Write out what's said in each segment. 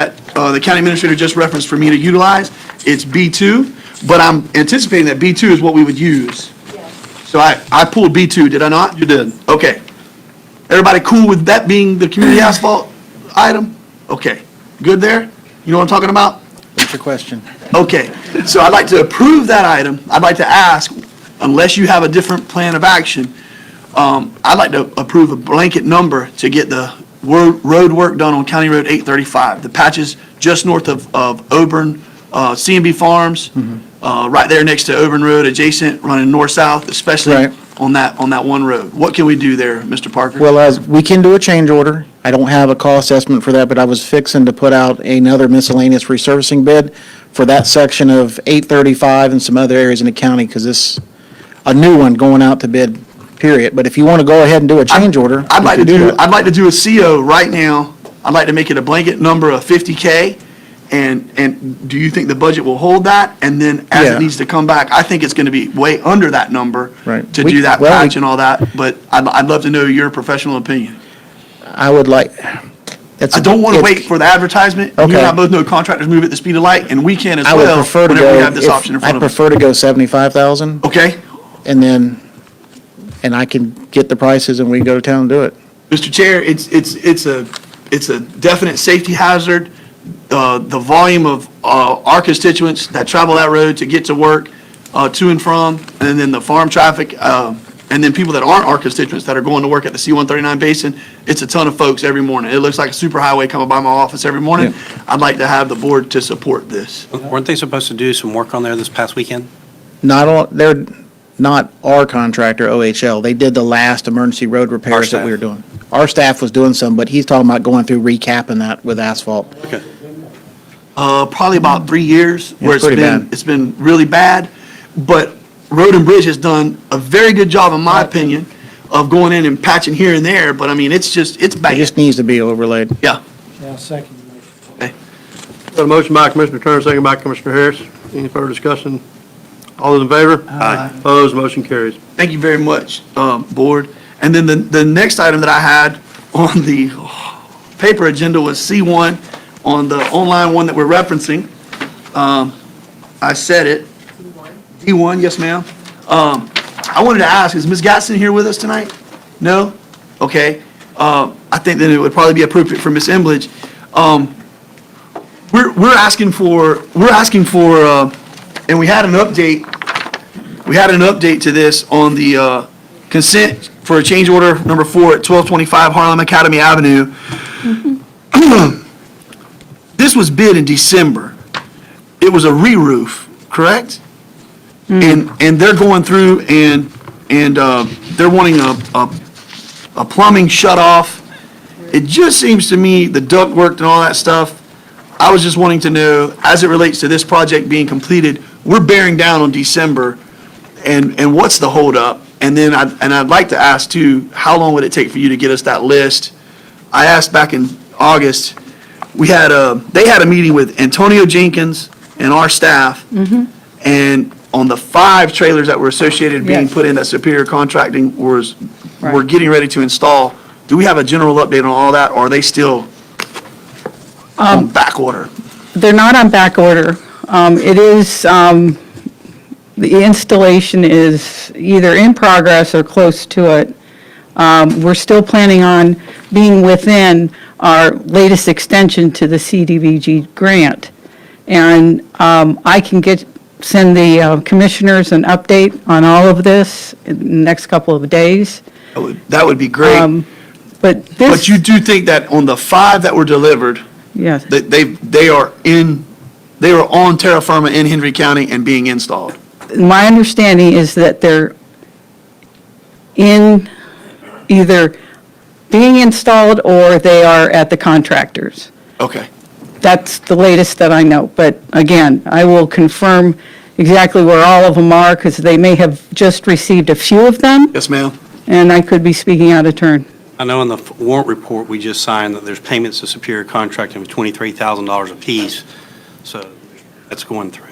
the county administrator just referenced for me to utilize, it's B2, but I'm anticipating that B2 is what we would use. So I pulled B2, did I not? You did. Okay. Everybody cool with that being the community asphalt item? Okay. Good there? You know what I'm talking about? What's your question? Okay. So I'd like to approve that item. I'd like to ask, unless you have a different plan of action, I'd like to approve a blanket number to get the road work done on County Road 835. The patches just north of Auburn, C&B Farms, right there next to Auburn Road, adjacent, running north-south, especially Right. on that one road. What can we do there, Mr. Parker? Well, as we can do a change order. I don't have a cost estimate for that, but I was fixing to put out another miscellaneous resurfacing bid for that section of 835 and some other areas in the county, because this, a new one going out to bid, period. But if you want to go ahead and do a change order, I'd we like to can do that. I'd like to do a CO right now. I'd like to make it a blanket number of 50K. And do you think the budget will hold that? And then as Yeah. it needs to come back, I think it's going to be way under that number Right. to We- do that well, we- patch and all that. But I'd love to know your professional opinion. I would like, I don't want to wait for the advertisement. You and I Okay. both know contractors move at the speed of light, and we can as I would well prefer to whenever we go, have this option in I front of us. prefer to go 75,000, Okay? and then, and I can get the prices and we can go to town and do it. Mr. Chair, it's a definite safety hazard. The volume of our constituents that travel that road to get to work, to and from, and then the farm traffic, and then people that aren't our constituents that are going to work at the C-139 basin, it's a ton of folks every morning. It looks like a superhighway coming by my office every morning. I'd like to have the board to support this. Weren't they supposed to do some work on there this past weekend? Not all, they're not our contractor, OHL. They did the last emergency road repairs that we were staff. doing. Our staff was doing some, but he's talking about going through recapping that with asphalt. Okay. Probably about 3 years, where It's pretty bad. it's been really bad. But Road and Bridge has done a very good job, in my opinion, of going in and patching here and there, but I mean, it's It bad. just needs to be overlaid. Yeah. Yeah, second motion. Got a motion by Commissioner Turner, second by Commissioner Harris. Any further discussion? All those in favor? Aye. Opposed, motion carries. Thank you very much, Board. And then the next item that I had on the paper agenda was C1 on the online one that we're referencing. I said it. D1, yes, ma'am. I wanted to ask, is Ms. Gatson here with us tonight? No? Okay. I think then it would probably be appropriate for Ms. Embledge. We're asking for, and we had an update to this on the consent for a change order number 4 at 1225 Harlem Academy Avenue. This was bid in December. It was a re-roof, correct? And they're going through and they're wanting a plumbing shut off. It just seems to me, the ductwork and all that stuff, I was just wanting to know, as it relates to this project being completed, we're bearing down on December, and what's the holdup? And then I'd like to ask too, how long would it take for you to get us that list? I asked back in August, they had a meeting with Antonio Jenkins and our staff, and on the 5 trailers that were associated being Yes. put in that Superior Contracting we're Right. getting ready to install. Do we have a general update on all that, or are they still on back order? They're not on back order. It is, the installation is either in progress or close to it. We're still planning on being within our latest extension to the CDBG grant. And I can send the commissioners an update on all of this in the next couple of days. That would be great. But But this, you do think that on the 5 that were delivered, yes. that they are on terra firma in Hendry County and being installed? My understanding is that they're in either being installed or they are at the contractors. Okay. That's the latest that I know. But again, I will confirm exactly where all of them are because they may have just received a few of them Yes, ma'am. and I could be speaking out of turn. I know in the warrant report we just signed that there's payments to Superior Contracting of $23,000 apiece, so that's going through.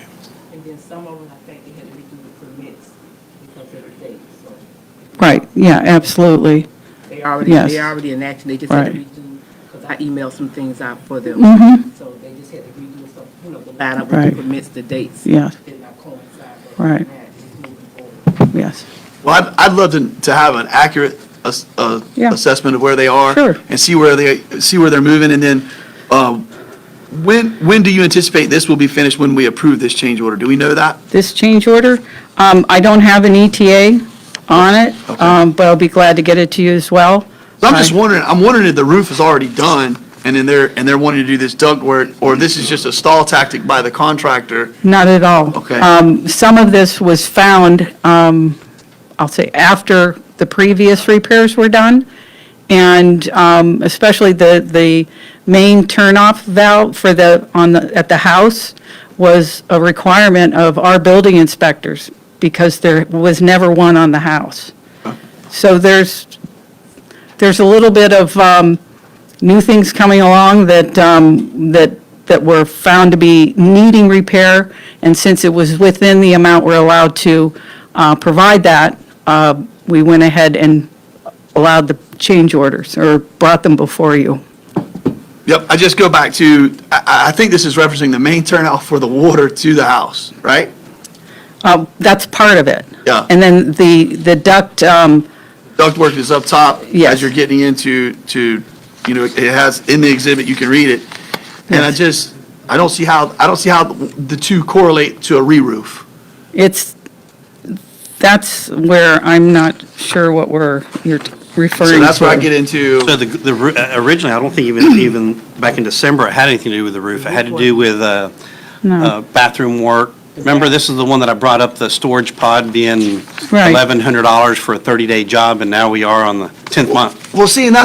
And then some of them, I think they had to redo the permits because of the date, so Right, yeah, absolutely. they already, Yes. they already in action, they just had to Right. redo, because I emailed some things out for them. Mhm. So they they just had to redo some, the line up with Right. the permits, the dates. Yes. Did not coincide. but Right. now it's moving forward. Yes. Well, I'd love to have an accurate Yeah. assessment of where they are. Sure. And see where they're moving, and then, when do you anticipate this will be finished when we approve this change order? Do we know that? This change order, I don't have an ETA on it, but I'll be glad to get it to you as well. I'm just wondering, if the roof is already done, and then they're wanting to do this ductwork, or this is just a stall tactic by the contractor. Not at all. Okay. Some of this was found, I'll say, after the previous repairs were done, and especially the main turnoff valve for at the house was a requirement of our building inspectors, because there was never one on the house. So there's a little bit of new things coming along that were found to be needing repair, and since it was within the amount we're allowed to provide that, we went ahead and allowed the change orders, or brought them before you. Yep, I just go back to, I think this is referencing the main turnoff for the water to the house, right? That's part of it. Yeah. And then the duct, Ductwork is up top. Yes. As you're getting into, it has, in the exhibit, you can read it. And I don't see how the two correlate to a re-roof. that's where I'm not sure what you're referring to. So that's where I get into, So originally, I don't think even back in December, it had anything to do with the roof. It had to do with bathroom work. Remember, this is the one that I brought up, the storage pod being Right. $1,100 for a 30-day job, and now we are on the 10th month. well, see, and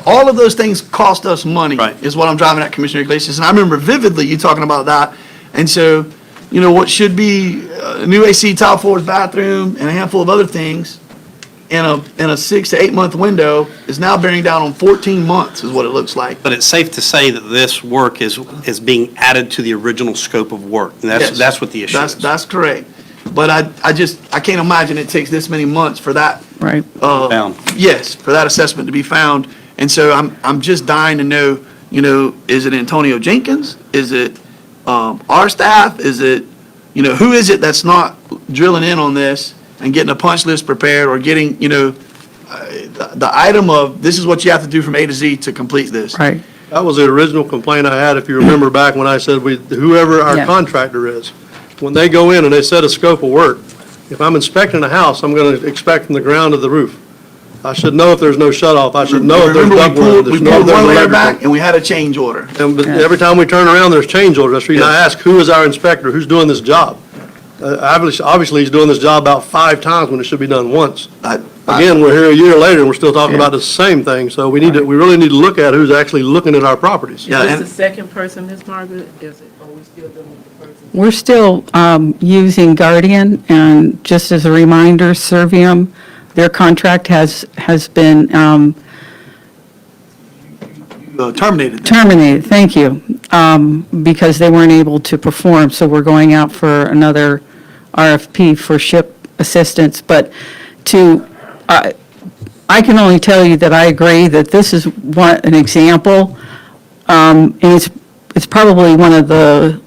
all of those things cost us money. Right. Is what I'm driving at, Commissioner Iglesias. And I remember vividly you talking about that. And so, what should be a new AC, tile floors, bathroom, and a handful of other things in a 6 to 8 month window is now bearing down on 14 months, is what it looks like. But it's safe to say that this work is being added to the original scope of work. And Yes. that's what the issue is. That's correct. But I can't imagine it takes this many months for that. Right. Found. Yes, for that assessment to be found. And so I'm just dying to know, is it Antonio Jenkins? Is it our staff? Is it, who is it that's not drilling in on this and getting a punch list prepared, or getting, the item of, this is what you have to do from A to Z to complete this? Right. That was the original complaint I had, if you remember back when I said whoever our Yeah. contractor is, when they go in and they set a scope of work, if I'm inspecting a house, I'm going to inspect from the ground to the roof. I should know if there's no shut-off. I should know if there's Remember, ductwork. we There's no pulled one layer electrical. back and we had a change order. But every time we turn around, there's change orders. That's the reason I Yes. ask, who is our inspector? Who's doing this job? Obviously, he's doing this job about 5 times when it should be done once. Again, we're here a year later and we're still talking about the same thing. So we really need to look at who's actually looking at our properties. Yeah, Is and the second person, Ms. Margaret, is it, are we still dealing with the person? We're still using Guardian, and just as a reminder, Servium, their contract has been terminated. terminated, thank you, because they weren't able to perform, so we're going out for another RFP for ship assistance. But I can only tell you that I agree that this is an example, and it's probably one of the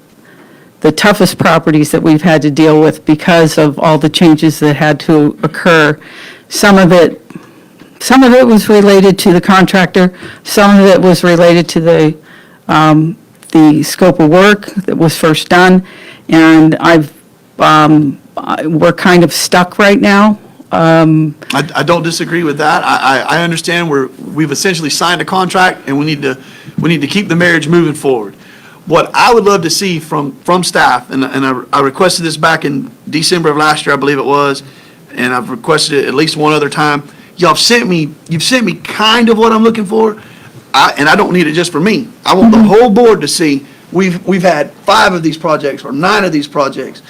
toughest properties that we've had to deal with because of all the changes that had to occur. Some of it was related to the contractor, some of it was related to the scope of work that was first done, and we're kind of stuck right now. I don't disagree with that. I understand we've essentially signed a contract, and we need to keep the marriage moving forward. What I would love to see from staff, and I requested this back in December of last year, I believe it was, and I've requested it at least one other time. You've sent me kind of what I'm looking for, and I don't need it just for me. I want the whole board to see, we've had 5 of these projects or 9 of these projects.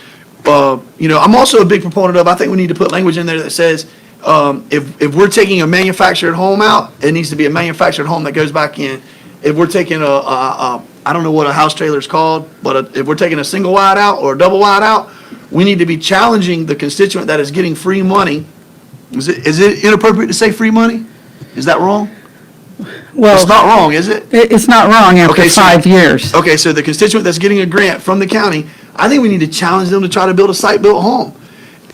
I'm also a big proponent of, I think we need to put language in there that says, if we're taking a manufactured home out, it needs to be a manufactured home that goes back in. If we're taking I don't know what a house trailer is called, but if we're taking a single wide out or a double wide out, we need to be challenging the constituent that is getting free money. Is it inappropriate to say free money? Is that wrong? Well, It's not wrong, is it? It's not wrong after Okay, so- 5 years. Okay, so the constituent that's getting a grant from the county, I think we need to challenge them to try to build a site-built home.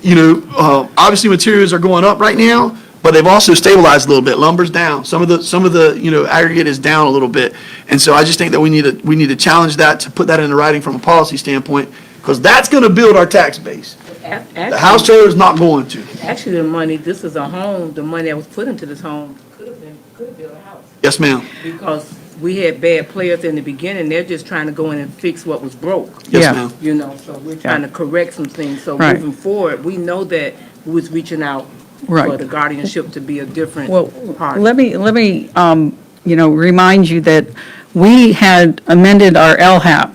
You know, obviously materials are going up right now, but they've also stabilized a little bit. Lumber's down. Some of the, you know, aggregate is down a little bit. And so I just think that we need to challenge that, to put that into writing from a policy standpoint, because that's going to build our tax base. The house trailer is not going to. Actually, the money, this is a home, the money that was put into this home could have built a house. Yes, ma'am. Because we had bad players in the beginning, they're just trying to go in and fix what was broke. Yes, Yeah. ma'am. You know, so we're trying to correct some things. So Right. moving forward, we know that we was reaching out for Right. the guardianship to be a different Well, party. let me, you know, remind you that we had amended our LHAP,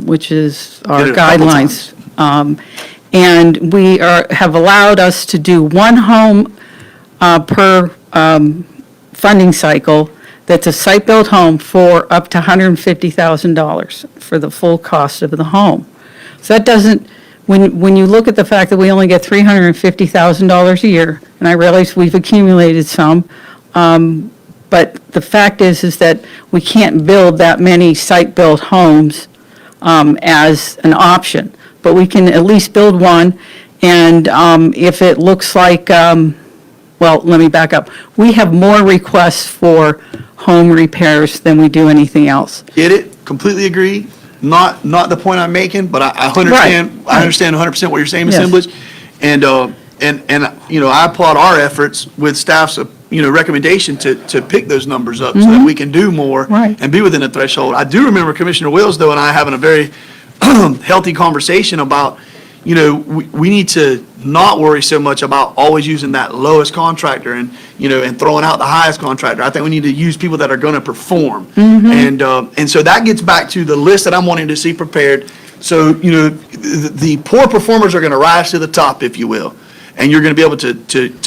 which is our Did it a couple guidelines. And we have allowed us to do one home per funding cycle that's a site-built home for up to $150,000 for the full cost of the home. So that doesn't, when you look at the fact that we only get $350,000 a year, and I realize we've accumulated some, but the fact is that we can't build that many site-built homes as an option. But we can at least build one, and if it looks like, well, let me back up. We have more requests for home repairs than we do anything else. Get it? Completely agree. Not the point I'm making, but I understand, Right. I understand 100% what you're saying, Ms. Yes. Embledge. And, you know, I applaud our efforts with staff's, you know, recommendation to pick those numbers up so that we can do more Right. and be within a threshold. I do remember Commissioner Wills, though, and I having a very healthy conversation about, you know, we need to not worry so much about always using that lowest contractor and, you know, and throwing out the highest contractor. I think we need to use people that are going to perform. And so that gets back to the list that I'm wanting to see prepared. So, you know, the poor performers are going to rise to the top, if you will. And you're going to be able to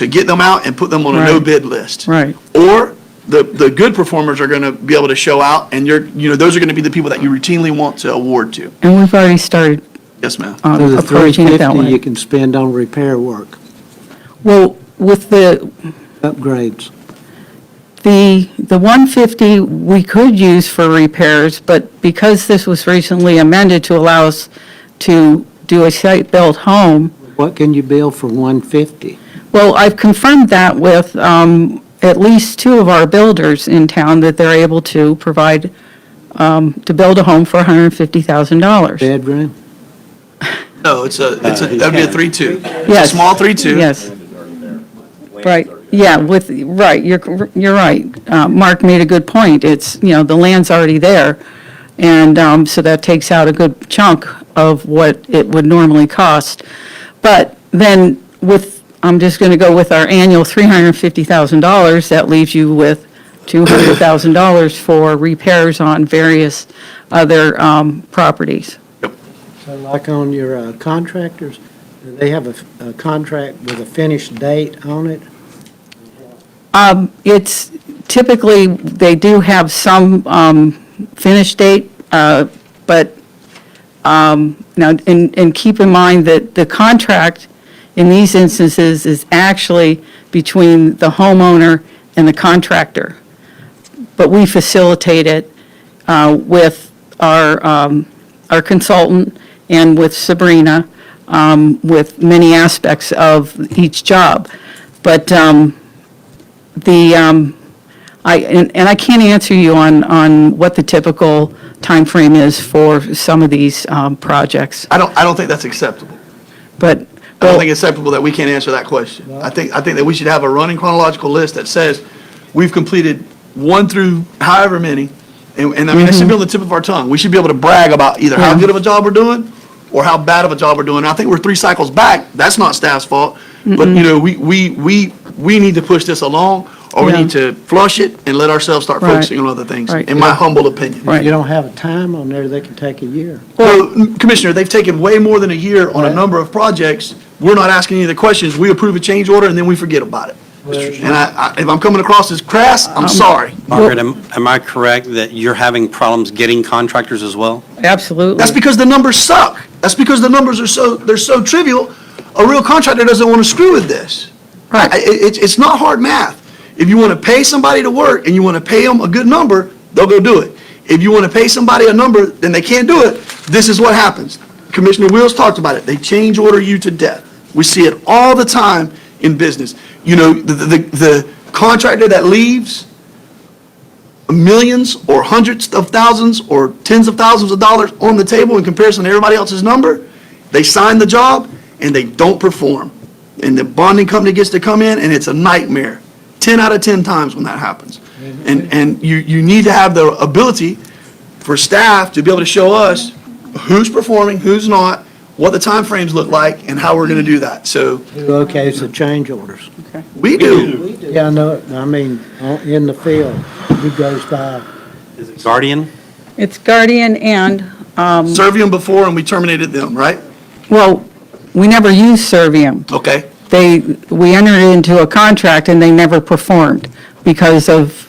get them out and put them on a Right. no-bid list. Right. Or the good performers are going to be able to show out, and you know, those are going to be the people that you routinely want to award to. And we've already started Yes, ma'am. So the approaching it that 350 you way. can spend on repair work, Well, with the upgrades. 150 we could use for repairs, but because this was recently amended to allow us to do a site-built home, What can you build for 150? well, I've confirmed that with at least two of our builders in town, that they're able to provide, to build a home for $150,000. Bedroom? No, that'd be a 3-2. It's a Yes. small 3-2. Yes. Right, yeah, right, you're right. Mark made a good point. It's, you know, the land's already there, and so that takes out a good chunk of what it would normally cost. But then I'm just going to go with our annual $350,000, that leaves you with $200,000 for repairs on various other properties. So like on your contractors, do they have a contract with a finished date on it? It's typically, they do have some finish date, but now, and keep in mind that the contract in these instances is actually between the homeowner and the contractor. But we facilitate it with our consultant and with Sabrina, with many aspects of each job. But I can't answer you on what the typical timeframe is for some of these projects, I don't think that's acceptable. but, I don't well, think it's acceptable that we can't answer that question. I think that we should have a running chronological list that says we've completed 1 through however many, and I mean, that should be on the tip of our tongue. We should be able to brag about either how Yeah. good of a job we're doing or how bad of a job we're doing. And I think we're 3 cycles back. That's not staff's fault. But, you know, we need to push this along, or we Yeah. need to flush it and let ourselves start Right. focusing on other things, Right. in my humble opinion. Right. You don't have a time on there, they can take a year. Well, Commissioner, they've taken way more than a year on a number of projects. We're not asking any of the questions. We approve a change order, and then we forget about it. And if I'm coming across as crass, I'm sorry. Margaret, am I correct that you're having problems getting contractors as well? absolutely. That's because the numbers suck. That's because the numbers are they're so trivial. A real contractor doesn't want to screw with this. Right. It's not hard math. If you want to pay somebody to work and you want to pay them a good number, they'll go do it. If you want to pay somebody a number and they can't do it, this is what happens. Commissioner Wills talked about it. They change order you to death. We see it all the time in business. You know, the contractor that leaves millions or hundreds of thousands or tens of thousands of dollars on the table in comparison to everybody else's number, they sign the job and they don't perform. And the bonding company gets to come in and it's a nightmare. 10 out of 10 times when that happens. And you need to have the ability for staff to be able to show us who's performing, who's not, what the timeframes look like, and how we're going to do that. So Who okays the change orders? we do. Yeah, I know, I mean, in the field, who goes by? Is it Guardian? It's Guardian and, Servium before and we terminated them, right? well, we never used Servium. Okay. We entered into a contract and they never performed because of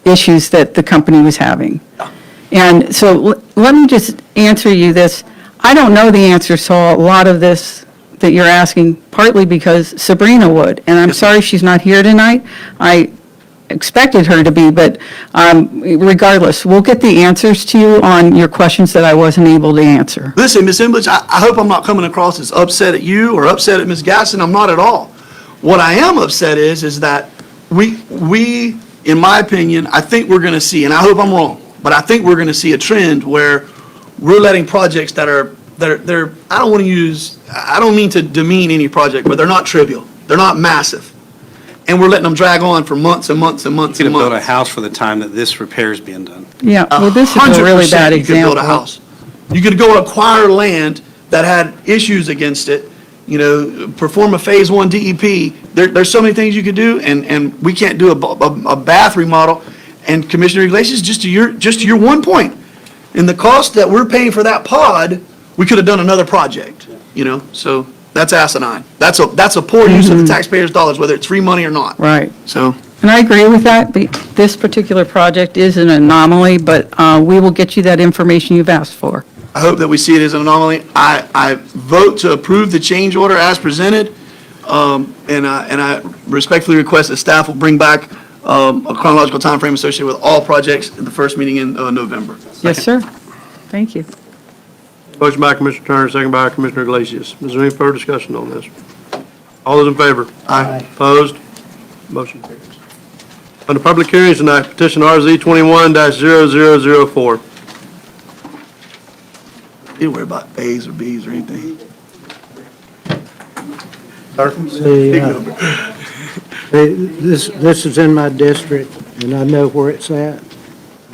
issues that the company was having. And so let me just answer you this. I don't know the answers to a lot of this that you're asking, partly because Sabrina would, and I'm sorry she's not here tonight. I expected her to be, but regardless, we'll get the answers to you on your questions that I wasn't able to answer. Listen, Ms. Emblich, I hope I'm not coming across as upset at you or upset at Ms. Gasson. I'm not at all. What I am upset is that we, in my opinion, I think we're going to see, and I hope I'm wrong, but I think we're going to see a trend where we're letting projects that are I don't mean to demean any project, but they're not trivial. They're not massive. And we're letting them drag on for months and months and months You and could build a months. house for the time that this repair is being done. Yeah, well, this is a really 100% bad you could build example. a house. You could go acquire land that had issues against it, you know, perform a Phase 1 DEP. There's so many things you could do, and we can't do a bath remodel. And Commissioner Iglesias, just to your one point, in the cost that we're paying for that pod, we could have done another project, you know? So that's asinine. That's a poor use of the taxpayers' dollars, whether it's free money or not. Right. So, And I agree with that. This particular project is an anomaly, but we will get you that information you've asked for. I hope that we see it as an anomaly. I vote to approve the change order as presented, and I respectfully request that staff will bring back a chronological timeframe associated with all projects at the first meeting in November. Yes, sir. Thank you. Motion by Commissioner Turner, second by Commissioner Iglesias. Is there any further discussion on this? All those in favor? Aye. Opposed? Motion carries. Under public hearings tonight, petition RZ 21-0004. You don't worry about A's or B's or anything. This is in my district, and I know where it's at.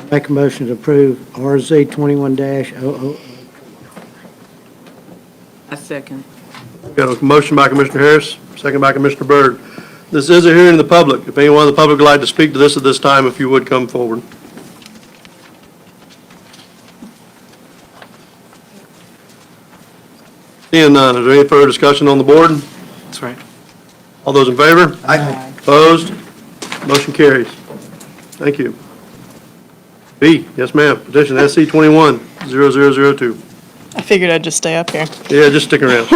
Make a motion to approve RZ 21-00. I second. Got a motion by Commissioner Harris, second by Commissioner Byrd. This is a hearing of the public. If anyone in the public would like to speak to this at this time, if you would come forward. Seeing none, is there any further discussion on the board? That's right. All those in favor? Aye. Opposed? Motion carries. Thank you. B, yes ma'am, petition SC 21-0002. I figured I'd just stay up here. Yeah, just stick around.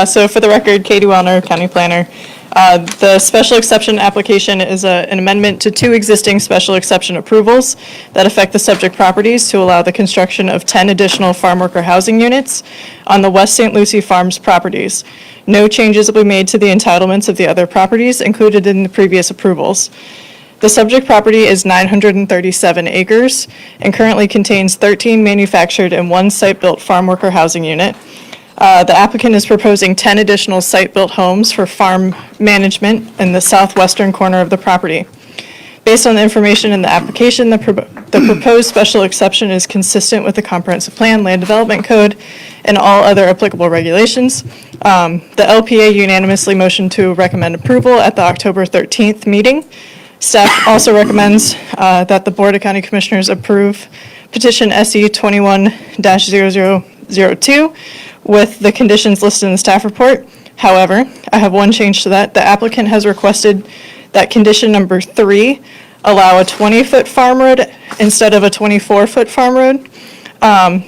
So for the record, Katie Wellner, County Planner. The special exception application is an amendment to two existing special exception approvals that affect the subject properties to allow the construction of 10 additional farm worker housing units on the West St. Lucie Farms properties. No changes will be made to the entitlements of the other properties included in the previous approvals. The subject property is 937 acres and currently contains 13 manufactured and 1 site-built farm worker housing unit. The applicant is proposing 10 additional site-built homes for farm management in the southwestern corner of the property. Based on the information in the application, the proposed special exception is consistent with the Comprehensive Plan, Land Development Code, and all other applicable regulations. The LPA unanimously motioned to recommend approval at the October 13th meeting. Staff also recommends that the Board of County Commissioners approve petition SE 21-0002 with the conditions listed in the staff report. However, I have one change to that. The applicant has requested that condition number 3 allow a 20-foot farm road instead of a 24-foot farm road.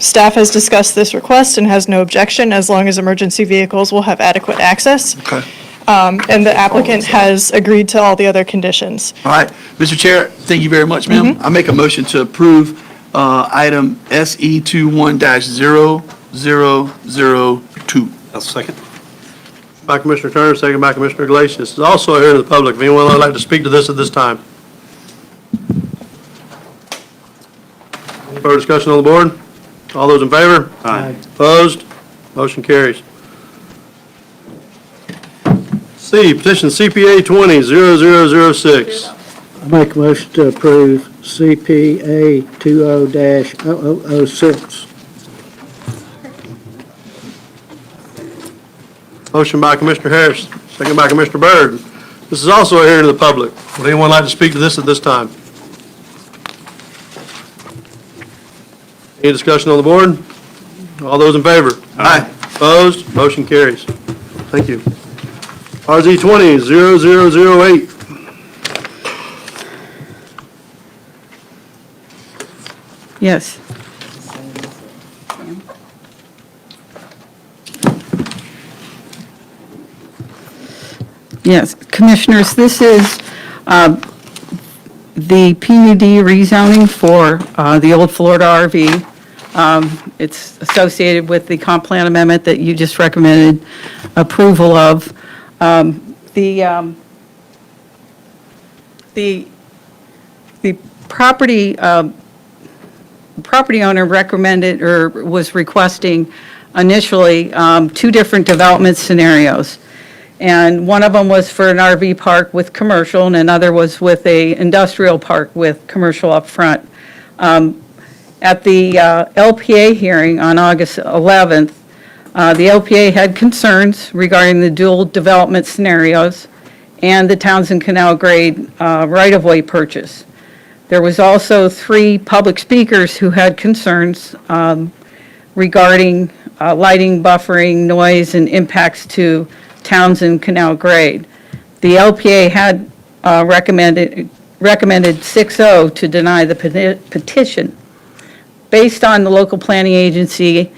Staff has discussed this request and has no objection as long as emergency vehicles will have adequate access. Okay. And the applicant has agreed to all the other conditions. All right, Mr. Chair, thank you very much, ma'am. I make a motion to approve item SE 21-0002. I'll second. By Commissioner Turner, second by Commissioner Iglesias. This is also here to the public. If anyone would like to speak to this at this time. Any further discussion on the board? All those in favor? Aye. Opposed? Motion carries. C, petition CPA 20-0006. I make a motion to approve CPA 20-0006. Motion by Commissioner Harris, second by Commissioner Byrd. This is also a hearing to the public. Would anyone like to speak to this at this time? Any discussion on the board? All those in favor? Aye. Opposed? Motion carries. Thank you. RZ 20-0008. Yes. Yes, Commissioners, this is the PUD rezoning for the old Florida RV. It's associated with the comp plan amendment that you just recommended approval of. The property owner recommended or was requesting initially two different development scenarios. And one of them was for an RV park with commercial, and another was with a industrial park with commercial up front. At the LPA hearing on August 11th, the LPA had concerns regarding the dual development scenarios and the Townsend Canal Grade right-of-way purchase. There was also 3 public speakers who had concerns regarding lighting, buffering, noise, and impacts to Townsend Canal Grade. The LPA had recommended 6-0 to deny the petition. Based on the local planning agency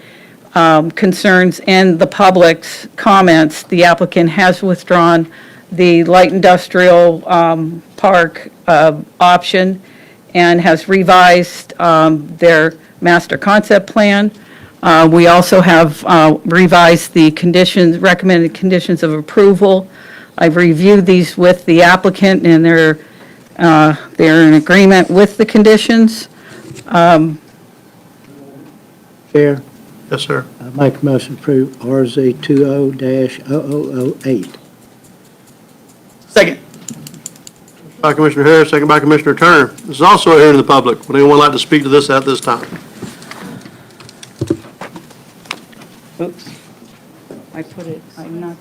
concerns and the public's comments, the applicant has withdrawn the light industrial park option and has revised their master concept plan. We also have revised the conditions, recommended conditions of approval. I've reviewed these with the applicant, and they're in agreement with the conditions. Chair, Yes, sir. I make a motion to approve RZ 20-0008. Second. By Commissioner Harris, second by Commissioner Turner. This is also a hearing to the public. Would anyone like to speak to this at this time? Oops. I put it, I'm not,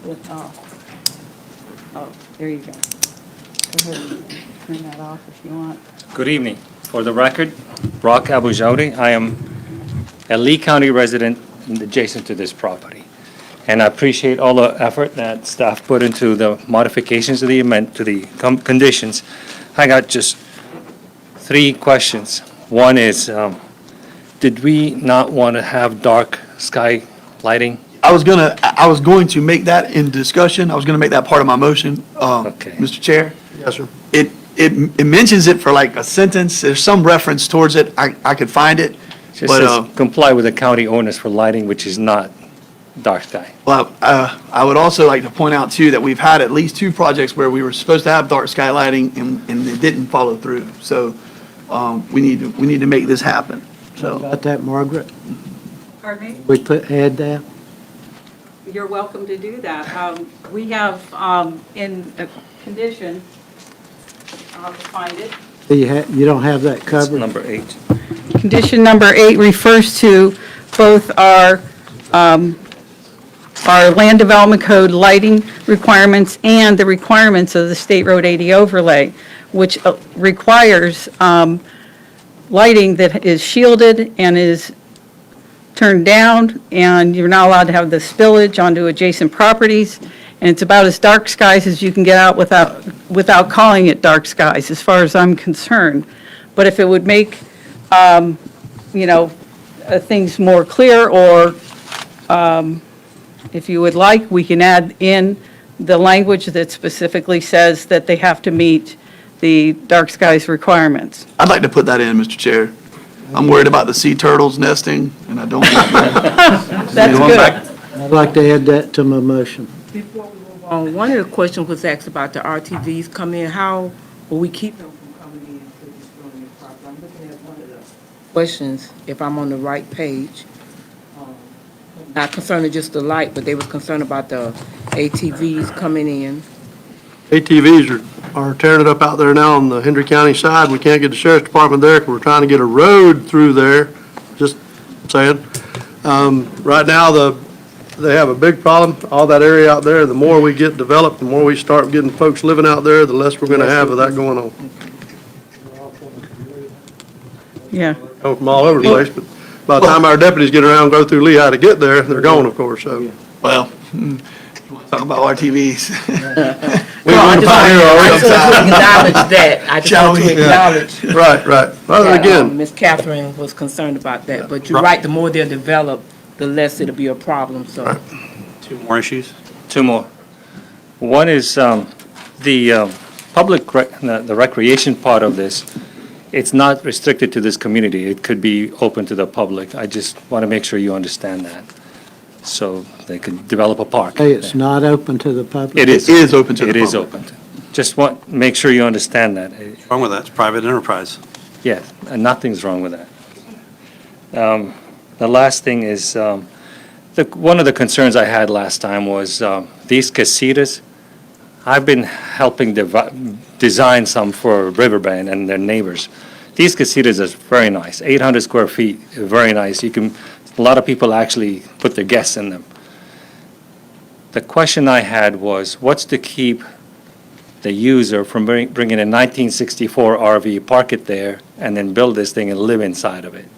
there you go. Go ahead and turn that off if you want. Good evening. For the record, Brock Abujaudi. I am a Lee County resident adjacent to this property. And I appreciate all the effort that staff put into the modifications to the amendment, to the conditions. I got just 3 questions. One is, did we not want to have dark sky lighting? I was going to make that in discussion. I was going to make that part of my motion, Okay. Mr. Chair. Yes, sir. It mentions it for like a sentence. There's some reference towards it. I could find it. Just But, says comply with the county ordinance for lighting, which is not dark sky. Well, I would also like to point out too that we've had at least 2 projects where we were supposed to have dark sky lighting and it didn't follow through. So we need to make this happen. So Got that, Margaret? Pardon me? We add that? You're welcome to do that. We have in a condition, I'll find it. You don't have that It's covered? number 8. Condition number 8 refers to both our land development code lighting requirements and the requirements of the State Road 80 overlay, which requires lighting that is shielded and is turned down, and you're not allowed to have the spillage onto adjacent properties, and it's about as dark skies as you can get out without calling it dark skies, as far as I'm concerned. But if it would make, things more clear, or if you would like, we can add in the language that specifically says that they have to meet the dark skies requirements. I'd like to put that in, Mr. Chair. I'm worried about the sea turtles nesting, and I don't want that. That's Going good. back- I'd like to add that to my motion. Before we move on, one of the questions was asked about the RTVs coming in. How will we keep them from coming in to destroying the property? I'm looking at one of the questions, if I'm on the right page. Not concerning just the light, but they was concerned about the ATVs coming in. ATVs are tearing it up out there now on the Hendry County side. We can't get the sheriff's department there because we're trying to get a road through there, just saying. Right now, they have a big problem, all that area out there. The more we get developed, the more we start getting folks living out there, the less we're gonna have of that going on. Yeah. Come from all over the place, but by the time our deputies get around, go through Lehigh to get there, they're gone, of course, so. Well, talk about RTVs. Well, I just want to acknowledge that. I just Shall want to we? acknowledge Right, right. Well, that again, Ms. Catherine was concerned about that. But you're right, the more they're developed, the less it'll be a problem, so. Two more issues? Two more. One is the the recreation part of this. It's not restricted to this community. It could be open to the public. I just want to make sure you understand that, so they could develop a park. Hey, it's not open to the public? It is. It is open to the It is public. open. Just make sure you understand that. What's wrong with that? It's private enterprise. Yeah, and nothing's wrong with that. The last thing is, one of the concerns I had last time was these casitas. I've been helping design some for Riverbend and their neighbors. These casitas are very nice, 800 square feet, very nice. A lot of people actually put their guests in them. The question I had was, what's to keep the user from bringing a 1964 RV, park it there, and then build this thing and live inside of it?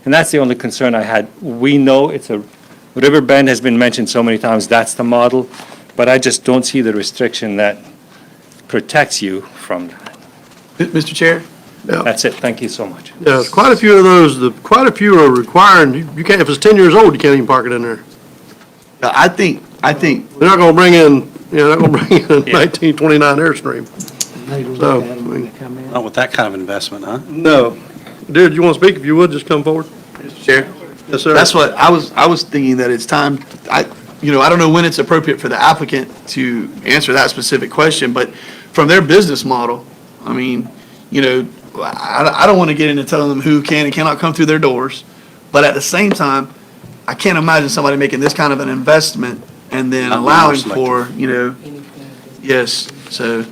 And that's the only concern I had. We know Riverbend has been mentioned so many times, that's the model, but I just don't see the restriction that protects you from that. Mr. Chair? yeah, That's it, thank you so much. yeah, quite a few of those, quite a few are requiring, you can't, if it's 10 years old, you can't even park it in there. I think, They're not gonna bring in, they're not gonna bring in a 1929 Airstream. They look So, at them when they come in. Not with that kind of investment, huh? No. Dude, you want to speak? If you would, just come forward. Mr. Chair? Yes, sir. That's what, I was thinking that it's time, I don't know when it's appropriate for the applicant to answer that specific question, but from their business model, I mean, I don't want to get into telling them who can and cannot come through their doors, but at the same time, I can't imagine somebody making this kind of an investment and then Not more allowing selective. for, yes, so.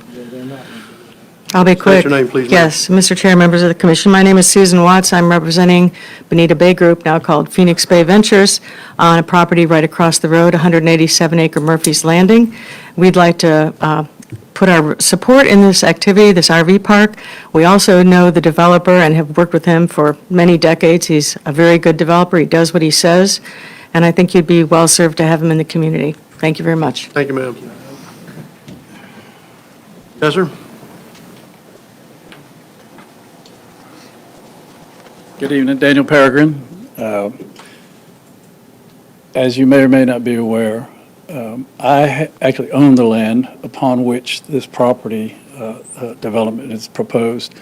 I'll be State quick. your name, please, ma'am. Yes, Mr. Chair, members of the commission, my name is Susan Watts. I'm representing Bonita Bay Group, now called Phoenix Bay Ventures, on a property right across the road, 187-acre Murphy's Landing. We'd like to put our support in this activity, this RV park. We also know the developer and have worked with him for many decades. He's a very good developer. He does what he says, and I think you'd be well-served to have him in the community. Thank you very much. Thank you, ma'am. Yes, sir? Good evening, Daniel Peregrine. As you may or may not be aware, I actually own the land upon which this property development is proposed.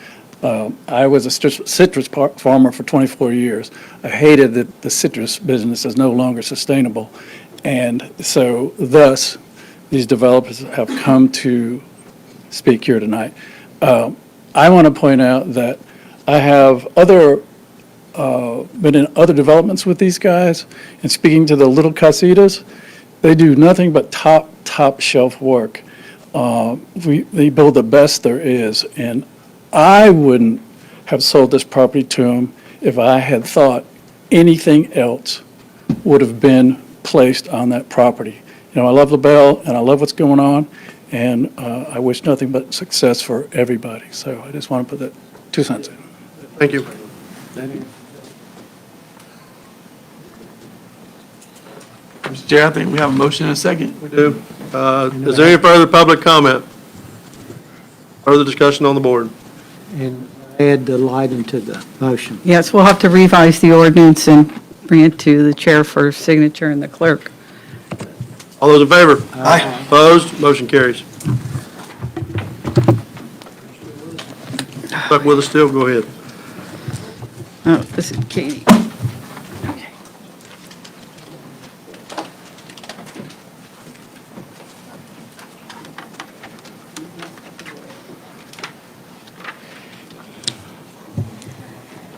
I was a citrus farmer for 24 years. I hated that the citrus business is no longer sustainable. And so thus, these developers have come to speak here tonight. I want to point out that I have been in other developments with these guys, and speaking to the little casitas, they do nothing but top shelf work. They build the best there is, and I wouldn't have sold this property to them if I had thought anything else would have been placed on that property. I love LaBelle, and I love what's going on, and I wish nothing but success for everybody. So I just want to put that 2 cents in. Thank you. Mr. Chair, I think we have a motion and a second. We do. Is there any further public comment? Further discussion on the board? And add the light into the motion. Yes, we'll have to revise the ordinance and bring it to the chair for signature and the clerk. All those in favor? Aye. Opposed? Motion carries. Stuck with us still? Go ahead. Oh, this is Katie. Okay.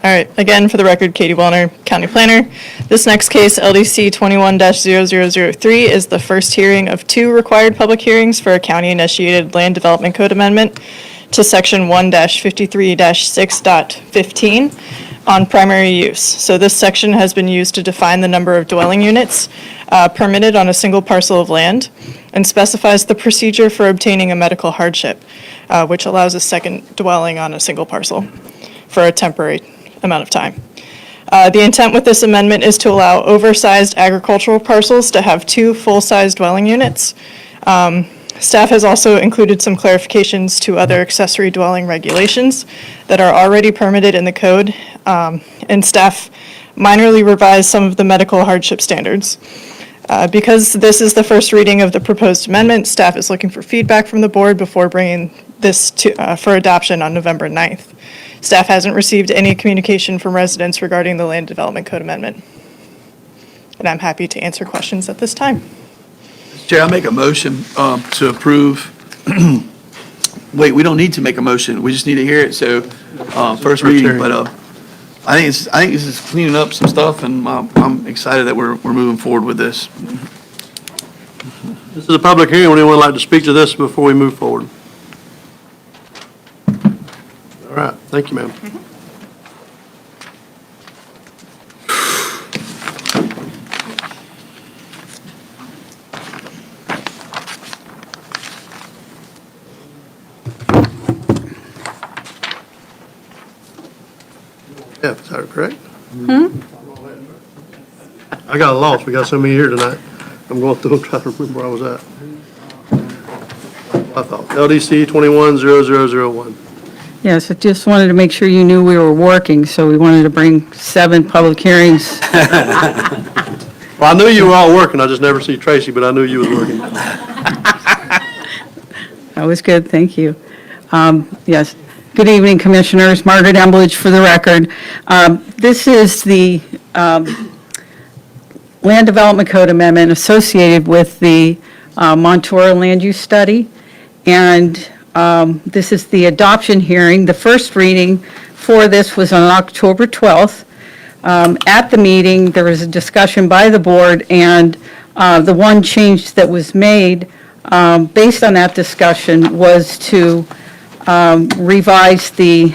All right, again, for the record, Katie Wellner, County Planner. This next case, LDC 21-0003, is the first hearing of 2 required public hearings for a county-initiated Land Development Code amendment to Section 1-53-6.15 on primary use. So this section has been used to define the number of dwelling units permitted on a single parcel of land and specifies the procedure for obtaining a medical hardship, which allows a second dwelling on a single parcel for a temporary amount of time. The intent with this amendment is to allow oversized agricultural parcels to have 2 full-size dwelling units. Staff has also included some clarifications to other accessory dwelling regulations that are already permitted in the code, and staff minorly revised some of the medical hardship standards. Because this is the first reading of the proposed amendment, staff is looking for feedback from the board before bringing this to, for adoption on November 9th. Staff hasn't received any communication from residents regarding the Land Development Code amendment. And I'm happy to answer questions at this time. Chair, I make a motion to approve. Wait, we don't need to make a motion. We just need to hear it. So first reading, but I think this is cleaning up some stuff, and I'm excited that we're moving forward with this. This is a public hearing. Would anyone like to speak to this before we move forward? All right, thank you, ma'am. Yeah, is that correct? I got lost. We got so many here tonight. I'm going through and trying to remember where I was at. I thought LDC 21-0001. Yes, I just wanted to make sure you knew we were working, so we wanted to bring 7 public hearings. Well, I knew you were all working. I just never see Tracy, but I knew you was working. That was good, thank you. Yes, good evening, Commissioners. Margaret Embledge for the record. This is the Land Development Code Amendment associated with the Montour Land Use Study, and this is the adoption hearing. The first reading for this was on October 12th. At the meeting, there was a discussion by the board, and the one change that was made based on that discussion was to revise the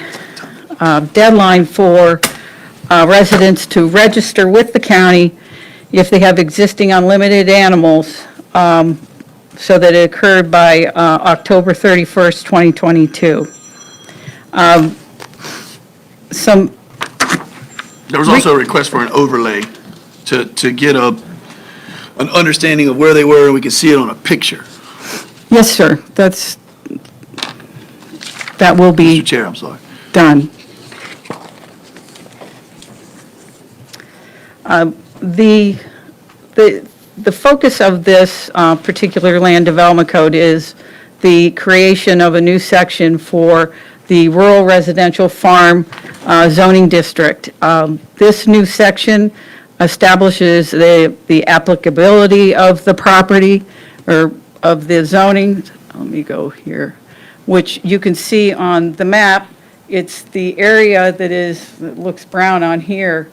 deadline for residents to register with the county if they have existing unlimited animals, so that it occurred by October 31st, 2022. There was also a request for an overlay to get an understanding of where they were, and we could see it on a picture. Yes, sir, that will be Mr. Chair, I'm sorry. done. The focus of this particular land development code is the creation of a new section for the rural residential farm zoning district. This new section establishes the applicability of the property or of the zoning. Let me go here, which you can see on the map. It's the area that looks brown on here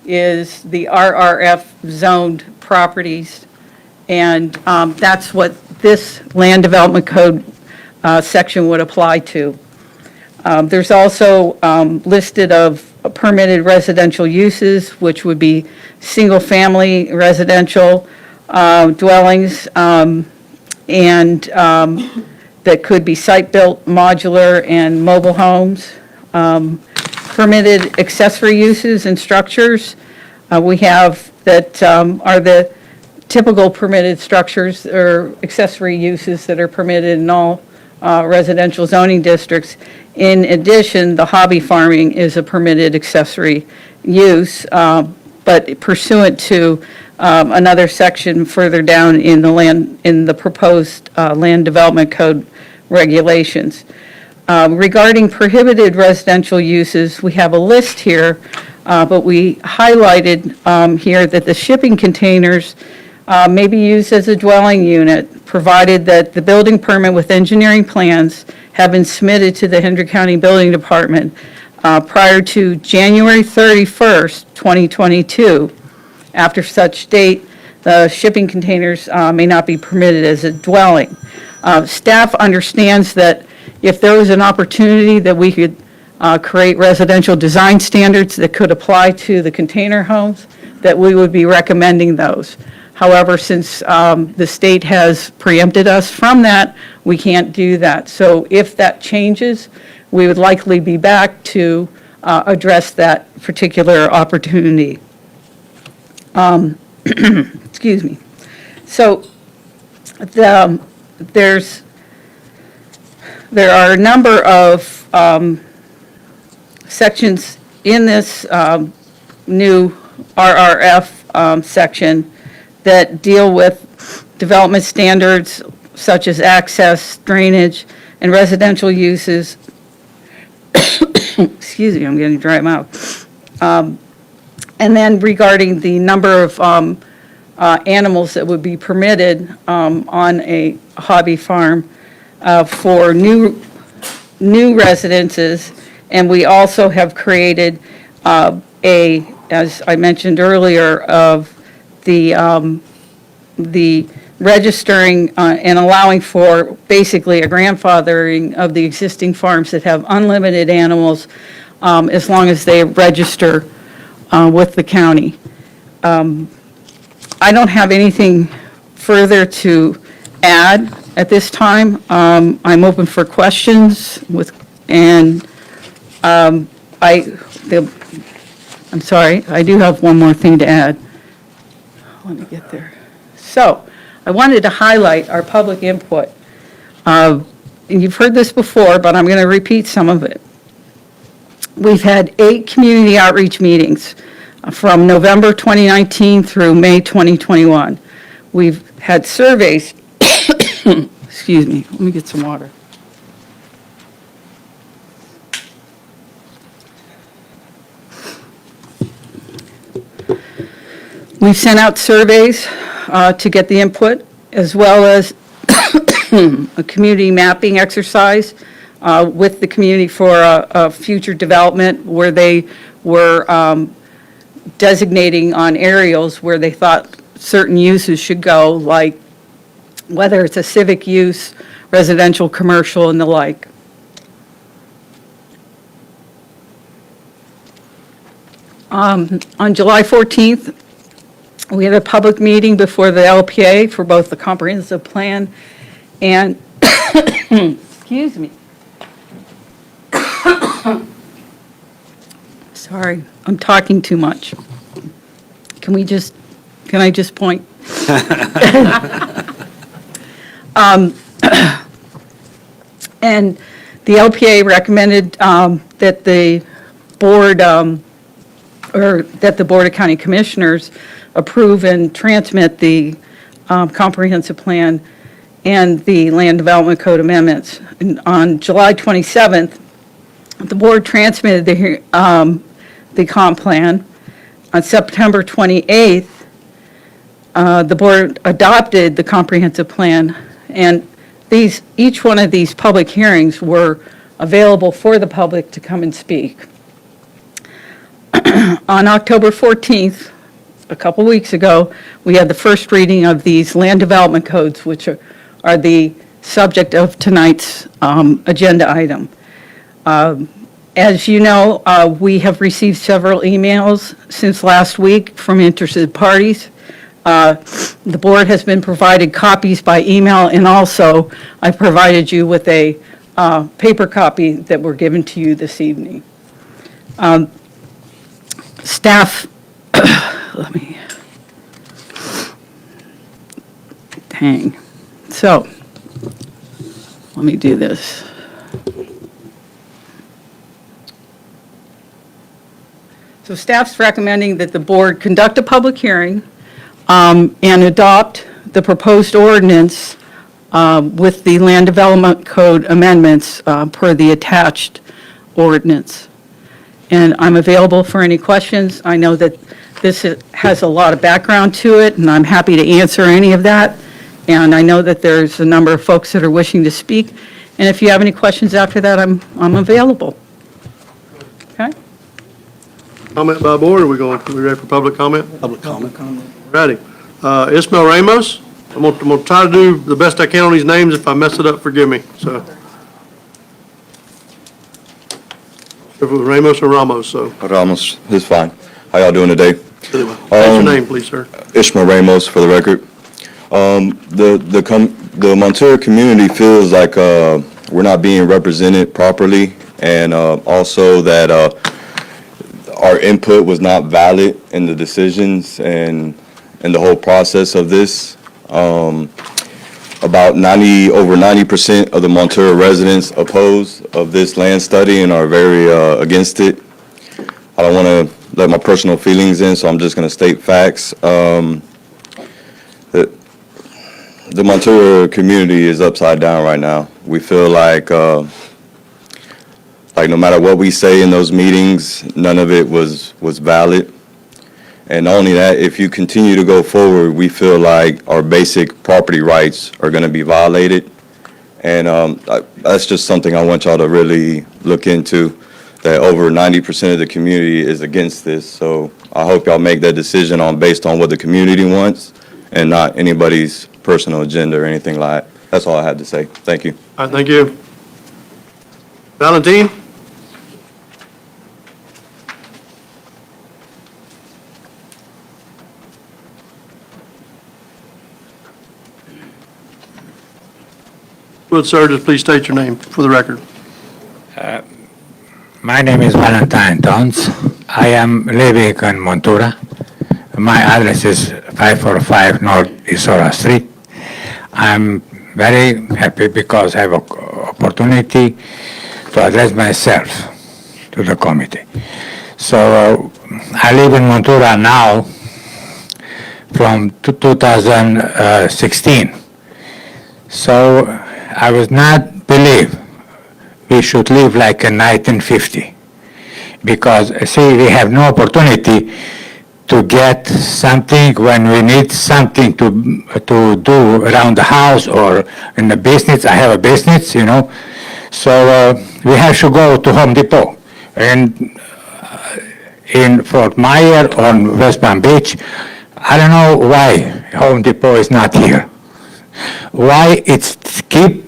is the RRF zoned properties. And that's what this land development code section would apply to. There's also listed of permitted residential uses, which would be single-family residential dwellings, and that could be site-built, modular, and mobile homes. Permitted accessory uses and structures we have that are the typical permitted structures or accessory uses that are permitted in all residential zoning districts. In addition, the hobby farming is a permitted accessory use, but pursuant to another section further down in the proposed Land Development Code regulations. Regarding prohibited residential uses, we have a list here, but we highlighted here that the shipping containers may be used as a dwelling unit, provided that the building permit with engineering plans have been submitted to the Hendry County Building Department prior to January 31st, 2022. After such date, the shipping containers may not be permitted as a dwelling. Staff understands that if there was an opportunity that we could create residential design standards that could apply to the container homes, that we would be recommending those. However, since the state has preempted us from that, we can't do that. So if that changes, we would likely be back to address that particular opportunity. Excuse me. So there are a number of sections in this new RRF section that deal with development standards such as access, drainage, and residential uses. Excuse me, I'm getting dry mouth. And then regarding the number of animals that would be permitted on a hobby farm for new residences. And we also have created as I mentioned earlier, of the registering and allowing for basically a grandfathering of the existing farms that have unlimited animals as long as they register with the county. I don't have anything further to add at this time. I'm open for questions I'm sorry, I do have one more thing to add. Let me get there. So, I wanted to highlight our public input. And you've heard this before, but I'm going to repeat some of it. We've had 8 community outreach meetings from November 2019 through May 2021. We've had surveys, excuse me, let me get some water. We've sent out surveys to get the input, as well as a community mapping exercise with the community for a future development where they were designating on aerials where they thought certain uses should go, like whether it's a civic use, residential, commercial, and the like. On July 14th, we had a public meeting before the LPA for both the comprehensive plan and, excuse me. Sorry, I'm talking too much. Can I just point? And the LPA recommended that the board, or that the Board of County Commissioners approve and transmit the comprehensive plan and the land development code amendments. And on July 27th, the board transmitted the comp plan. On September 28th, the board adopted the comprehensive plan, and each one of these public hearings were available for the public to come and speak. On October 14th, a couple weeks ago, we had the first reading of these land development codes, which are the subject of tonight's agenda item. As you know, we have received several emails since last week from interested parties. The board has been provided copies by email, and also I provided you with a paper copy that were given to you this evening. Staff, So, let me do this. So staff's recommending that the board conduct a public hearing and adopt the proposed ordinance with the Land Development Code amendments per the attached ordinance. And I'm available for any questions. I know that this has a lot of background to it, and I'm happy to answer any of that. And I know that there's a number of folks that are wishing to speak. And if you have any questions after that, I'm available. Okay? Comment by board, we ready for public comment? Public comment. Ready. Ismael Ramos, I'm gonna try to do the best I can on these names. If I mess it up, forgive me, so. If it was Ramos or Ramos, so. Ramos, it's fine. How y'all doing today? State your name, please, sir. Ishmael Ramos, for the record. The Montero community feels like we're not being represented properly, and also that our input was not valid in the decisions and in the whole process of this. Over 90% of the Montero residents oppose of this land study and are very against it. I don't want to let my personal feelings in, so I'm just going to state facts. The Montero community is upside down right now. We feel like no matter what we say in those meetings, none of it was valid. And not only that, if you continue to go forward, we feel like our basic property rights are going to be violated. And that's just something I want y'all to really look into, that over 90% of the community is against this. So I hope y'all make that decision based on what the community wants and not anybody's personal agenda or anything like that. That's all I had to say. Thank you. All right, thank you. Valentine? Would sir, just please state your name for the record. My name is Valentine Tons. I am living in Montura. My address is 545 North Isora Street. I'm very happy because I have an opportunity to address myself to the committee. So I live in Montura now from 2016. So I was not believe we should live like in 1950, because see, we have no opportunity to get something when we need something to do around the house or in the business. I have a business, so we have to go to Home Depot. And in Fort Myers on West Palm Beach, I don't know why Home Depot is not here. Why it's keep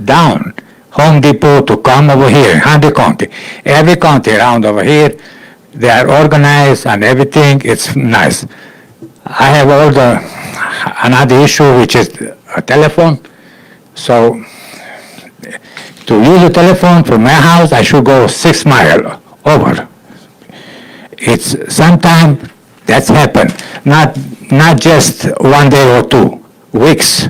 down Home Depot to come over here, Hendry County. Every county around over here, they are organized and everything, it's nice. I have another issue, which is a telephone. So to use a telephone from my house, I should go 6 miles over. It's sometimes that's happened, not just one day or 2 weeks.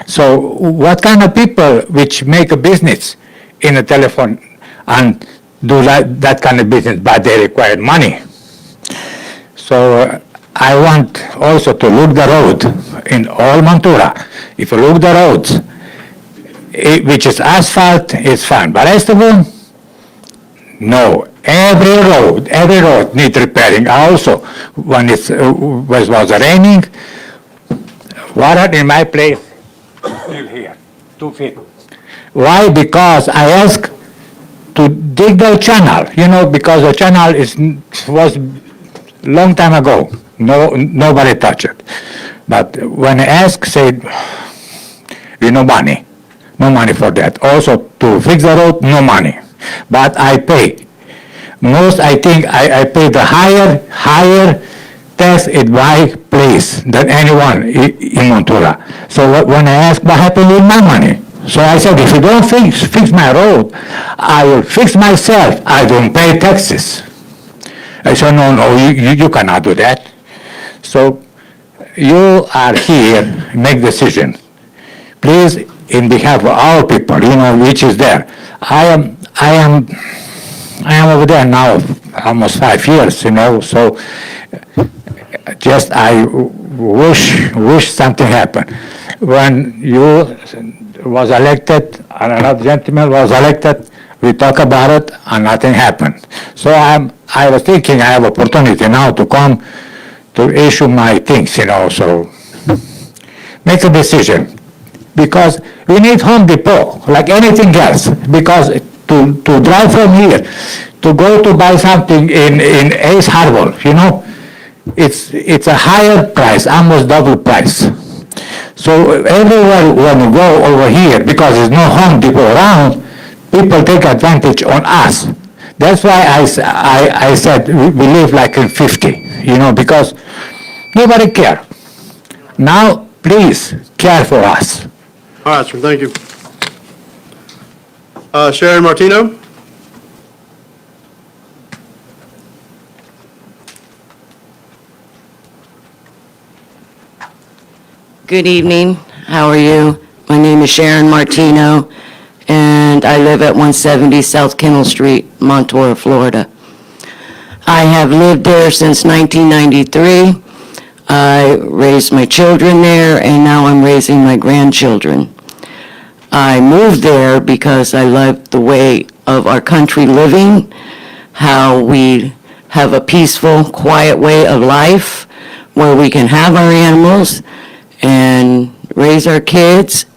So what kind of people which make a business in a telephone and do that kind of business, but they require money? So I want also to look the road in all Montura. If you look the roads, which is asphalt, it's fine. But rest of them, no. Every road needs repairing. Also, when it was raining, water in my place still here, 2 feet. Why? Because I asked to dig the channel, because the channel was long time ago. Nobody touched it. But when I asked, said, no money for that. Also, to fix the road, no money. But I pay. I think I pay the higher tax in my place than anyone in Montura. So when I asked what happened with my money, so I said, if you don't fix my road, I will fix myself. I don't pay taxes. I said, no, you cannot do that. So you are here, make decision. Please, in behalf of our people, which is there. I am I am over there now almost 5 years, so just I wish something happened. When you was elected and another gentleman was elected, we talk about it and nothing happened. So I was thinking I have opportunity now to come to issue my things, so make a decision. Because we need Home Depot, like anything else, because to drive from here, to go to buy something in Ace Harbor, it's a higher price, almost double price. So everywhere when you go over here, because there's no Home Depot around, people take advantage on us. That's why I said we live like in 50, because nobody care. Now, please care for us. All right, sir, thank you. Sharon Martino? Good evening. How are you? My name is Sharon Martino, and I live at 170 South Kennel Street, Montour, Florida. I have lived there since 1993. I raised my children there, and now I'm raising my grandchildren. I moved there because I loved the way of our country living, how we have a peaceful, quiet way of life where we can have our animals and raise our kids.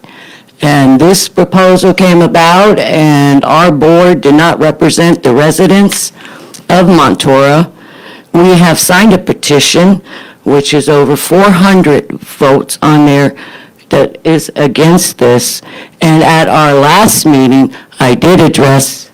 And this proposal came about, and our board did not represent the residents of Montour. We have signed a petition, which is over 400 votes on there that is against this. And at our last meeting, I did address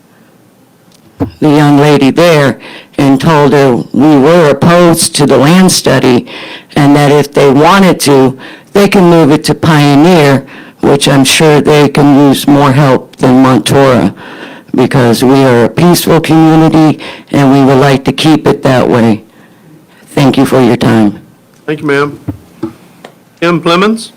the young lady there and told her we were opposed to the land study, and that if they wanted to, they can move it to Pioneer, which I'm sure they can use more help than Montour, because we are a peaceful community and we would like to keep it that way. Thank you for your time. Thank you, ma'am. Kim Clemens?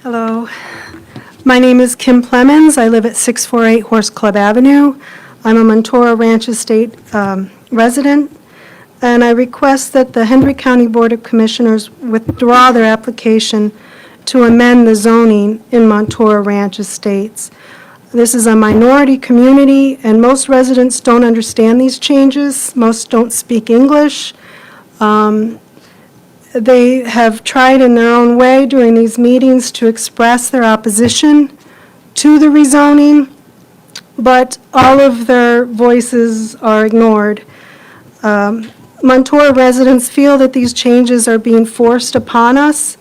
Hello. My name is Kim Clemens. I live at 648 Horse Club Avenue. I'm a Montour Ranch Estate resident, and I request that the Hendry County Board of Commissioners withdraw their application to amend the zoning in Montour Ranch Estates. This is a minority community, and most residents don't understand these changes. Most don't speak English. They have tried in their own way during these meetings to express their opposition to the rezoning, but all of their voices are ignored. Montour residents feel that these changes are being forced upon us,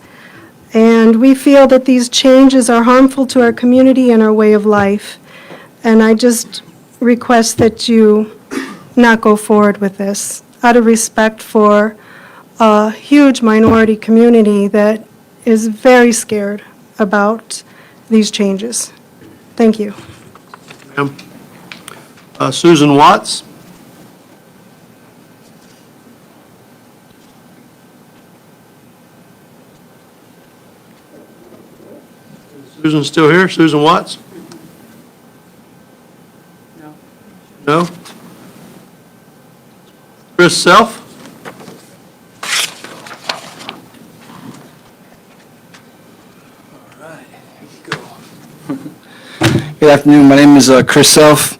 and we feel that these changes are harmful to our community and our way of life. And I just request that you not go forward with this, out of respect for a huge minority community that is very scared about these changes. Thank you. Ma'am. Susan Watts? Susan still here? Susan Watts? No. No? Chris Self? Good afternoon. My name is Chris Self.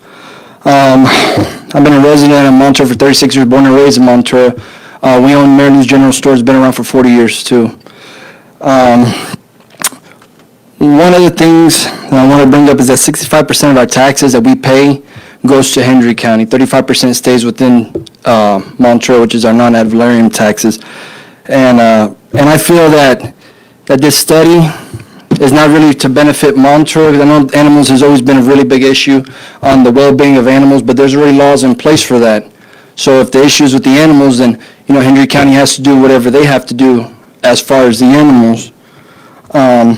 I've been a resident in Montour for 36 years, born and raised in Montour. We own Maryland's General Store. It's been around for 40 years, too. One of the things that I want to bring up is that 65% of our taxes that we pay goes to Hendry County. 35% stays within Montour, which is our non-ad valorem taxes. And I feel that this study is not really to benefit Montour. I know animals has always been a really big issue on the well-being of animals, but there's already laws in place for that. So if the issue is with the animals, then, Hendry County has to do whatever they have to do as far as the animals. And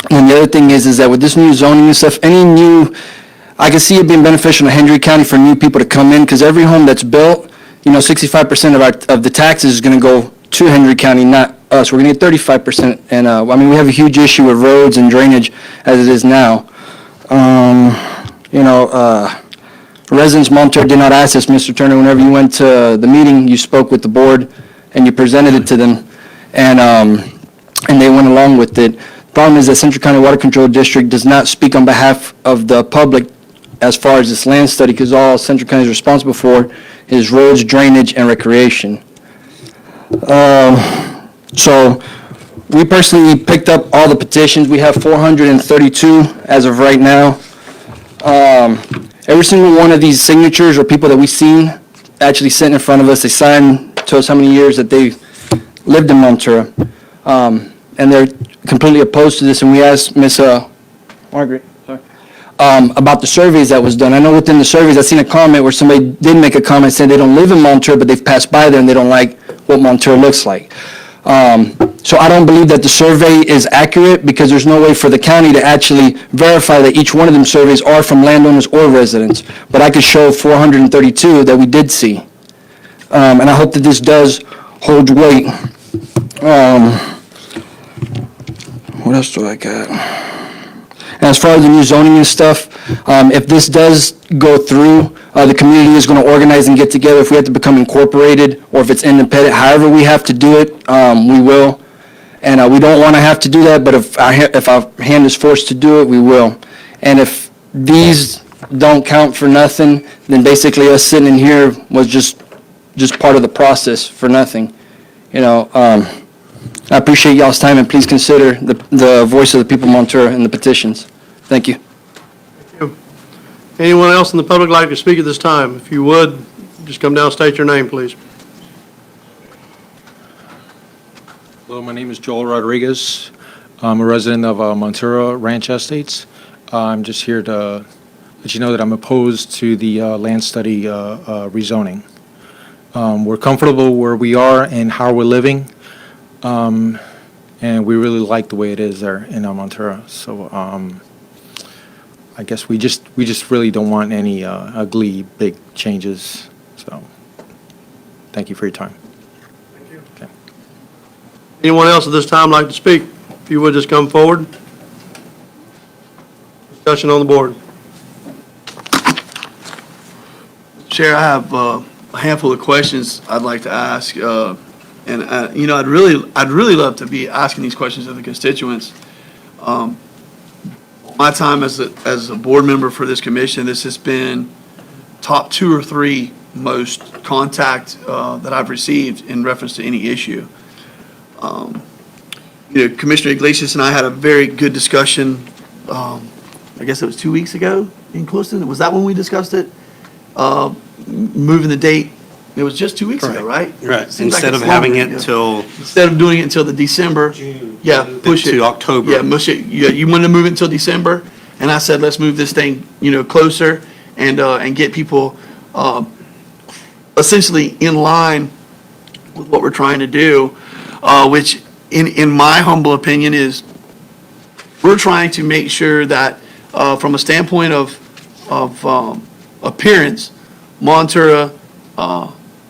the other thing is that with this new zoning and stuff, I can see it being beneficial to Hendry County for new people to come in, because every home that's built, 65% of the taxes is going to go to Hendry County, not us. We're going to get 35%. And, I mean, we have a huge issue with roads and drainage as it is now. Residents of Monterey did not ask us, Mr. Turner, whenever you went to the meeting, you spoke with the board and you presented it to them, and they went along with it. Problem is that Central County Water Control District does not speak on behalf of the public as far as this land study, because all Central County is responsible for is roads, drainage, and recreation. So we personally picked up all the petitions. We have 432 as of right now. Every single one of these signatures are people that we've seen actually sitting in front of us. They signed to us how many years that they lived in Monterey. And they're completely opposed to this. And we asked Ms. Margaret about the surveys that was done. I know within the surveys, I've seen a comment where somebody did make a comment saying they don't live in Monterey, but they've passed by there and they don't like what Monterey looks like. So I don't believe that the survey is accurate, because there's no way for the county to actually verify that each one of them surveys are from landowners or residents. But I could show 432 that we did see. And I hope that this does hold weight. What else do I got? And as far as the new zoning and stuff, if this does go through, the community is going to organize and get together. If we have to become incorporated or if it's independent, however we have to do it, we will. And we don't want to have to do that, but if our hand is forced to do it, we will. And if these don't count for nothing, then basically us sitting in here was just part of the process for nothing. I appreciate y'all's time, and please consider the voice of the people of Monterey in the petitions. Thank you. Anyone else in the public like to speak at this time? If you would, just come down and state your name, please. Hello, my name is Joel Rodriguez. I'm a resident of Monterey Ranch Estates. I'm just here to let you know that I'm opposed to the land study rezoning. We're comfortable where we are and how we're living, and we really like the way it is there in Monterey. So I guess we just really don't want any ugly big changes. So thank you for your time. Anyone else at this time like to speak? If you would, just come forward. Discussion on the board. Chair, I have a handful of questions I'd like to ask, and I'd really love to be asking these questions of the constituents. My time as a board member for this commission, this has been top 2 or 3 most contact that I've received in reference to any issue. Commissioner Iglesias and I had a very good discussion, I guess it was 2 weeks ago in Clueston. Was that when we discussed it? Moving the date, it was just 2 weeks ago, right? Right, Seems like instead of it's having longer, it yeah. till Instead of doing it until the December. Yeah, push it. to October. Yeah, push it. Yeah, you wanted to move it until December, and I said, let's move this thing, closer and get people essentially in line with what we're trying to do, which in my humble opinion is we're trying to make sure that from a standpoint of appearance, Monterey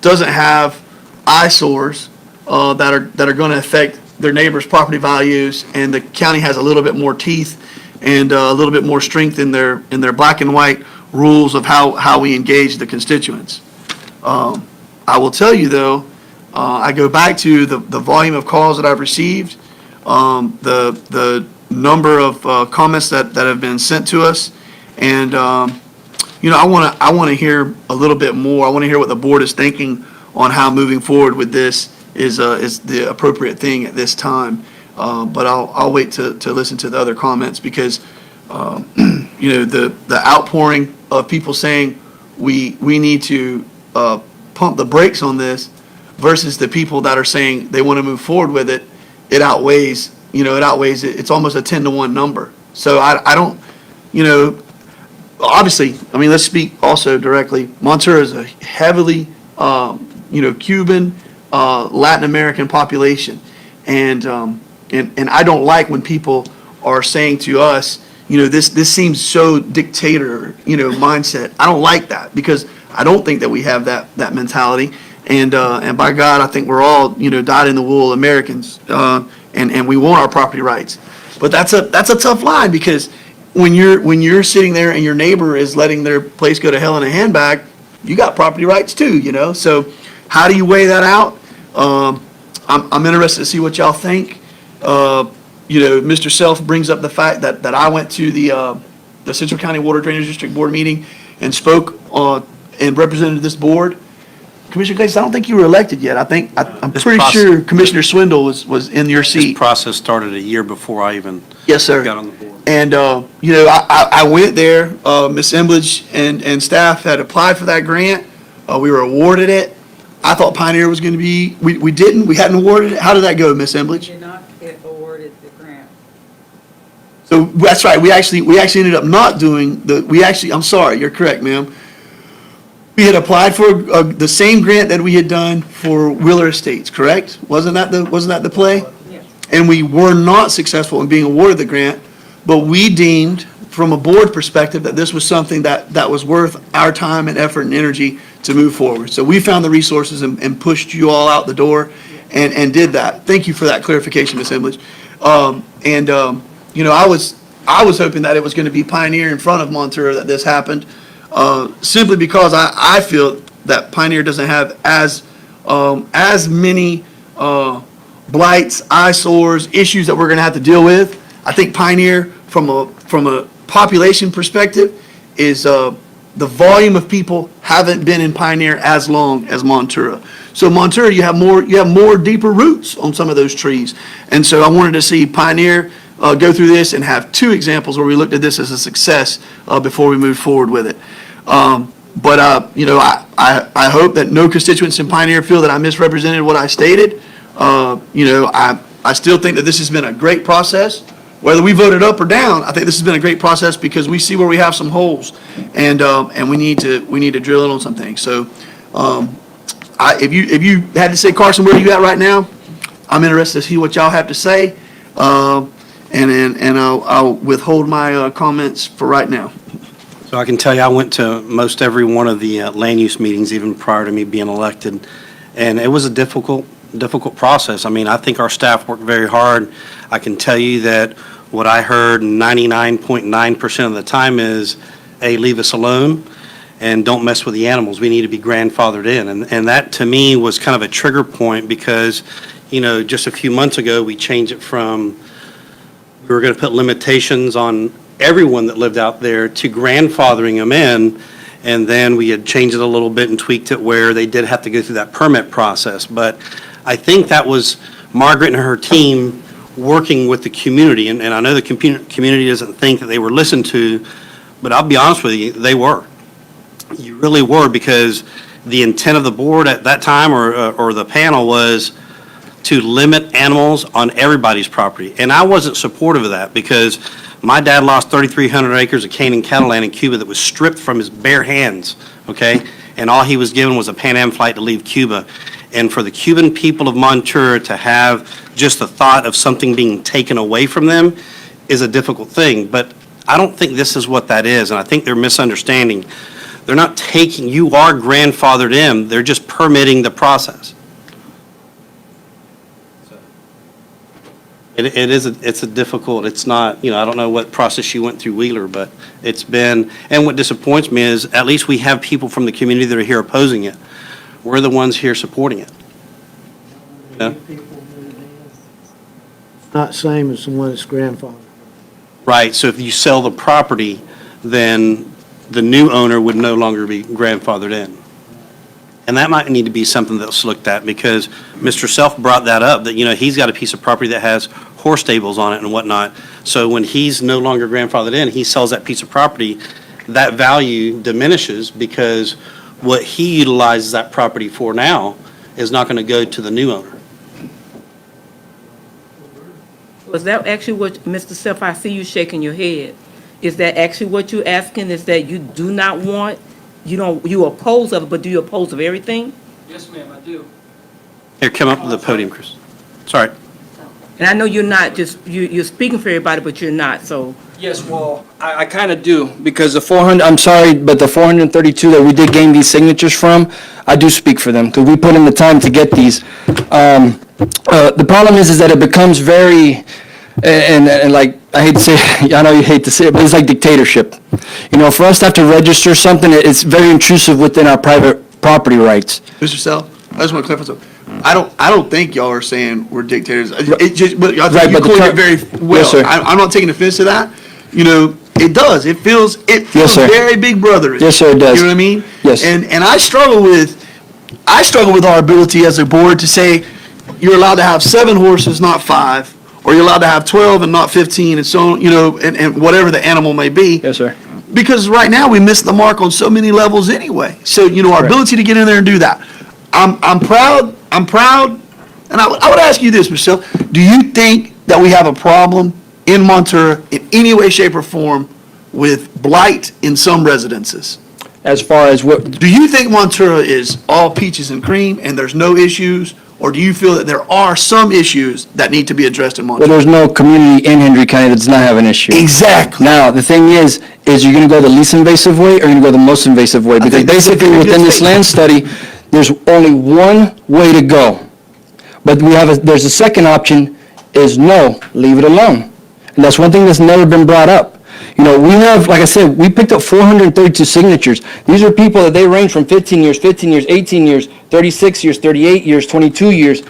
doesn't have eyesores that are going to affect their neighbors' property values, and the county has a little bit more teeth and a little bit more strength in their black and white rules of how we engage the constituents. I will tell you though, I go back to the volume of calls that I've received, the number of comments that have been sent to us, and I want to hear a little bit more. I want to hear what the board is thinking on how moving forward with this is the appropriate thing at this time. But I'll wait to listen to the other comments, because the outpouring of people saying we need to pump the brakes on this versus the people that are saying they want to move forward with it, it outweighs it. It's almost a 10-to-1 number. So I don't, obviously, let's speak also directly. Monterey is a heavily, Cuban, Latin American population. And I don't like when people are saying to us, this seems so dictator, mindset. I don't like that, because I don't think that we have that mentality. And by God, I think we're all, dyed in the wool Americans, and we want our property rights. But that's a tough line, because when you're sitting there and your neighbor is letting their place go to hell in a handbag, you got property rights too, So how do you weigh that out? I'm interested to see what y'all think. Mr. Self brings up the fact that I went to the Central County Water Drainage District Board meeting and spoke and represented this board. Commissioner Glaze, I don't think you were elected yet. I'm This pretty process- sure Commissioner Swindle was in your This seat. process started a year before I even Yes, sir. got on the board. And, I went there, Ms. Embledge and staff had applied for that grant. We were awarded it. I thought Pioneer was going to be, we didn't, we hadn't awarded it. How did that go, Ms. Embledge? Did not get awarded the grant. So that's right, we actually ended up not doing I'm sorry, you're correct, ma'am. We had applied for the same grant that we had done for Wheeler Estates, correct? Wasn't that the play? Yes. And we were not successful in being awarded the grant, but we deemed, from a board perspective, that this was something that was worth our time and effort and energy to move forward. So we found the resources and pushed you all out the door and did that. Thank you for that clarification, Ms. Embledge. I was hoping that it was going to be Pioneer in front of Montura that this happened, simply because I feel that Pioneer doesn't have as many blights, eyesores, issues that we're going to have to deal with. I think Pioneer, from a population perspective, is the volume of people haven't been in Pioneer as long as Montura. So Montura, you have more deeper roots on some of those trees, and so I wanted to see Pioneer go through this and have two examples where we looked at this as a success before we moved forward with it. But I hope that no constituents in Pioneer feel that I misrepresented what I stated. I still think that this has been a great process. Whether we voted up or down, I think this has been a great process because we see where we have some holes, and we need to drill in on some things. So, if you had to say, Carson, where are you at right now? I'm interested to see what y'all have to say, and I'll withhold my comments for right now. So I can tell you, I went to most every one of the land use meetings, even prior to me being elected, and it was a difficult process. I mean, I think our staff worked very hard. I can tell you that what I heard 99.9% of the time is, hey, leave us alone and don't mess with the animals. We need to be grandfathered in. And that, to me, was kind of a trigger point because, just a few months ago, we changed it from we were going to put limitations on everyone that lived out there to grandfathering them in, and then we had changed it a little bit and tweaked it where they did have to go through that permit process. But I think that was Margaret and her team working with the community, and I know the community doesn't think that they were listened to, but I'll be honest with you, they were. You really were, because the intent of the board at that time or the panel was to limit animals on everybody's property. And I wasn't supportive of that because my dad lost 3,300 acres of cane and cattle land in Cuba that was stripped from his bare hands, okay? And all he was given was a Pan Am flight to leave Cuba. And for the Cuban people of Montura to have just the thought of something being taken away from them is a difficult thing. But I don't think this is what that is, and I think they're misunderstanding. They're not taking, you are grandfathered in, they're just permitting the process. It's a difficult, it's not, I don't know what process you went through Wheeler, but it's been, and what disappoints me is at least we have people from the community that are here opposing it. We're the ones here supporting it. Yeah. It's not same as the one that's grandfathered. Right, so if you sell the property, then the new owner would no longer be grandfathered in. And that might need to be something that's looked at, because Mr. Self brought that up, that, he's got a piece of property that has horse stables on it and whatnot. So when he's no longer grandfathered in, he sells that piece of property, that value diminishes because what he utilizes that property for now is not going to go to the new owner. Was that actually what, Mr. Self, I see you shaking your head. Is that actually what you're asking, is that you do not want, you oppose of it, but do you oppose of everything? Yes, ma'am, I do. Here, come up to the podium, Chris. Sorry. And I know you're not just, you're speaking for everybody, but you're not, so. Yes, well, I kind of do, because the 400, I'm sorry, but the 432 that we did gain these signatures from, I do speak for them, because we put in the time to get these. The problem is that it becomes very, and like, I hate to say, I know you hate to say it, but it's like dictatorship. You know, for us to have to register something, it's very intrusive within our private property rights. Mr. Self, I just want to clarify something. I don't think y'all are saying we're dictators. It just, but I think Right, you but the coined it term- very well. Yes, sir. I'm not taking offense to that. You know, it does. It feels Yes, sir. very big brother. Yes, sir, it does. You know what I mean? Yes. And I struggle with our ability as a board to say you're allowed to have 7 horses, not 5, or you're allowed to have 12 and not 15, and so on, you know, and whatever the animal may be. Yes, sir. Because right now, we miss the mark on so many levels anyway. So, you know, our Correct. ability to get in there and do that. I'm proud, and I would ask you this, Michelle, do you think that we have a problem in Montura in any way, shape, or form with blight in some residences? As far as what, Do you think Montura is all peaches and cream and there's no issues? Or do you feel that there are some issues that need to be addressed in well, Montura? there's no community in Hendry County that does not have an issue. Exactly. Now, the thing is you're going to go the least invasive way, or you're going to go the most invasive way? Because think that's a basically, very good within this statement. land study, there's only one way to go. But there's a second option, is no, leave it alone. And that's one thing that's never been brought up. You know, we have, like I said, we picked up 432 signatures. These are people that they range from 15 years, 18 years, 36 years, 38 years, 22 years.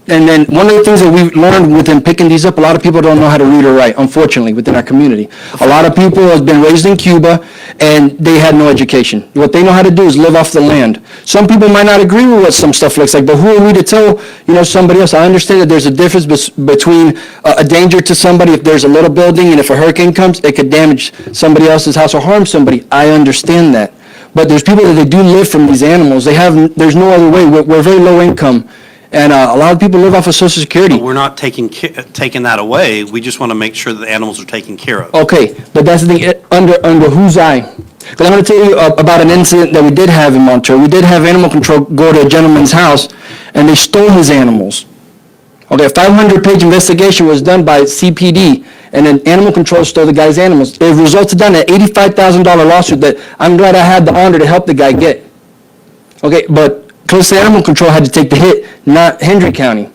And then one of the things that we've learned within picking these up, a lot of people don't know how to read or write, unfortunately, within our community. A lot of people have been raised in Cuba, and they had no education. What they know how to do is live off the land. Some people might not agree with what some stuff looks like, but who are we to tell, you know, somebody else? I understand that there's a difference between a danger to somebody. If there's a little building and if a hurricane comes, it could damage somebody else's house or harm somebody. I understand that. But there's people that they do live from these animals. There's no other way. We're very low income. And a lot of people live off of Social Security. But we're not taking that away. We just want to make sure that the animals are taken care of. Okay, but that's the thing, under whose eye? Because I'm going to tell you about an incident that we did have in Monterey. We did have animal control go to a gentleman's house, and they stole his animals. Okay, a 500-page investigation was done by CPD, and then animal control stole the guy's animals. It resulted in an $85,000 lawsuit that I'm glad I had the honor to help the guy get. Okay, but Close Animal Control had to take the hit, not Hendry County.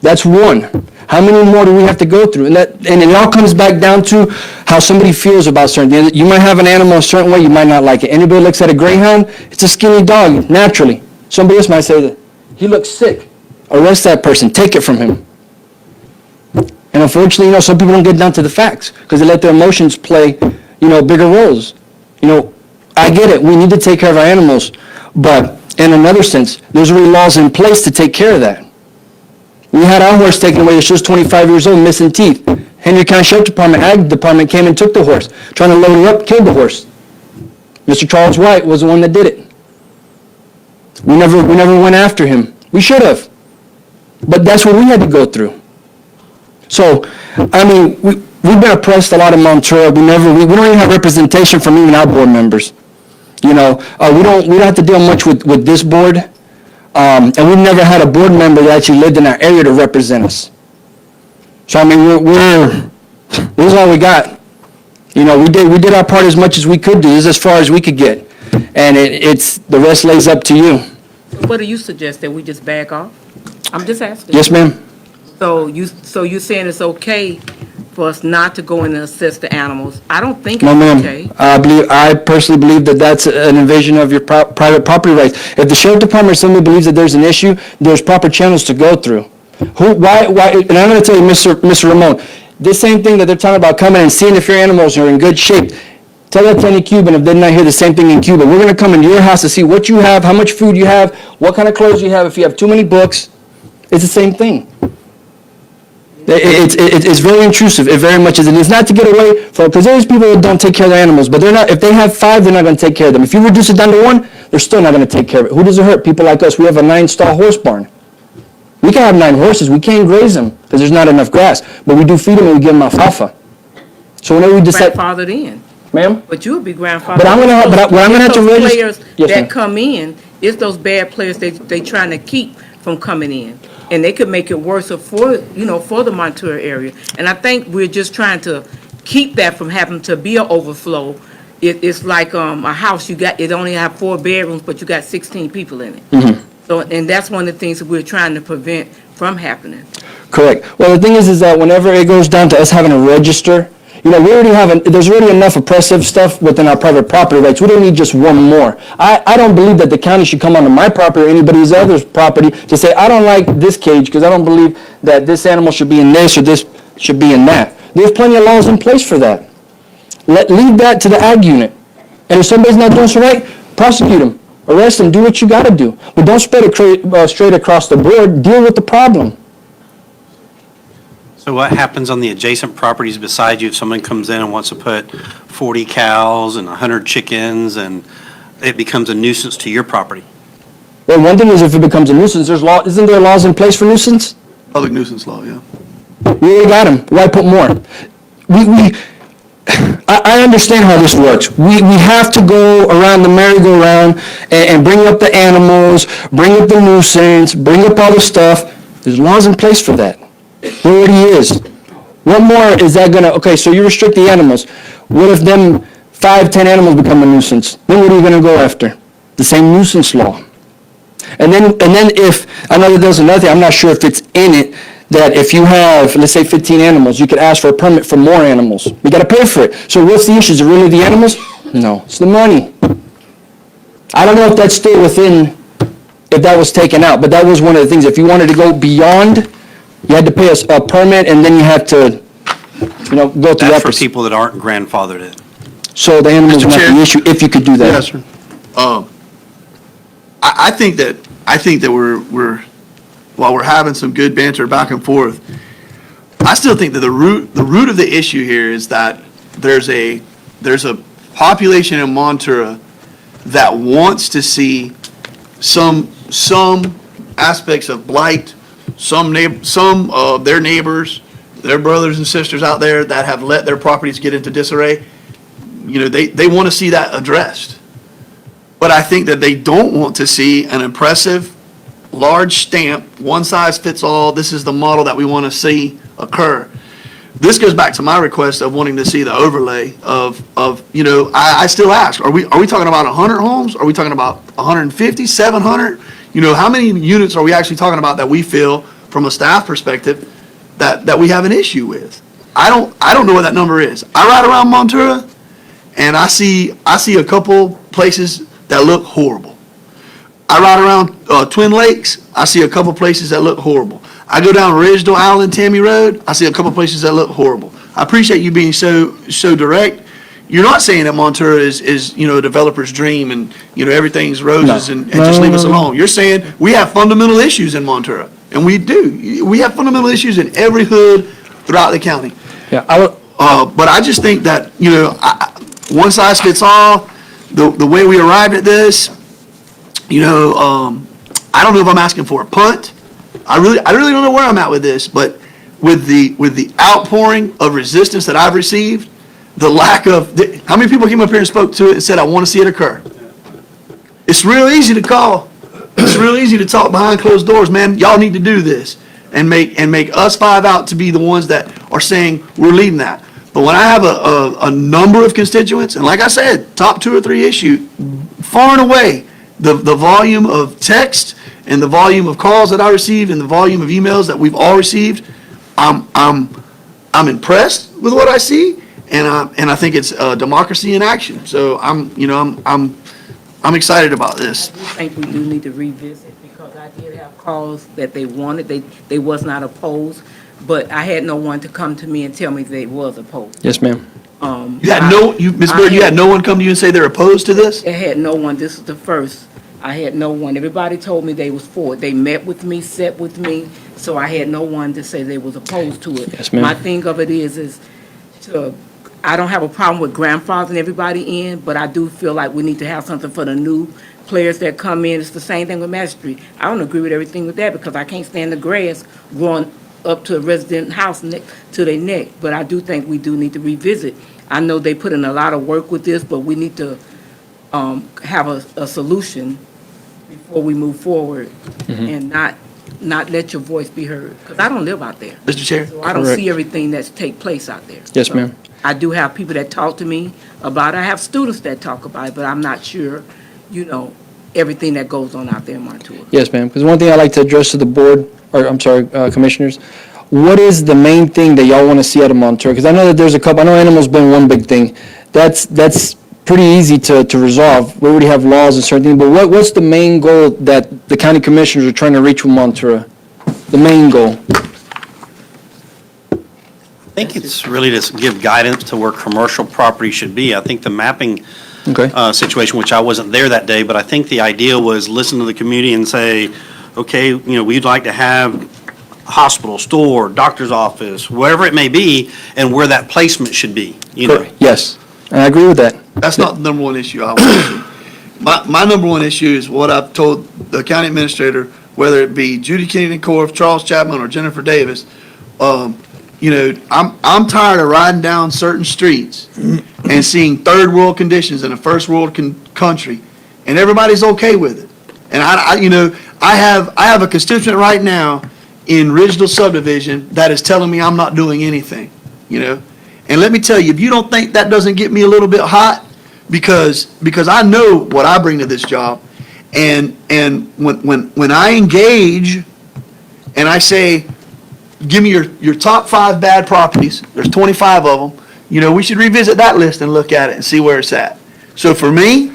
That's one. How many more do we have to go through? And it all comes back down to how somebody feels about certain things. You might have an animal a certain way, you might not like it. Anybody looks at a greyhound, it's a skinny dog, naturally. Somebody else might say that, he looks sick. Arrest that person, take it from him. And unfortunately, you know, some people don't get down to the facts because they let their emotions play, you know, bigger roles. You know, I get it, we need to take care of our animals, but in another sense, there's already laws in place to take care of that. We had our horse taken away, she was 25 years old, missing teeth. Hendry County Sheriff Department, Ag Department came and took the horse, trying to load her up, killed the horse. Mr. Charles White was the one that did it. We never went after him. We should have. But that's what we had to go through. So, I mean, we've been oppressed a lot in Monterey. We don't even have representation from even our board members. You know, we don't have to deal much with this board. And we've never had a board member that actually lived in our area to represent us. So, I mean, this is all we got. You know, we did our part as much as we could do. This is as far as we could get. And the rest lays up to you. What do you suggest, that we just back off? I'm just asking. Yes, ma'am. So you're saying it's okay for us not to go in and assess the animals? I don't think No, it's ma'am. okay. I personally believe that that's an invasion of your private property rights. If the sheriff department or somebody believes that there's an issue, there's proper channels to go through. Why? And I'm going to tell you, Mr. Ramon, this same thing that they're talking about coming and seeing if your animals are in good shape. Tell that to any Cuban if they did not hear the same thing in Cuba. We're going to come into your house to see what you have, how much food you have, what kind of clothes you have, if you have too many books. It's the same thing. It's very intrusive. It very much is. And it's not to get away from, because there's people that don't take care of their animals, but they're not. If they have 5, they're not going to take care of them. If you reduce it down to 1, they're still not going to take care of it. Who does it hurt? People like us. We have a 9-stall horse barn. We can have 9 horses. We can't graze them because there's not enough grass. But we do feed them and we give them alfalfa. So whenever we decide, Grandfathered in. ma'am. But you would be grandfathered. But I'm gonna have to register. Players Yes, that ma'am. come in, it's those bad players they trying to keep from coming in. and they could make it worse for, for the Montour area. And I think we're just trying to keep that from having to be an overflow. It's like a house, it only have 4 bedrooms, but you got 16 people in it. So, and that's one of the things that we're trying to prevent from happening. Correct. Well, the thing is that whenever it goes down to us having to register, we already there's already enough oppressive stuff within our private property rights. We don't need just one more. I don't believe that the county should come onto my property or anybody's other's property to say, I don't like this cage because I don't believe that this animal should be in this or this should be in that. There's plenty of laws in place for that. Leave that to the ag unit. And if somebody's not doing so right, prosecute them, arrest them, do what you got to do. But don't spread it straight across the board. Deal with the problem. So what happens on the adjacent properties beside you if someone comes in and wants to put 40 cows and 100 chickens and it becomes a nuisance to your property? Well, one thing is if it becomes a nuisance, isn't there laws in place for nuisance? Public nuisance law, yeah. We already got them. Why put more? I understand how this works. We have to go around the merry-go-round and bring up the animals, bring up the nuisance, bring up all the stuff. There's laws in place for that. There already is. What more is that gonna, okay, so you restrict the animals. What if them 5, 10 animals become a nuisance? Then what are you gonna go after? The same nuisance law. And then if, I know that there's another thing, I'm not sure if it's in it, that if you have, let's say 15 animals, you could ask for a permit for more animals. You gotta pay for it. So what's the issue? Is it really the animals? No, it's the money. I don't know if that's still within, if that was taken out, but that was one of the things. If you wanted to go beyond, you had to pay a permit and then you had to, go through that. That's for people that aren't grandfathered in. So the animals Mr. are not Chair? the issue, if you could do that. Yes, sir. I think that we're while we're having some good banter back and forth, I still think that the root of the issue here is that there's a population in Montura that wants to see some aspects of blight, some of their neighbors, their brothers and sisters out there that have let their properties get into disarray. They want to see that addressed. But I think that they don't want to see an impressive, large stamp, one size fits all, this is the model that we want to see occur. This goes back to my request of wanting to see the overlay of I still ask, are we talking about 100 homes? Are we talking about 150, 700? How many units are we actually talking about that we feel, from a staff perspective, that we have an issue with? I don't know what that number is. I ride around Montura, and I see a couple places that look horrible. I ride around Twin Lakes, I see a couple places that look horrible. I go down Ridgedale Island, Tammy Road, I see a couple places that look horrible. I appreciate you being so direct. You're not saying that Montura is a developer's dream and, everything's roses and just leave us alone. You're saying we have fundamental issues in Montura, and we do. We have fundamental issues in every hood throughout the county. Yeah, but I just think that, one size fits all, the way we arrived at this, I don't know if I'm asking for a punt. I really don't know where I'm at with this, but with the outpouring of resistance that I've received, the lack of, how many people came up here and spoke to it and said, I want to see it occur? It's real easy to call. It's real easy to talk behind closed doors, man. Y'all need to do this and make us 5 out to be the ones that are saying we're leading that. But when I have a number of constituents, and like I said, top 2 or 3 issue, far and away, the volume of text and the volume of calls that I received and the volume of emails that we've all received, I'm impressed with what I see, and I think it's democracy in action. So I'm excited about this. I think we do need to revisit, because I did have calls that they wanted, they was not opposed, but I had no one to come to me and tell me they was opposed. Yes, ma'am. You had Ms. Bird, you had no one come to you and say they're opposed to this? I had no one. This is the first. I had no one. Everybody told me they was for it. They met with me, sat with me, so I had no one to say they was opposed to it. Yes, ma'am. My thing of it is I don't have a problem with grandfathering everybody in, but I do feel like we need to have something for the new players that come in. It's the same thing with Mass Street. I don't agree with everything with that, because I can't stand the grass growing up to a resident house to their neck. But I do think we do need to revisit. I know they put in a lot of work with this, but we need to have a solution before we move forward, and not not let your voice be heard? Because I don't live out there. Mr. Chair? So I don't Correct. see everything that's take place out there. Yes, So ma'am. I do have people that talk to me about it. I have students that talk about it, but I'm not sure, everything that goes on out there in Montour. Yes, ma'am. Because one thing I'd like to address to the board, or I'm sorry, commissioners, what is the main thing that y'all want to see out of Montour? Because I know that there's a couple, I know animals been one big thing. That's pretty easy to resolve. We already have laws and certain things, but what's the main goal that the county commissioners are trying to reach with Montour? The main goal? I think it's really to give guidance to where commercial property should be. I think the mapping Okay. situation, which I wasn't there that day, but I think the idea was listen to the community and say, okay, we'd like to have hospital, store, doctor's office, wherever it may be, and where that placement should be, Yes, and I agree with that. That's not the number one issue I want to see. My number one issue is what I've told the county administrator, whether it be Judy Kennedy Corf, Charles Chapman, or Jennifer Davis. I'm tired of riding down certain streets and seeing third world conditions in a first world country, and everybody's okay with it. And I have a constituent right now in Ridgeville subdivision that is telling me I'm not doing anything, And let me tell you, if you don't think that doesn't get me a little bit hot, because I know what I bring to this job, and when I engage and I say, give me your top 5 bad properties, there's 25 of them, we should revisit that list and look at it and see where it's at. So for me,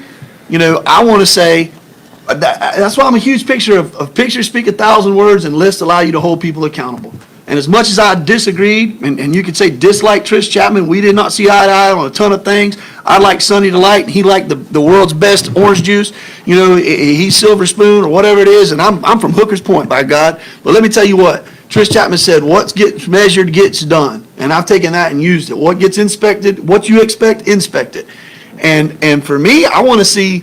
I want to say, that's why I'm a huge picture of pictures speak 1,000 words and lists allow you to hold people accountable. And as much as I disagreed, and you could say dislike Trish Chapman, we did not see eye to eye on a ton of things. I like Sunny Delight, and he liked the world's best orange juice. He's Silver Spoon or whatever it is, and I'm from Hooker's Point, by God. But let me tell you what, Trish Chapman said, what gets measured gets done. And I've taken that and used it. What gets inspected, what you expect, inspect it. And for me, I want to see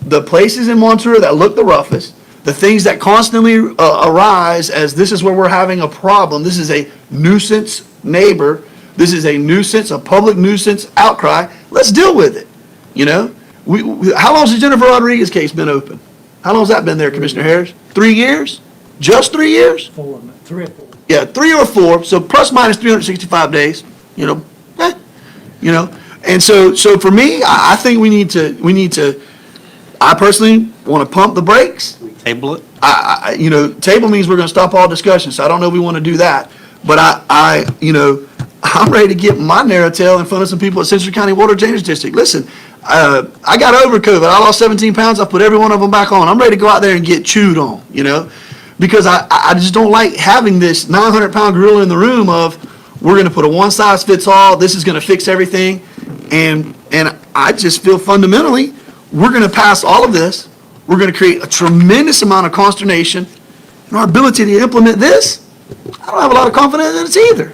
the places in Montour that look the roughest, the things that constantly arise as this is where we're having a problem. This is a nuisance neighbor. This is a nuisance, a public nuisance outcry. Let's deal with it. How long has the Jennifer Rodriguez case been open? How long has that been there, Commissioner Harris? 3 years? Just 3 years? 3 or 4. Yeah, 3 or 4. So plus minus 365 days. And so for me, I think we need to. I personally want to pump the brakes. Table it. Table means we're going to stop all discussion, so I don't know if we want to do that. But I'm ready to get my narrow tail in front of some people at Central County Water Drainage District. Listen, I got over COVID. I lost 17 pounds. I put every one of them back on. I'm ready to go out there and get chewed on, because I just don't like having this 900-pound gorilla in the room of we're going to put a one-size-fits-all, this is going to fix everything. And I just feel fundamentally we're going to pass all of this. We're going to create a tremendous amount of consternation. And our ability to implement this, I don't have a lot of confidence in it either.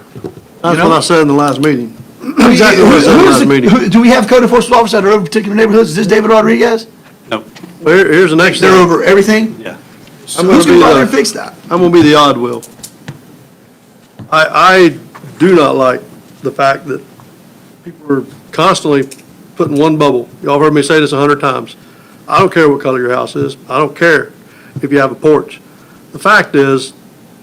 That's what I said in the last meeting. Exactly what I said in the last meeting. Do we have code enforcement officers that are over particular neighborhoods? Is this David Rodriguez? No. Well, here's the next They're thing. over everything? Yeah. So who's going to go out there and fix that? I'm going to be the odd will. I do not like the fact that people are constantly put in one bubble. Y'all have heard me say this 100 times. I don't care what color your house is. I don't care if you have a porch. The fact is,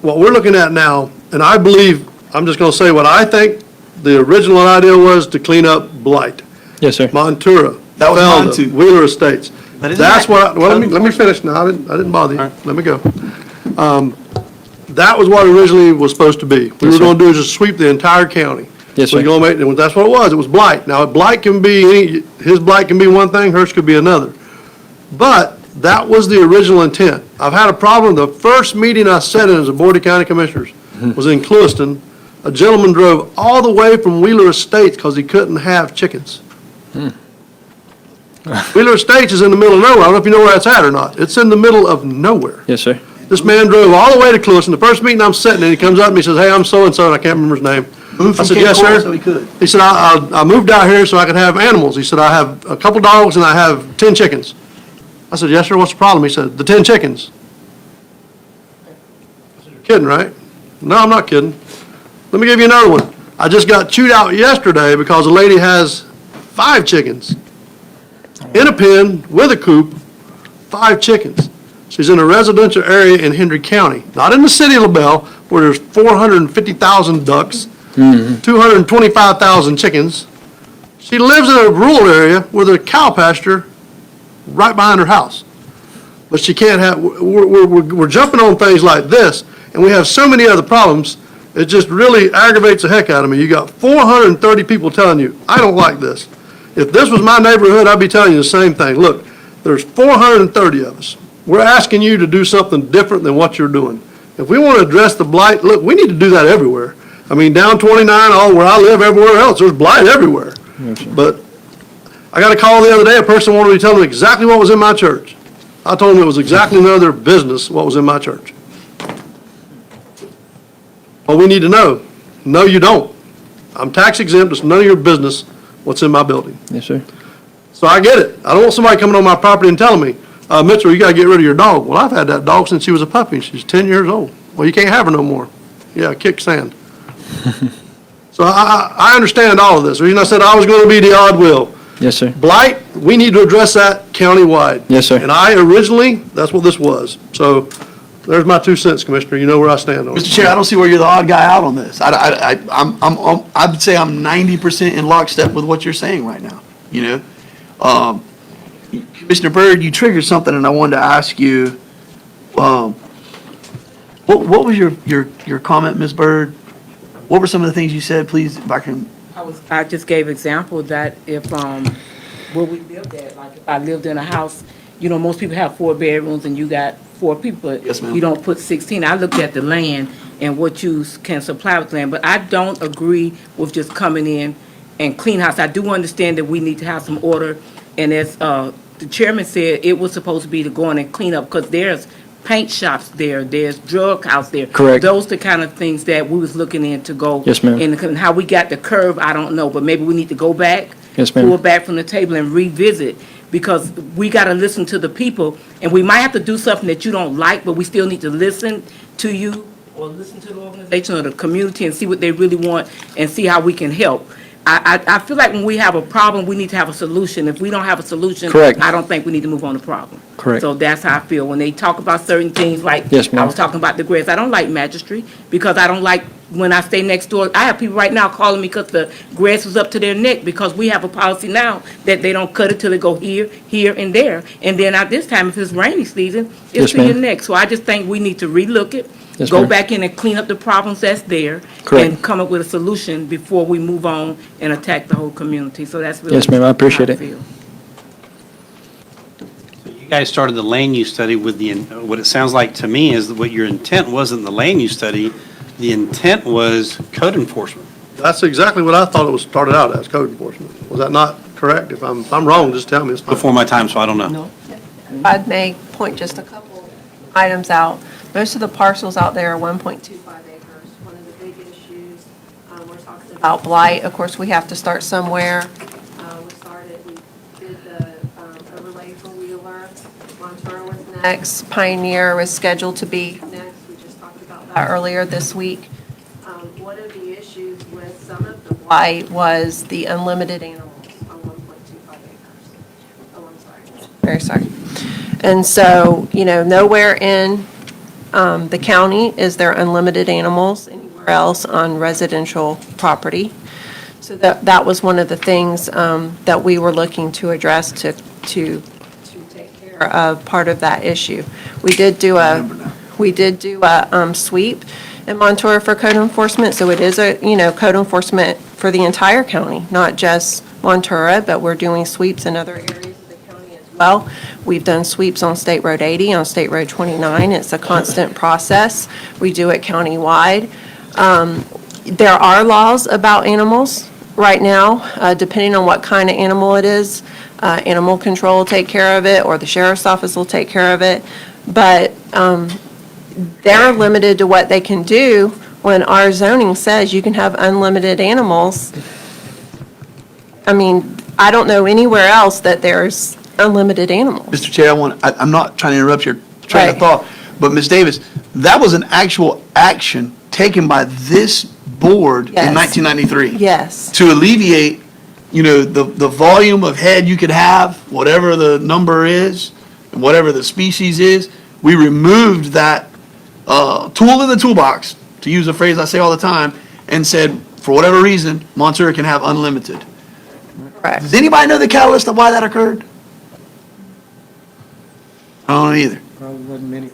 what we're looking at now, and I believe, I'm just going to say what I think the original idea was to clean up blight. Yes, sir. Montura, That was mine Felda, too. Wheeler Estates. But isn't That's that what, well, code let me finish now. I didn't bother you. All right. Let me go. That was what originally was supposed to be. We were sir. going to do is just sweep the entire county. Yes, We're sir. going to make, that's what it was. It was blight. Now, blight can be, his blight can be one thing, hers could be another. But that was the original intent. I've had a problem. The first meeting I sat in as a Board of County Commissioners was in Clewiston. A gentleman drove all the way from Wheeler Estates because he couldn't have chickens. Wheeler Estates is in the middle of nowhere. I don't know if you know where that's at or not. It's in the middle of nowhere. Yes, sir. This man drove all the way to Clewiston. The first meeting I'm sitting in, he comes up to me and says, "Hey, I'm so-and-so," and I can't remember his name. Moved I from said, Cape "Yes, Coral sir." so he could. He said, I moved out here so I could have animals. He said, "I have a couple dogs and I have 10 chickens." I said, "Yes, sir, what's the problem?" He said, "The 10 chickens." I said, "You're kidding, right?" "No, I'm not kidding. Let me give you another one. I just got chewed out yesterday because a lady has 5 chickens in a pen with a coop, 5 chickens. She's in a residential area in Hendry County, not in the city of LaBelle, where there's 450,000 ducks, 225,000 chickens. She lives in a rural area with a cow pasture right behind her house. But she can't have, we're jumping on things like this, and we have so many other problems, it just really aggravates the heck out of me. You got 430 people telling you, I don't like this. If this was my neighborhood, I'd be telling you the same thing. Look, there's 430 of us. We're asking you to do something different than what you're doing. If we want to address the blight, look, we need to do that everywhere. I mean, down 29, all where I live, everywhere else, there's blight everywhere. But I got a call the other day, a person wanted me to tell them exactly what was in my church. I told them it was exactly none of their business what was in my church. Well, we need to know. No, you don't. I'm tax exempt, it's none of your business what's in my building. Yes, sir. So I get it. I don't want somebody coming on my property and telling me, Mitchell, you gotta get rid of your dog. Well, I've had that dog since she was a puppy. She's 10 years old. Well, you can't have her no more. Yeah, kick sand. So I understand all of this. The reason I said I was gonna be the odd will. Yes, sir. Blight, we need to address that countywide. Yes, sir. And I originally, that's what this was. So there's my 2 cents, Commissioner. You know where I stand on it. Mr. Chair, I don't see where you're the odd guy out on this. I'd say I'm 90% in lockstep with what you're saying right now, you know? Commissioner Byrd, you triggered something, and I wanted to ask you, what was your comment, Ms. Byrd? What were some of the things you said, please, if I can? I just gave example that if, where we lived at, like if I lived in a house, you know, most people have 4 bedrooms and you got 4 people. Yes, ma'am. You don't put 16. I looked at the land and what you can supply with land, but I don't agree with just coming in and clean house. I do understand that we need to have some order, and as the chairman said, it was supposed to be to go in and clean up, because there's paint shops there, there's drug house there. Correct. Those the kind of things that we was looking in to go. Yes, ma'am. And how we got the curve, I don't know, but maybe we need to go back. Yes, ma'am. Pull back from the table and revisit, because we got to listen to the people, and we might have to do something that you don't like, but we still need to listen to you, or listen to the organization or the community and see what they really want and see how we can help. I feel like when we have a problem, we need to have a solution. If we don't have a solution, Correct. I don't think we need to move on the problem. Correct. So that's how I feel. When they talk about certain things, like Yes, ma'am. I was talking about the grass, I don't like magistry, because I don't like when I stay next door. I have people right now calling me because the grass is up to their neck, because we have a policy now that they don't cut it till they go here, here, and there. And then at this time, if it's rainy season, Yes, it's to your ma'am. neck. So I just think we need to relook it. Yes, Go ma'am. back in and clean up the problems that's there. Correct. And come up with a solution before we move on and attack the whole community. So that's really. Yes, ma'am, I appreciate how it. feel. You guys started the land use study with what it sounds like to me is that what your intent wasn't the land use study, the intent was code enforcement. That's exactly what I thought it was started out as, code enforcement. Was that not correct? If I'm wrong, just tell me. It's fine. Before my time, so I don't know. I may point just a couple items out. Most of the parcels out there are 1.25 acres. One of the big issues, we're talking about blight. Of course, we have to start somewhere. We did the overlay for Wheeler. Montour was next. Pioneer was scheduled to be next. We just talked about that earlier this week. One of the issues with some of the blight was the unlimited animals on 1.25 acres. Oh, I'm sorry. Very sorry. And so, you know, nowhere in the county is there unlimited animals anywhere else on residential property. So that was one of the things that we were looking to address to take care of part of that issue. We did do a sweep in Montour for code enforcement, so it is a, you know, code enforcement for the entire county, not just Montour, but we're doing sweeps in other areas of the county as well. We've done sweeps on State Road 80, on State Road 29. It's a constant process. We do it countywide. There are laws about animals right now, depending on what kind of animal it is. Animal control will take care of it, or the sheriff's office will take care of it. But they're limited to what they can do when our zoning says you can have unlimited animals. I mean, I don't know anywhere else that there's unlimited animals. Mr. Chair, I'm not trying to interrupt your train of Right. thought, but Ms. Davis, that was an actual action taken by this board in Yes. 1993. Yes. To alleviate, you know, the volume of head you could have, whatever the number is, whatever the species is, we removed that tool in the toolbox, to use a phrase I say all the time, and said, for whatever reason, Montour can have unlimited. Correct. Does anybody know the catalyst of why that occurred? I don't know either. Probably wasn't many.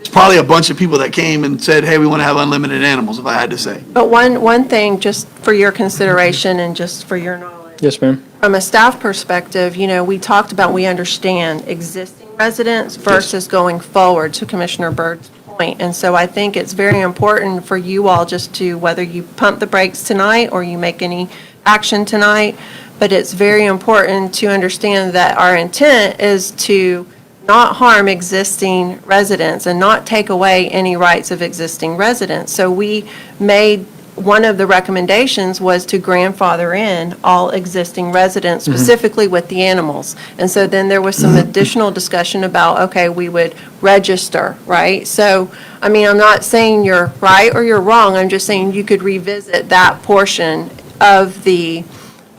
It's probably a bunch of people that came and said, hey, we want to have unlimited animals, if I had to say. But one thing, just for your consideration and just for your knowledge, Yes, ma'am. from a staff perspective, we talked about, we understand existing residents versus going forward, to Commissioner Bird's point. And so I think it's very important for you all just to, whether you pump the brakes tonight or you make any action tonight, but it's very important to understand that our intent is to not harm existing residents and not take away any rights of existing residents. So we made, one of the recommendations was to grandfather in all existing residents, specifically with the animals. And so then there was some additional discussion about, okay, we would register, right? So, I mean, I'm not saying you're right or you're wrong, I'm just saying you could revisit that portion of the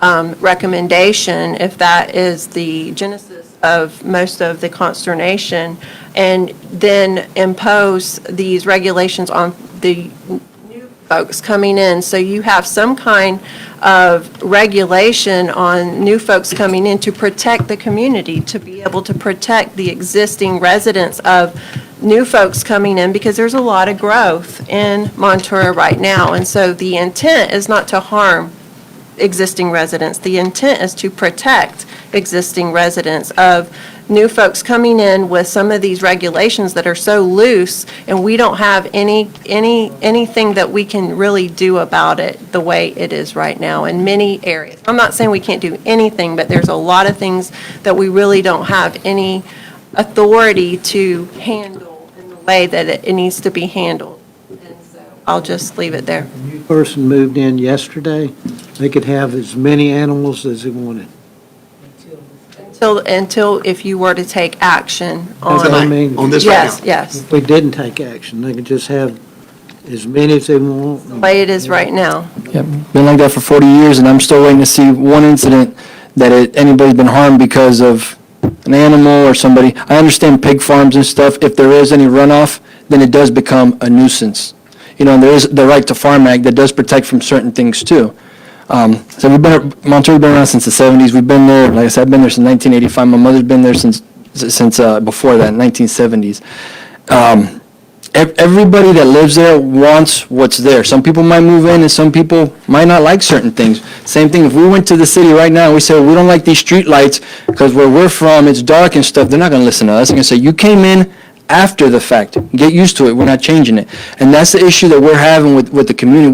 recommendation, if that is the genesis of most of the consternation, and then impose these regulations on the new folks coming in. So you have some kind of regulation on new folks coming in to protect the community, to be able to protect the existing residents of new folks coming in, because there's a lot of growth in Montour right now. And so the intent is not to harm existing residents. The intent is to protect existing residents of new folks coming in with some of these regulations that are so loose, and we don't have anything that we can really do about it the way it is right now in many areas. I'm not saying we can't do anything, but there's a lot of things that we really don't have any authority to handle in the way that it needs to be handled. And so I'll just leave it there. New person moved in yesterday, they could have as many animals as they wanted. Until if you were to take action That's what I on, mean. On this right now. yes, yes, If we didn't take action, they could just have as many as they want. the way it is right now. Yep, been like that for 40 years, and I'm still waiting to see one incident that anybody's been harmed because of an animal or somebody. I understand pig farms and stuff, if there is any runoff, then it does become a nuisance. And there is the Right to Farm Act that does protect from certain things too. So Montour's been around since the 70s. We've been there, like I said, I've been there since 1985. My mother's been there since before that, 1970s. Everybody that lives there wants what's there. Some people might move in and some people might not like certain things. Same thing, if we went to the city right now and we said, we don't like these street lights because where we're from, it's dark and stuff, they're not going to listen to us. They're going to say, you came in after the fact. Get used to it. We're not changing it. And that's the issue that we're having with the community.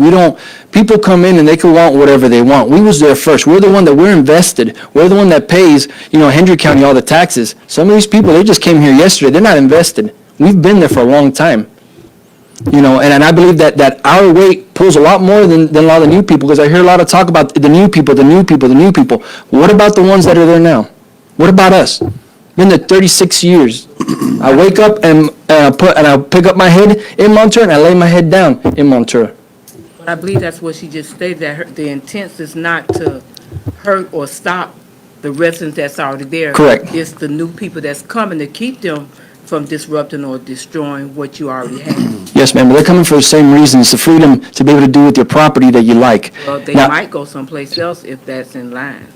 People come in and they can want whatever they want. We was there first. We're the one that we're invested. We're the one that pays, Hendry County all the taxes. Some of these people, they just came here yesterday. They're not invested. We've been there for a long time. And I believe that our weight pulls a lot more than a lot of the new people, because I hear a lot of talk about the new people. What about the ones that are there now? What about us? Been there 36 years. I wake up and I pick up my head in Montour and I lay my head down in Montour. But I believe that's what she just stated, that the intent is not to hurt or stop the residents that's already there. Correct. It's the new people that's coming to keep them from disrupting or destroying what you already have. Yes, ma'am, but they're coming for the same reasons, the freedom to be able to do with your property that you like. Well, they Now- might go someplace else if that's in line.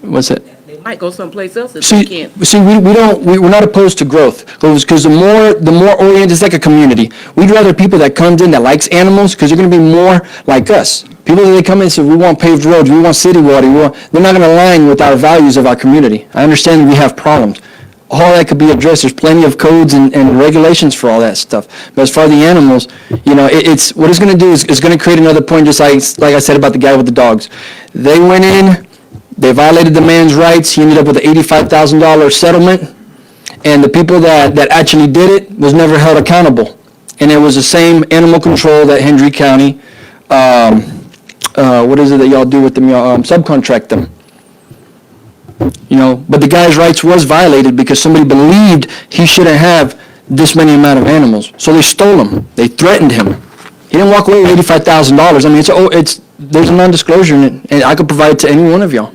What's that? They might go someplace else if they can't. We're not opposed to growth, because the more oriented, it's like a community. We'd rather people that comes in that likes animals, because they're going to be more like us. People that come in and say, we want paved roads, we want city water, they're not going to align with our values of our community. I understand we have problems. All that could be addressed. There's plenty of codes and regulations for all that stuff. But as far as the animals, it's what it's going to do is it's going to create another point, just like I said about the guy with the dogs. They went in, they violated the man's rights. He ended up with an $85,000 settlement, and the people that actually did it was never held accountable. And it was the same animal control that Hendry County, what is it that y'all do with them? Y'all subcontract them. But the guy's rights was violated because somebody believed he shouldn't have this many amount of animals. So they stole him. They threatened him. He didn't walk away with $85,000. I mean, there's a non-disclosure in it, and I could provide it to any one of y'all.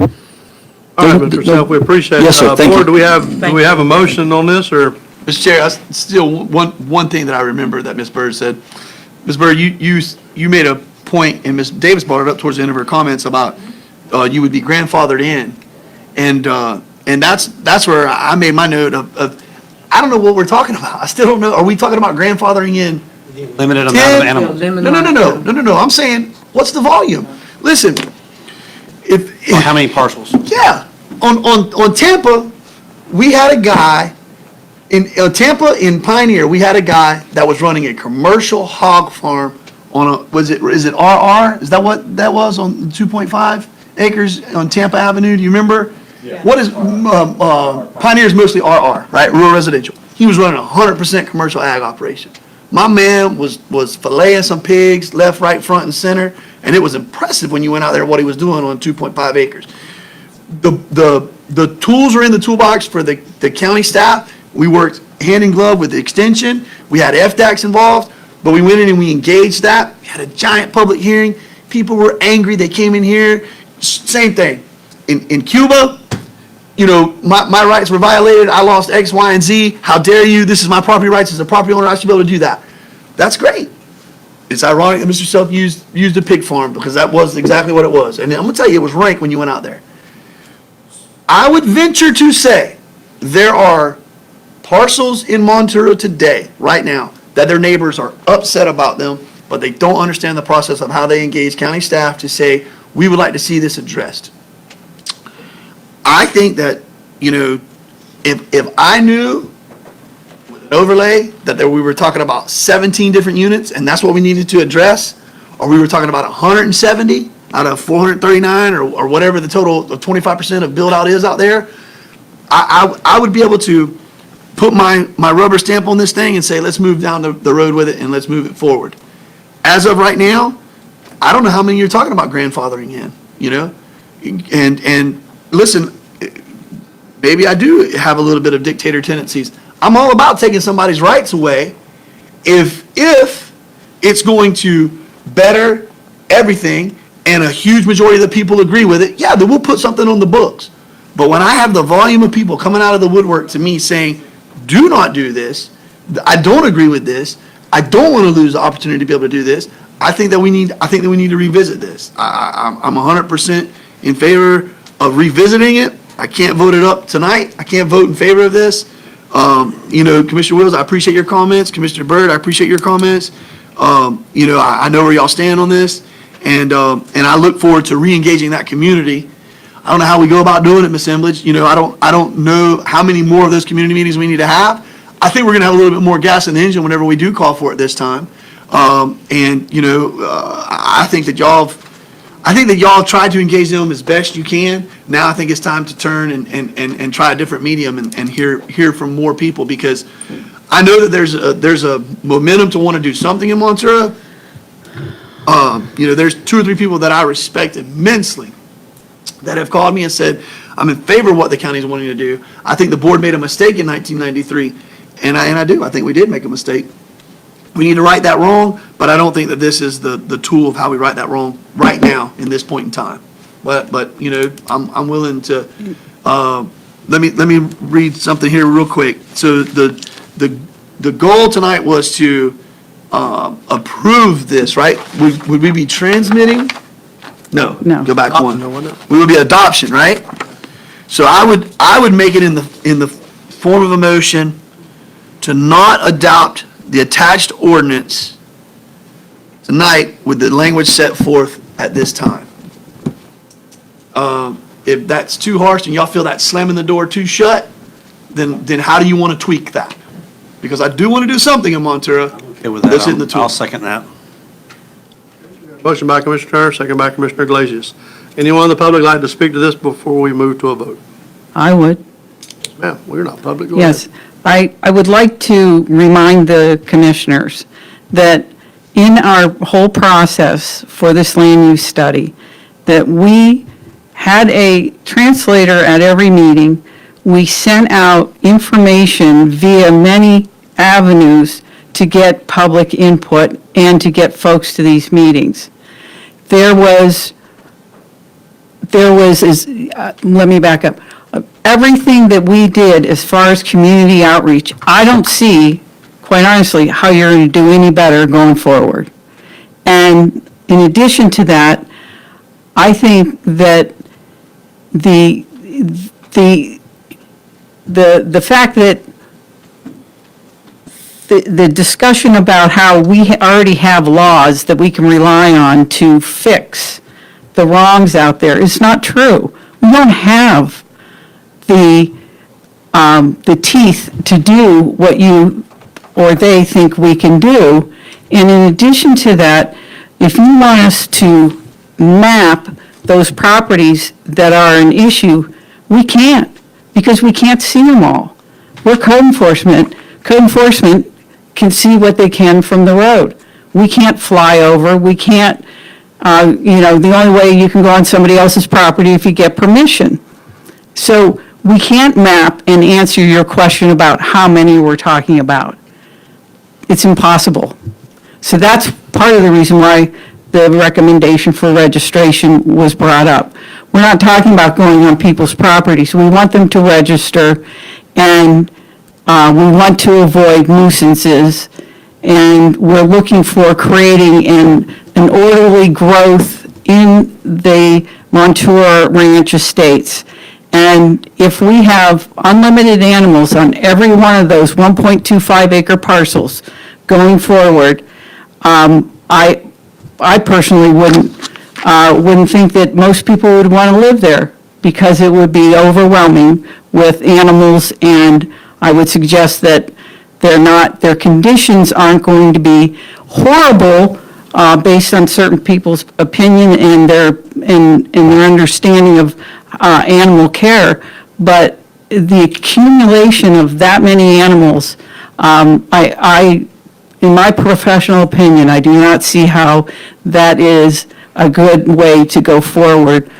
All right, Mr. Self, we appreciate it. Yes, sir, thank Board, you. do we have a motion on this, or? Mr. Chair, still, one thing that I remember that Ms. Byrd said. Ms. Byrd, you made a point, and Ms. Davis brought it up towards the end of her comments about you would be grandfathered in. And that's where I made my note of, I don't know what we're talking about. I still don't know. Are we talking about grandfathering in? Limited amount of animals. No. I'm saying, what's the volume? Listen, Or how many parcels? yeah, on Tampa, we had a guy, in Tampa, in Pioneer, we had a guy that was running a commercial hog farm on is it RR? Is that what that was on 2.5 acres on Tampa Avenue? Do you remember? Yeah. What is, Pioneer is mostly RR, right? Rural residential. He was running a 100% commercial ag operation. My man was filleting some pigs left, right, front, and center, and it was impressive when you went out there what he was doing on 2.5 acres. The tools are in the toolbox for the county staff. We worked hand in glove with the extension. We had FDACs involved, but we went in and we engaged that. We had a giant public hearing. People were angry. They came in here. Same thing. In Cuba, you know, my rights were violated. I lost X, Y, and Z. How dare you? This is my property rights as a property owner. I should be able to do that. That's great. It's ironic that Mr. Self used a pig farm because that was exactly what it was. And I'm going to tell you, it was rank when you went out there. I would venture to say there are parcels in Montour today, right now, that their neighbors are upset about them, but they don't understand the process of how they engage county staff to say, we would like to see this addressed. I think that, you know, if I knew with an overlay that we were talking about 17 different units and that's what we needed to address, or we were talking about 170 out of 439 or whatever the total of 25% of build out is out there, I would be able to put my rubber stamp on this thing and say, let's move down the road with it and let's move it forward. As of right now, I don't know how many you're talking about grandfathering in, you know? And listen, maybe I do have a little bit of dictator tendencies. I'm all about taking somebody's rights away if it's going to better everything and a huge majority of the people agree with it. Yeah, then we'll put something on the books. But when I have the volume of people coming out of the woodwork to me saying, do not do this, I don't agree with this, I don't want to lose the opportunity to be able to do this, I think that we need to revisit this. I'm 100% in favor of revisiting it. I can't vote it up tonight. I can't vote in favor of this. You know, Commissioner Wills, I appreciate your comments. Commissioner Byrd, I appreciate your comments. You know, I know where y'all stand on this, and I look forward to re-engaging that community. I don't know how we go about doing it, Ms. Embledge. You know, I don't know how many more of those community meetings we need to have. I think we're going to have a little bit more gas in the engine whenever we do call for it this time. And you know, I think that y'all tried to engage them as best you can. Now I think it's time to turn and try a different medium and hear from more people, because I know that there's a momentum to want to do something in Montour. You know, there's 2 or 3 people that I respect immensely that have called me and said, I'm in favor of what the county is wanting to do. I think the board made a mistake in 1993, and I do. I think we did make a mistake. We need to right that wrong, but I don't think that this is the tool of how we right that wrong right now in this point in time. But you know, I'm willing to, let me read something here real quick. So the goal tonight was to approve this, right? Would we be transmitting? No. Go back one. We would be adoption, right? So I would make it in the form of a motion to not adopt the attached ordinance tonight with the language set forth at this time. If that's too harsh and y'all feel that slamming the door too shut, then how do you want to tweak that? Because I do want to do something in Montour. Okay with that. I'll second that. Motion by Commissioner Turner, second by Commissioner Iglesias. Anyone in the public like to speak to this before we move to a vote? I would. Ma'am, we're not public. Go ahead. Yes. I would like to remind the commissioners that in our whole process for this land use study, that we had a translator at every meeting. We sent out information via many avenues to get public input and to get folks to these meetings. Let me back up. everything that we did as far as community outreach, I don't see, quite honestly, how you're going to do any better going forward. And in addition to that, I think that the fact that the discussion about how we already have laws that we can rely on to fix the wrongs out there is not true. We don't have the teeth to do what you or they think we can do. And in addition to that, if you want us to map those properties that are an issue, we can't, because we can't see them all. We're code enforcement. Code enforcement can see what they can from the road. We can't fly over, we can't, the only way you can go on somebody else's property if you get permission. So we can't map and answer your question about how many we're talking about. It's impossible. So that's part of the reason why the recommendation for registration was brought up. We're not talking about going on people's properties. We want them to register, and we want to avoid nuisances, and we're looking for creating an orderly growth in the Montour Ranch estates. And if we have unlimited animals on every one of those 1.25 acre parcels going forward, I personally wouldn't think that most people would want to live there, because it would be overwhelming with animals, and I would suggest that their conditions aren't going to be horrible based on certain people's opinion and their understanding of animal care, but the accumulation of that many animals, in my professional opinion, I do not see how that is a good way to go forward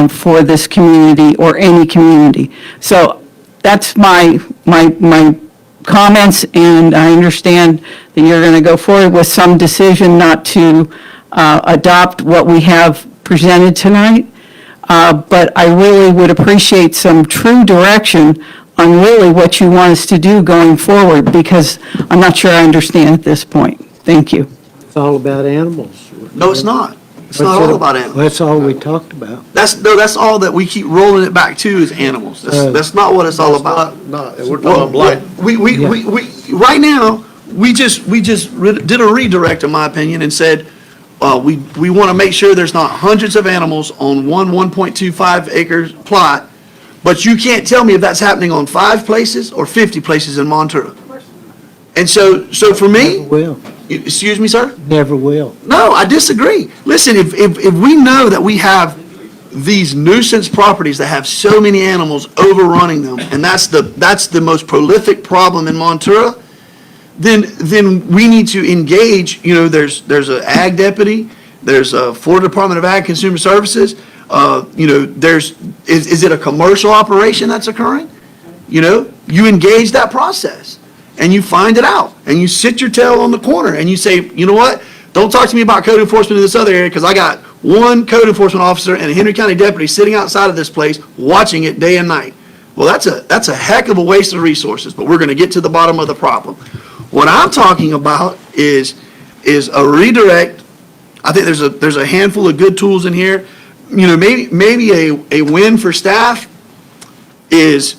for this community or any community. So that's my comments, and I understand that you're going to go forward with some decision not to adopt what we have presented tonight. But I really would appreciate some true direction on really what you want us to do going forward, because I'm not sure I understand at this point. Thank you. It's all about animals. No, it's not. It's not all about animals. That's all we talked about. That's all that we keep rolling it back to is animals. That's not what it's all about. We're talking about blight. Right now, we just did a redirect, in my opinion, and said, we want to make sure there's not hundreds of animals on one 1.25 acre plot, but you can't tell me if that's happening on 5 places or 50 places in Montour. And so for me, Never will. excuse me, sir? Never will. No, I disagree. Listen, if we know that we have these nuisance properties that have so many animals overrunning them, and that's the most prolific problem in Montour, then we need to engage. There's an ag deputy, there's a Florida Department of Ag Consumer Services. Is it a commercial operation that's occurring? You engage that process, and you find it out, and you sit your tail on the corner, and you say, you know what? Don't talk to me about code enforcement in this other area, because I got one code enforcement officer and a Henry County deputy sitting outside of this place watching it day and night. Well, that's a heck of a waste of resources, but we're going to get to the bottom of the problem. What I'm talking about is a redirect. I think there's a handful of good tools in here. Maybe a win for staff is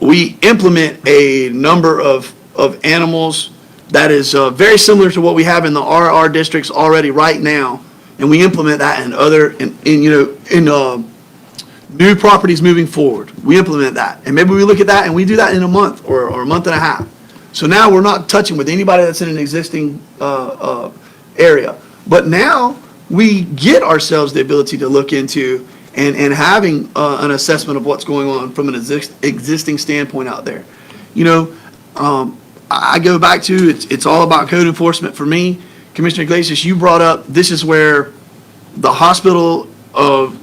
we implement a number of animals that is very similar to what we have in the RR districts already right now, and we implement that in new properties moving forward. We implement that, and maybe we look at that and we do that in a month or a month and a half. So now we're not touching with anybody that's in an existing area, but now we get ourselves the ability to look into and having an assessment of what's going on from an existing standpoint out there. I go back to it's all about code enforcement for me. Commissioner Iglesias, you brought up this is where the hospital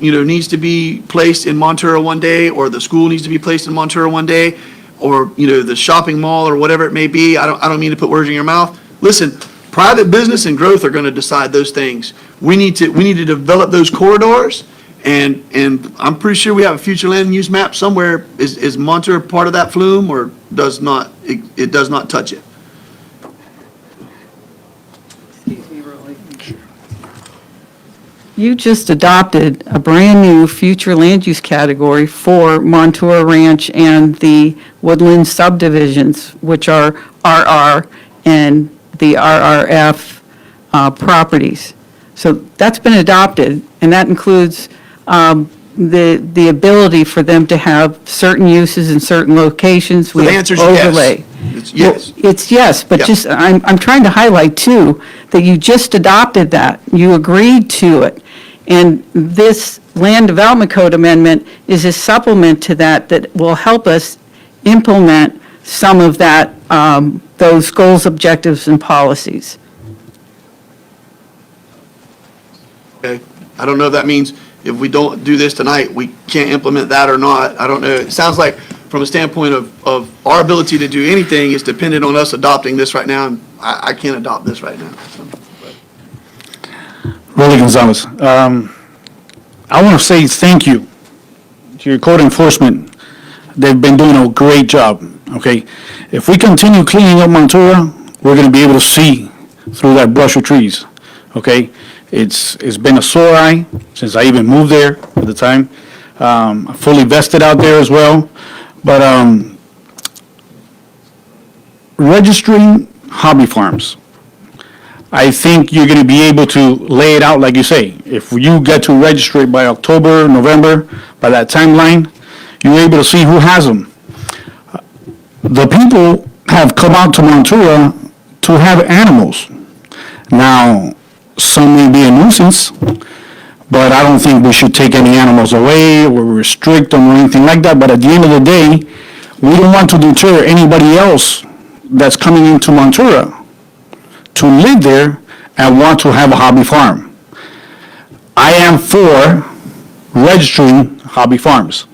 needs to be placed in Montour one day, or the school needs to be placed in Montour one day, or the shopping mall or whatever it may be. I don't mean to put words in your mouth. Listen, private business and growth are going to decide those things. We need to develop those corridors And I'm pretty sure we have a future land use map somewhere. Is Montour part of that flume or does not, it does not touch it? You just adopted a brand-new future land use category for Montour Ranch and the Woodland subdivisions, which are RR and the RRF properties. So that's been adopted, and that includes the ability for them to have certain uses in certain locations. So the answer is yes. Overlay. It's yes. Well, it's yes, but Yeah. just, I'm trying to highlight too, that you just adopted that. You agreed to it. And this Land Development Code amendment is a supplement to that that will help us implement some of that, those goals, objectives, and policies. Okay, I don't know if that means if we don't do this tonight, we can't implement that or not. I don't know. It sounds like from a standpoint of our ability to do anything is dependent on us adopting this right now, and I can't adopt this right now. So, Rolly Gonzalez. I want to say thank you to your code enforcement. They've been doing a great job, okay? If we continue cleaning up Montour, we're going to be able to see through that brush of trees, okay? It's been a sore eye since I even moved there at the time. I'm fully vested out there as well. But registering hobby farms, I think you're going to be able to lay it out like you say. If you get to register it by October, November, by that timeline, you're able to see who has them. The people have come out to Montour to have animals. Now, some may be a nuisance, but I don't think we should take any animals away or restrict them or anything like that. But at the end of the day, we don't want to deter anybody else that's coming into Montour to live there and want to have a hobby farm. I am for registering hobby farms.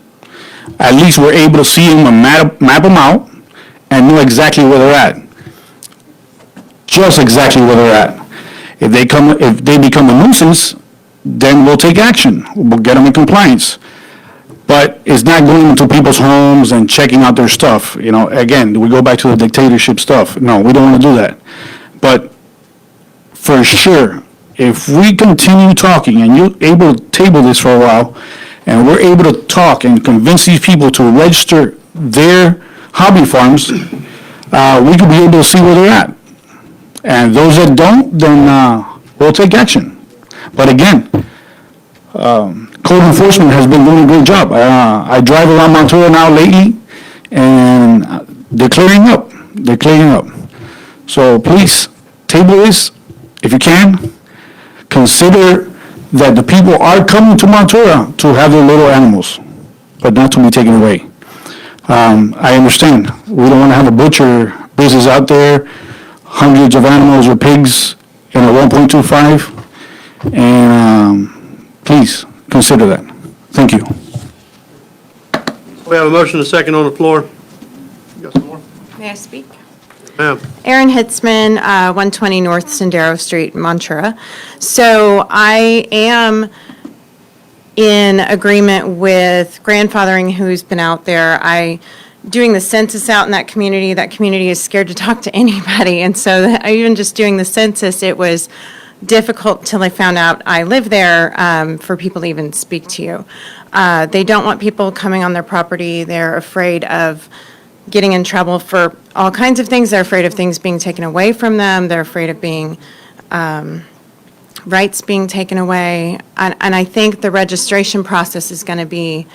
At least we're able to see them and map them out and know exactly where they're at. Just exactly where they're at. If they become a nuisance, then we'll take action. We'll get them in compliance. But it's not going into people's homes and checking out their stuff. You know, again, we go back to the dictatorship stuff. No, we don't want to do that. But for sure, if we continue talking and you're able to table this for a while, and we're able to talk and convince these people to register their hobby farms, we could be able to see where they're at. And those that don't, then we'll take action. But again, code enforcement has been doing a great job. I drive around Montour now lately, and they're clearing up. They're clearing up. So please, table this if you can. Consider that the people are coming to Montour to have their little animals, but not to be taken away. I understand. We don't want to have a butcher business out there, hundreds of animals or pigs in a 1.25, and please consider that. Thank you. We have a motion and a second on the floor. You got some more? May I speak? Ma'am. Erin Hitzman, 120 North Sendero Street, Montura. So I am in agreement with grandfathering who's been out there. Doing the census out in that community is scared to talk to anybody. And so even just doing the census, it was difficult till I found out I live there for people to even speak to you. They don't want people coming on their property. They're afraid of getting in trouble for all kinds of things. They're afraid of things being taken away from them. They're afraid of being rights being taken away. And I think the registration process is going to be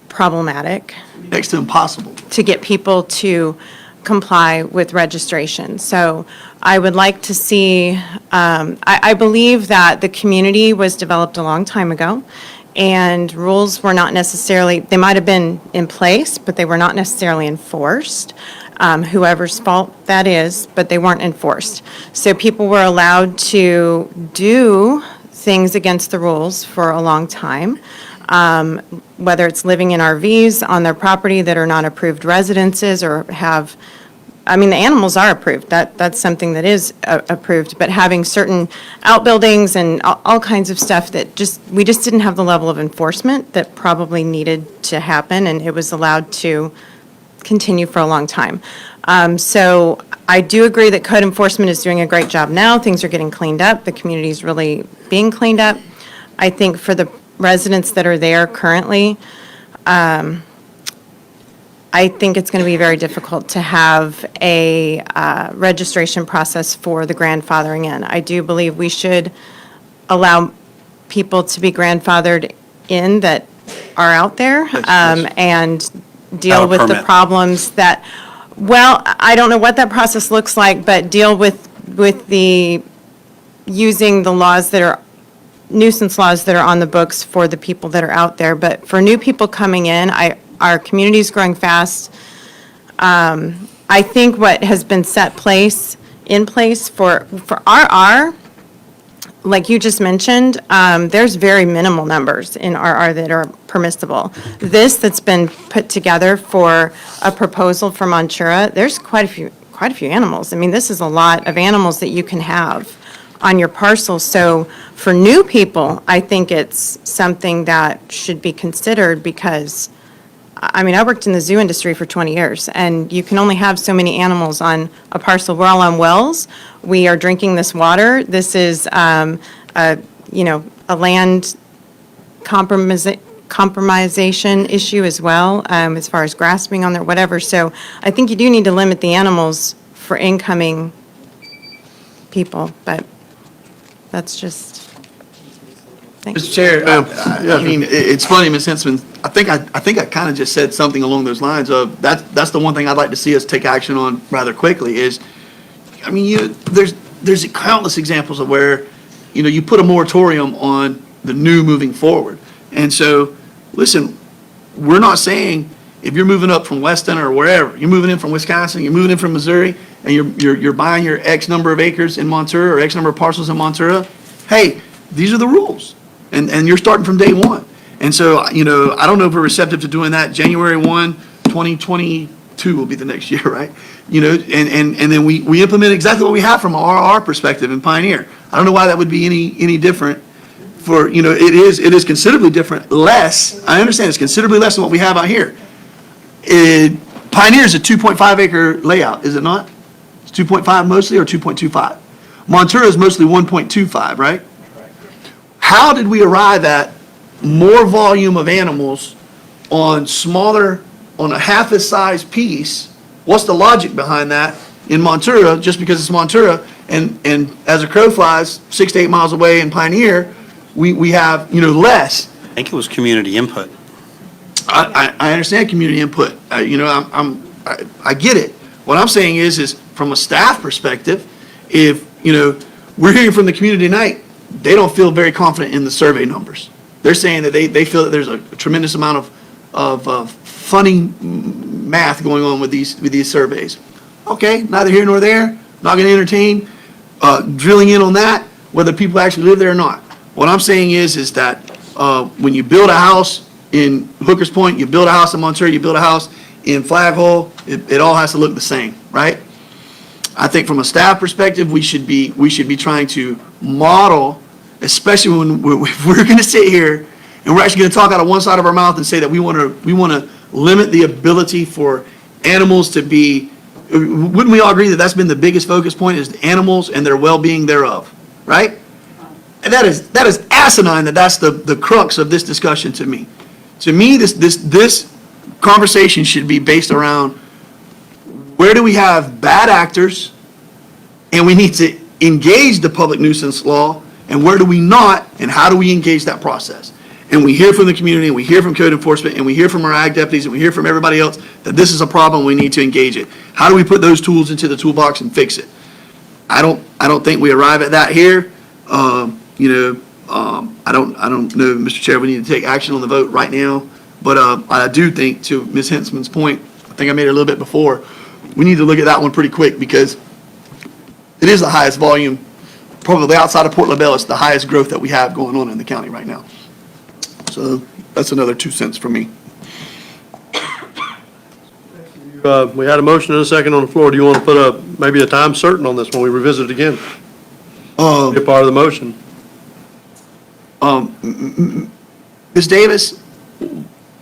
problematic. Next to impossible. To get people to comply with registration. So I would like to see, I believe that the community was developed a long time ago, and rules were not necessarily, they might have been in place, but they were not necessarily enforced. Whoever's fault that is, but they weren't enforced. So people were allowed to do things against the rules for a long time. Whether it's living in RVs on their property that are not approved residences or have I mean, the animals are approved. That's something that is approved, but having certain outbuildings and all kinds of stuff that we just didn't have the level of enforcement that probably needed to happen, and it was allowed to continue for a long time. So I do agree that code enforcement is doing a great job now. Things are getting cleaned up. The community's really being cleaned up. I think for the residents that are there currently, I think it's going to be very difficult to have a registration process for the grandfathering in. I do believe we should allow people to be grandfathered in that are out there and deal with the permit. problems that, well, I don't know what that process looks like, but deal with the, using the laws that are, nuisance laws that are on the books for the people that are out there. But for new people coming in, our community's growing fast. I think what has been in place for RR, like you just mentioned, there's very minimal numbers in RR that are permissible. This that's been put together for a proposal for Montura, there's quite a few animals. I mean, this is a lot of animals that you can have on your parcel. So for new people, I think it's something that should be considered because, I mean, I worked in the zoo industry for 20 years, and you can only have so many animals on a parcel. We're all on wells. We are drinking this water. This is, a land compromisation issue as well, as far as grasping on there, whatever. So I think you do need to limit the animals for incoming people, but that's just, thanks. Mr. Chair, I mean, it's funny, Ms. Hensman, I think I kind of just said something along those lines of, that's the one thing I'd like to see us take action on rather quickly is, I mean, there's countless examples of where, you put a moratorium on the new moving forward. And so, listen, we're not saying if you're moving up from Weston or wherever, you're moving in from Wisconsin, you're moving in from Missouri, and you're buying your X number of acres in Montura or X number of parcels in Montura, hey, these are the rules. And you're starting from day one. And so, I don't know if we're receptive to doing that. January 1, 2022 will be the next year, right? And then we implement exactly what we have from our perspective in Pioneer. I don't know why that would be any different for, it is considerably different, less, I understand it's considerably less than what we have out here. Pioneer is a 2.5 acre layout, is it not? It's 2.5 mostly or 2.25? Montura is mostly 1.25, right? How did we arrive at more volume of animals on a half as size piece? What's the logic behind that in Montura, just because it's Montura, and as a crow flies 6 to 8 miles away in Pioneer, we have, less. I think it was community input. I understand community input. I get it. What I'm saying is from a staff perspective, if, we're hearing from the community tonight, they don't feel very confident in the survey numbers. They're saying that they feel that there's a tremendous amount of funny math going on with these surveys. Okay, neither here nor there. Not going to entertain drilling in on that, whether people actually live there or not. What I'm saying is that when you build a house in Hooker's Point, you build a house in Monterey, you build a house in Flag Hole, it all has to look the same, right? I think from a staff perspective, we should be trying to model, especially when if we're going to sit here and we're actually going to talk out of one side of our mouth and say that we want to limit the ability for animals to be. Wouldn't we all agree that that's been the biggest focus point is the animals and their well-being thereof, right? And that is asinine that's the crux of this discussion to me. To me, this conversation should be based around where do we have bad actors and we need to engage the public nuisance law, and where do we not, and how do we engage that process? And we hear from the community, and we hear from code enforcement, and we hear from our ag deputies, and we hear from everybody else that this is a problem, we need to engage it. How do we put those tools into the toolbox and fix it? I don't think we arrive at that here. I don't know, Mr. Chair, we need to take action on the vote right now, but I do think, to Ms. Hensman's point, I think I made it a little bit before, we need to look at that one pretty quick because it is the highest volume, probably outside of Port LaBelle, it's the highest growth that we have going on in the county right now. So that's another 2 cents for me. We had a motion and a second on the floor. Do you want to put maybe a time certain on this when we revisit it again? Be a part of the motion. Ms. Davis,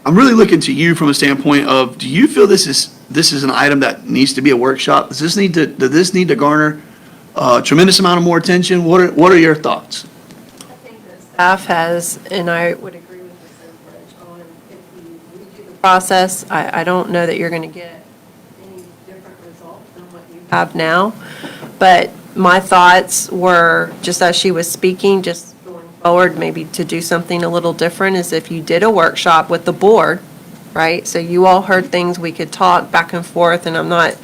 I'm really looking to you from a standpoint of, do you feel this is an item that needs to be a workshop? Does this need to garner a tremendous amount of more attention? What are your thoughts? Staff has, and I would agree with Ms. Enbridge on, if you redo the process, I don't know that you're going to get any different results than what you have now. But my thoughts were, just as she was speaking, just going forward, maybe to do something a little different, is if you did a workshop with the board, right? So you all heard things, we could talk back and forth, and I'm not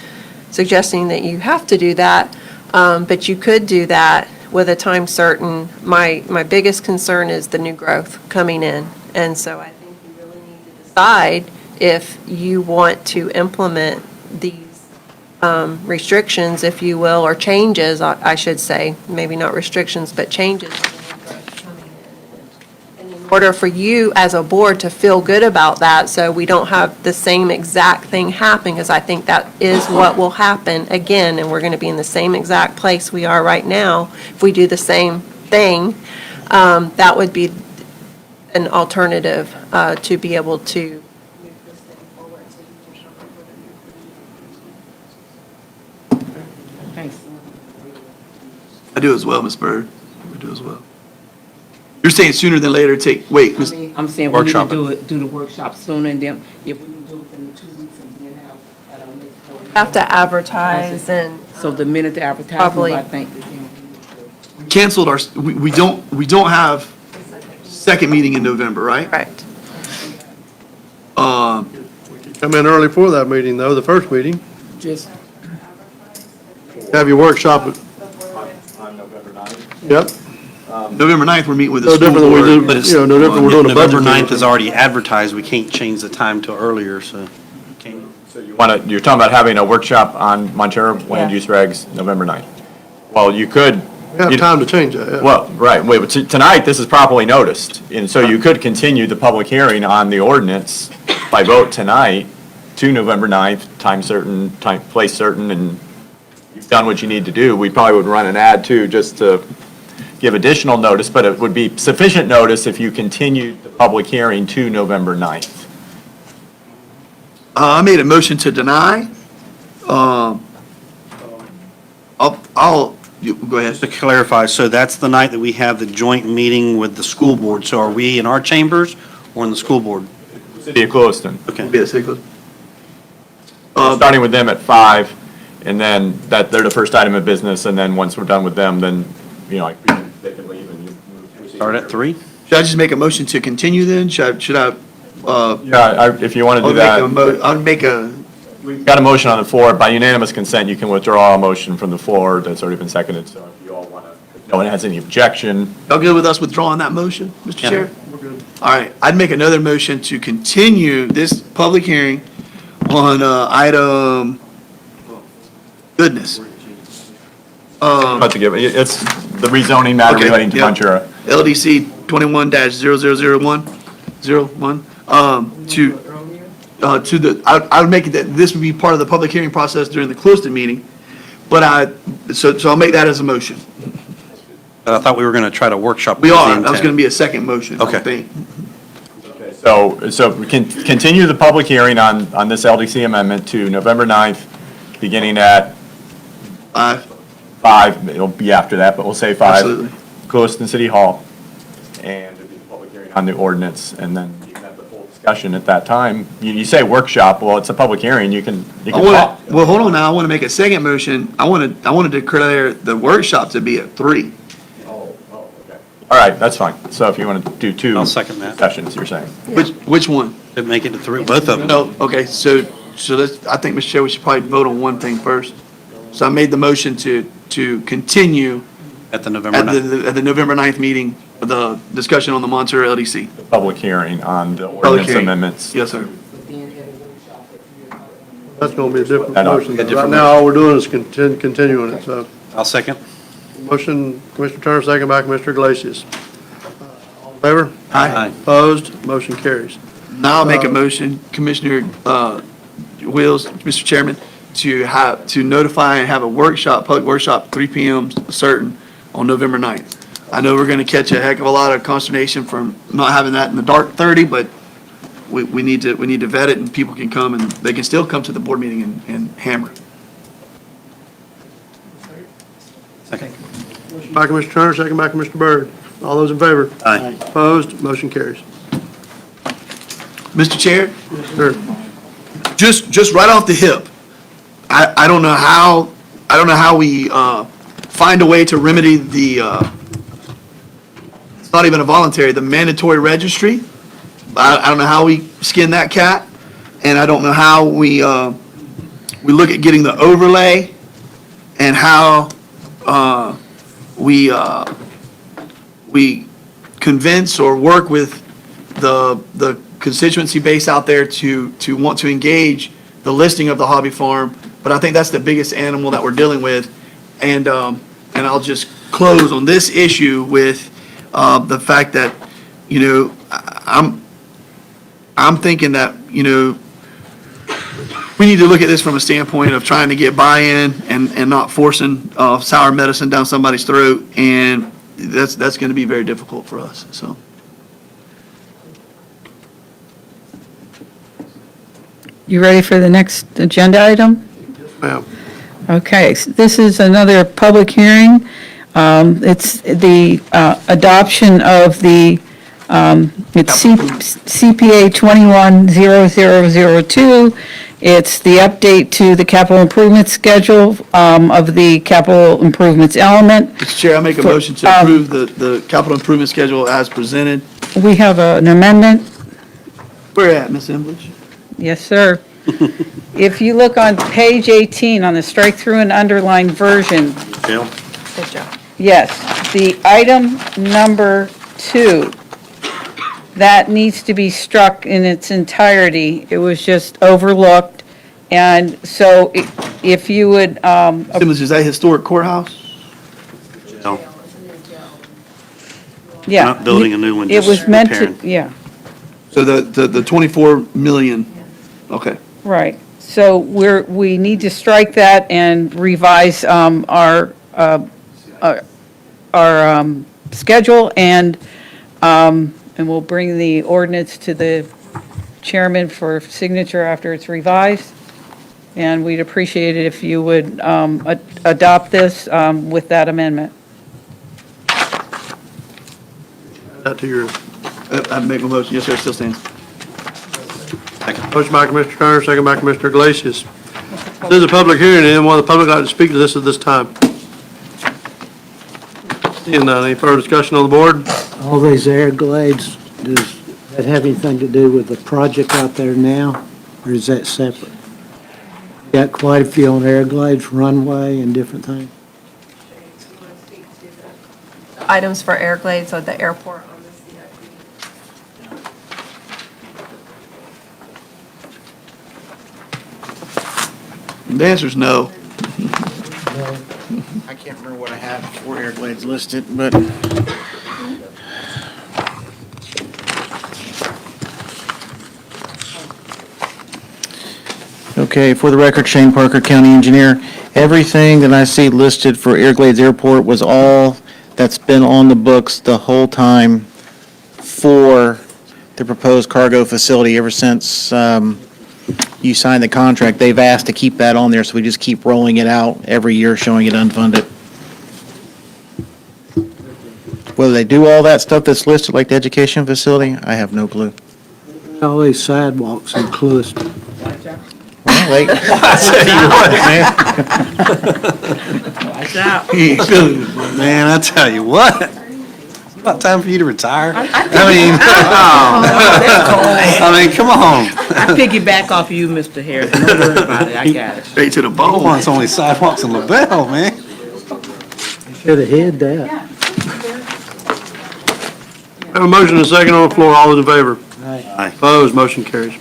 suggesting that you have to do that, but you could do that with a time certain. My biggest concern is the new growth coming in. And so I think you really need to decide if you want to implement these restrictions, if you will, or changes, I should say, maybe not restrictions, but changes in the new growth coming in. And in order for you as a board to feel good about that, so we don't have the same exact thing happen, because I think that is what will happen again, and we're going to be in the same exact place we are right now if we do the same thing. That would be an alternative to be able to move this thing forward. So you can show Thanks. I do as well, Ms. Byrd. I do as well. You're saying sooner than later, Ms. I'm saying we need Workshop to do the workshop sooner, and then if we can do it within the 2 weeks and then have, at our next board. have to advertise and. So the minute the advertising, Probably. I think. Canceled we don't have second meeting in November, right? Correct. Come in early for that meeting, though, the first meeting. Just. Have your workshop. On November 9th. Yep. November 9th, we're meeting with the No school different than we board. do, But it's, no different, we're doing a budget. November meeting. 9th is already advertised, we can't change the time to earlier, so. So you're talking about having a workshop on Montero land use regs, November 9th. Well, you could. We have time to change that, yeah. Well, right, wait, but tonight, this is properly noticed, and so you could continue the public hearing on the ordinance by vote tonight to November 9th, time certain, place certain, and you've done what you need to do. We probably would run an ad too, just to give additional notice, but it would be sufficient notice if you continued the public hearing to November 9th. I made a motion to deny. Go ahead. Just to clarify, so that's the night that we have the joint meeting with the school board. So are we in our chambers or in the school board? City of Clewiston. Okay. Be a second. Starting with them at 5, and then they're the first item of business, and then once we're done with them, then, they can leave and you move. Start at 3? Should I just make a motion to continue then? Should I? Yeah, if you want to do that. I'll make a. We've got a motion on the floor. By unanimous consent, you can withdraw a motion from the floor that's already been seconded. So if you all want to, if no one has any objection. Y'all good with us withdrawing that motion, Mr. Yeah. Chair? We're good. All right, I'd make another motion to continue this public hearing on item, goodness. About to give, it's the rezoning matter Okay, relating to yeah. Montero. LDC 21-0001, I would make it that this would be part of the public hearing process during the Clewiston meeting, but so I'll make that as a motion. But I thought we were going to try to workshop. We with the are, that was intent. going to be a second motion, I Okay. think. So we can continue the public hearing on this LDC amendment to November 9th, beginning at 5. It'll be after that, but we'll say 5. Absolutely. Clewiston City Hall, and it'll be the public hearing on the ordinance, and then you can have the full discussion at that time. You say workshop, well, it's a public hearing, you can talk. Well, hold on now, I want to make a second motion. I want to declare the workshop to be at 3. All right, that's fine. So if you want to do 2. I'll second that. Sessions, you're saying. Which one? To make it to 3, both of them. No, okay, so let's, I think, Mr. Chair, we should probably vote on one thing first. So I made the motion to continue At the November at 9th. the November 9th meeting, the discussion on the Montero LDC. Public hearing on the Public ordinance hearing. amendments. Yes, sir. That's going to be a different I know. motion. A Right different now, all we're doing is continuing it, so. I'll second. Motion, Commissioner Turner, second by Commissioner Iglesias. All in favor? Aye. Opposed? Motion carries. Now I'll make a motion, Commissioner, Wills, Mr. Chairman, to notify and have a workshop, public workshop, 3 PM certain on November 9th. I know we're going to catch a heck of a lot of consternation from not having that in the dark 30, but we need to vet it, and people can come, and they can still come to the board meeting and hammer. Motion by Commissioner Turner, second by Commissioner Byrd. All those in favor? Aye. Opposed? Motion carries. Mr. Chair, Sir. just right off the hip, I don't know how we find a way to remedy the, it's not even a voluntary, the mandatory registry. I don't know how we skin that cat, and I don't know how we look at getting the overlay, and how we convince or work with the constituency base out there to want to engage the listing of the hobby farm. But I think that's the biggest animal that we're dealing with. And I'll just close on this issue with the fact that, I'm thinking that, we need to look at this from a standpoint of trying to get buy-in and not forcing sour medicine down somebody's throat. And that's going to be very difficult for us, so. You ready for the next agenda item? Ma'am. Okay, so this is another public hearing. It's the adoption of the, it's CPA 210002. It's the update to the capital improvement schedule of the capital improvements element. Mr. Chair, I make a motion to approve the capital improvement schedule as presented. We have an amendment. Where at, Ms. Embledge? Yes, sir. If you look on page 18 on the strike-through and underlined version, Bill? Good job. yes, the item number 2, that needs to be struck in its entirety. It was just overlooked. And so if you would, Embledge, is that historic courthouse? No. yeah. Not building a new one, It just was meant to, repairing. yeah. So the 24 million, okay. Right, so we need to strike that and revise our schedule, and we'll bring the ordinance to the chairman for signature after it's revised. And we'd appreciate it if you would adopt this with that amendment. That to your, I make a motion, yes, sir, it still stands. motion by Commissioner Turner, second by Commissioner Iglesias. This is a public hearing, and anyone in the public like to speak to this at this time? Seeing none, any further discussion on the board? All these Everglades, does that have anything to do with the project out there now, or is that separate? Got quite a few on Everglades runway and different things. Items for Everglades at the airport on the CIP. The answer's no. I can't remember what I have for Everglades listed, but okay, for the record, Shane Parker, County Engineer. Everything that I see listed for Everglades Airport was all that's been on the books the whole time for the proposed cargo facility ever since you signed the contract. They've asked to keep that on there, so we just keep rolling it out every year, showing it unfunded. Whether they do all that stuff that's listed, like the education facility, I have no clue. All these sidewalks in Clewiston. Well, wait. Watch out. Man, I tell you what. It's about time for you to retire. I mean, come on. I piggyback off of you, Mr. Harris. Don't worry about it. I got it. Straight to the Oh, bone. it's only sidewalks in LaBelle, man. Should have hid that. Have a motion and a second on the floor, all those in favor? Aye. Opposed, motion carries.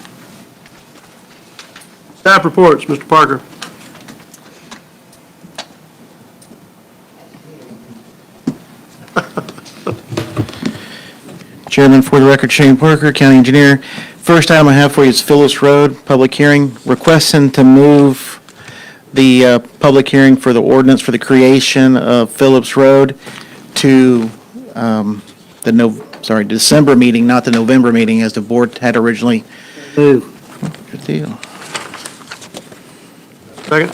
Staff reports, Mr. Parker. Chairman, for the record, Shane Parker, County Engineer. First item I have for you is Phillips Road, public hearing, requesting to move the public hearing for the ordinance for the creation of Phillips Road to December meeting, not the November meeting, as the board had originally. Move. Good deal. Second?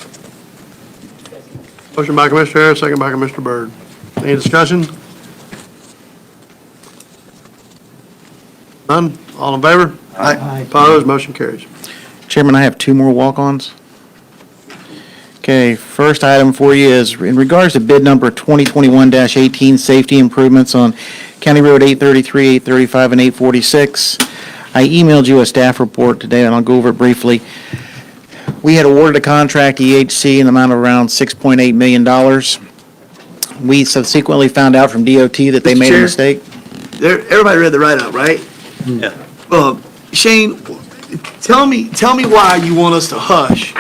Motion by Commissioner Harris, second by Commissioner Byrd. Any discussion? None? All in favor? Aye. Opposed? Motion carries. Chairman, I have two more walk-ons. Okay, first item for you is in regards to bid number 2021-18, safety improvements on County Road 833, 835, and 846. I emailed you a staff report today, and I'll go over it briefly. We had awarded a contract to EHC in the amount of around $6.8 million. We subsequently found out from DOT that they Mr. made a Chair? mistake. Everybody read the write-up, right? Yeah. Shane, tell me why you want us to hush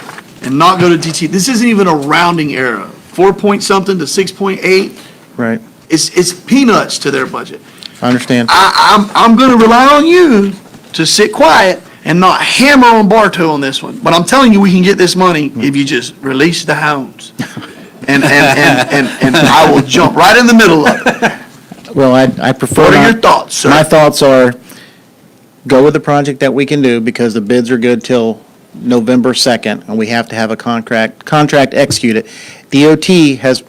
and not go to DT. This isn't even a rounding error. 4 point something to 6.8. Right, It's peanuts to their budget. I understand. I'm going to rely on you to sit quiet and not hammer on Bartow on this one. But I'm telling you, we can get this money if you just release the hounds. And I will jump right in the middle of it. Well, I prefer What are not. your thoughts, sir? My thoughts are, go with the project that we can do, because the bids are good till November 2nd, and we have to have a contract executed. DOT has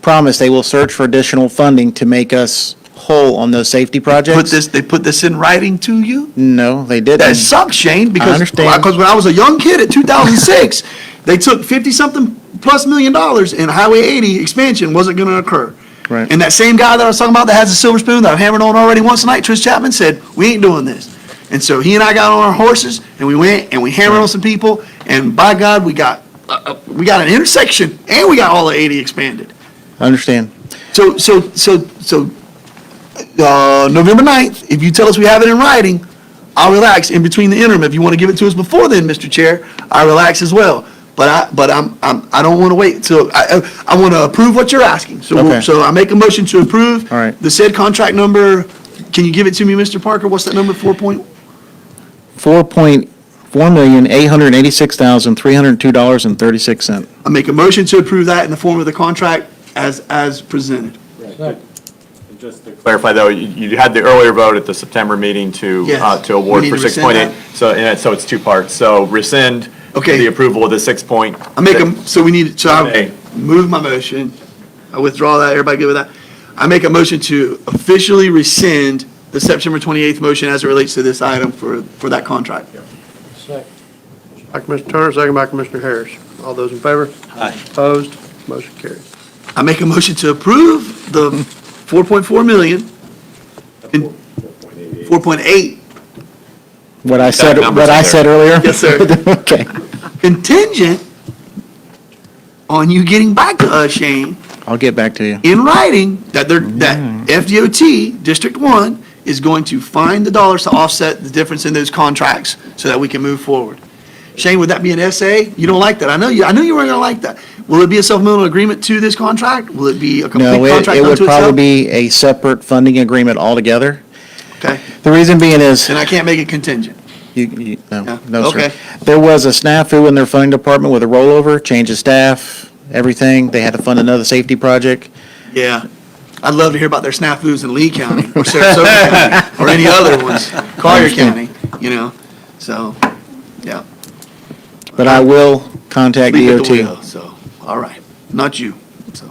promised they will search for additional funding to make us whole on those safety projects. They put this in writing to you? No, they didn't. That sucks, Shane, because understand. when I was a young kid at 2006, they took 50-something plus million dollars and Highway 80 expansion wasn't going to occur. Right. And that same guy that I was talking about that has a silver spoon that I've hammered on already once tonight, Trish Chapman, said, we ain't doing this. And so he and I got on our horses and we went and we hammered on some people, and by God, we got an intersection and we got all the 80 expanded. I understand. So November 9th, if you tell us we have it in writing, I'll relax. In between the interim, if you want to give it to us before then, Mr. Chair, I relax as well. But I don't want to wait till, I want to approve what you're asking. Okay. So I make a motion to approve. All right. The said contract number, can you give it to me, Mr. Parker? What's that number, 4 point? $4,886,302.36. I make a motion to approve that in the form of the contract as presented. Just to clarify, though, you had the earlier vote at the September meeting to Yes. award We for need to rescind 6.8. So it's two parts. So rescind Okay. the approval of the 6 point. I move my motion. I withdraw that. Everybody good with that? I make a motion to officially rescind the September 28th motion as it relates to this item for that contract. By Commissioner Turner, second by Commissioner Harris. All those in favor? Aye. Opposed? Motion carries. I make a motion to approve the 4.4 million, 4.8, What I said numbers earlier? Yes, sir. Okay. contingent on you getting back to us, Shane, I'll get back to you. in writing that FDOT, District 1, is going to find the dollars to offset the difference in those contracts so that we can move forward. Shane, would that be an SA? You don't like that. I know you weren't going to like that. Will it be a supplemental agreement to this contract? Will it be a complete No, contract it would unto probably itself? be a separate funding agreement altogether. Okay, The reason being is, then I can't make it contingent. no, Yeah, no, sir. okay. There was a snafu in their funding department with a rollover, change of staff, everything. They had to fund another safety project. Yeah. I'd love to hear about their snafus in Lee County or Sarasota County or any other ones, Collier County, so, yeah. But I will contact Leave at the DOT. wheel, so, all right, not you. So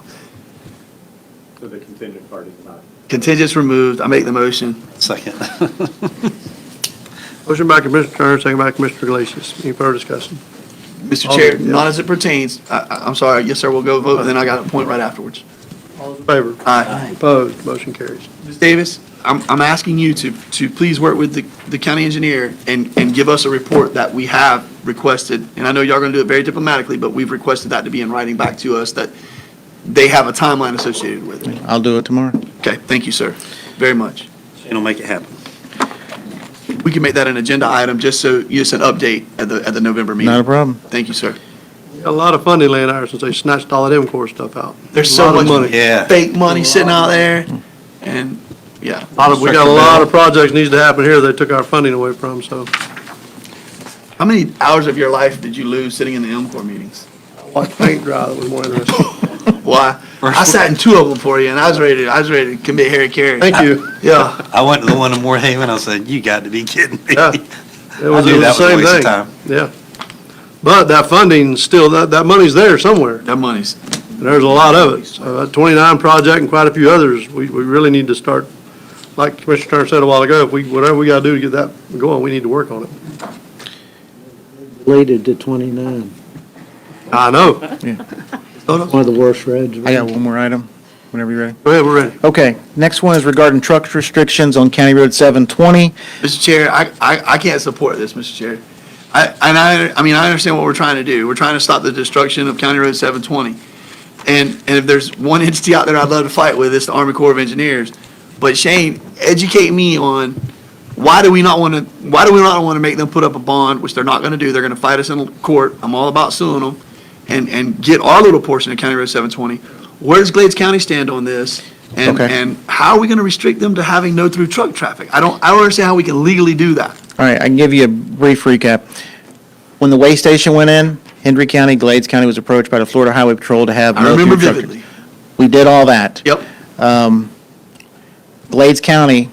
So the contingent part is not. contingent's removed. I make the motion. Second. Motion by Commissioner Turner, second by Commissioner Glacius. Any further discussion? Mr. All- Chair, yeah. not as it pertains, I'm sorry, yes, sir, we'll go vote, and then I got a point right afterwards. All those in favor? Aye. Opposed? Motion carries. Ms. Davis, I'm asking you to please work with the county engineer and give us a report that we have requested, and I know y'all gonna do it very diplomatically, but we've requested that to be in writing back to us, that they have a timeline associated with it. I'll do it tomorrow. Okay, thank you, sir, very much. Shane will make it happen. We can make that an agenda item, just so, just an update at the November meeting. Not a problem. Thank you, sir. Got a lot of funding laying out since they snatched all that MCOR stuff out. There's A so lot of much money. Yeah. fake money sitting out there, and, yeah, We got a lot of projects needs to happen here they took our funding away from, so. How many hours of your life did you lose sitting in the M Corps meetings? Watch paint dry, that was more interesting. Why? I sat in 2 of them for you, and I was ready to commit Harry Carey. Thank you. Yeah. I went to the one in Moorhaven, I said, you got to be kidding me. Yeah. It was I knew the that was a same waste of thing. time. Yeah. But that funding still, that money's there somewhere. That money's. And there's a lot of it. So that 29 project and quite a few others, we really need to start, like Commissioner Turner said a while ago, whatever we gotta do to get that going, we need to work on it. Deleted to 29. I know. One of the worst roads. I got one more item, whenever you're ready. Go ahead, we're ready. Okay, next one is regarding truck restrictions on County Road 720. Mr. Chair, I can't support this, Mr. Chair. I mean, I understand what we're trying to do. We're trying to stop the destruction of County Road 720. And if there's one entity out there I'd love to fight with, it's the Army Corps of Engineers. But Shane, educate me on why do we not want to make them put up a bond, which they're not going to do. They're going to fight us in court. I'm all about suing them and get our little portion of County Road 720. Where does Glades County stand on this? And how are we going to restrict them to having no through truck traffic? I don't understand how we can legally do that. All right, I can give you a brief recap. When the weigh station went in, Hendry County, Glades County was approached by the Florida Highway Patrol to have I no remember through truck. vividly. We did all that. Yep. Glades County,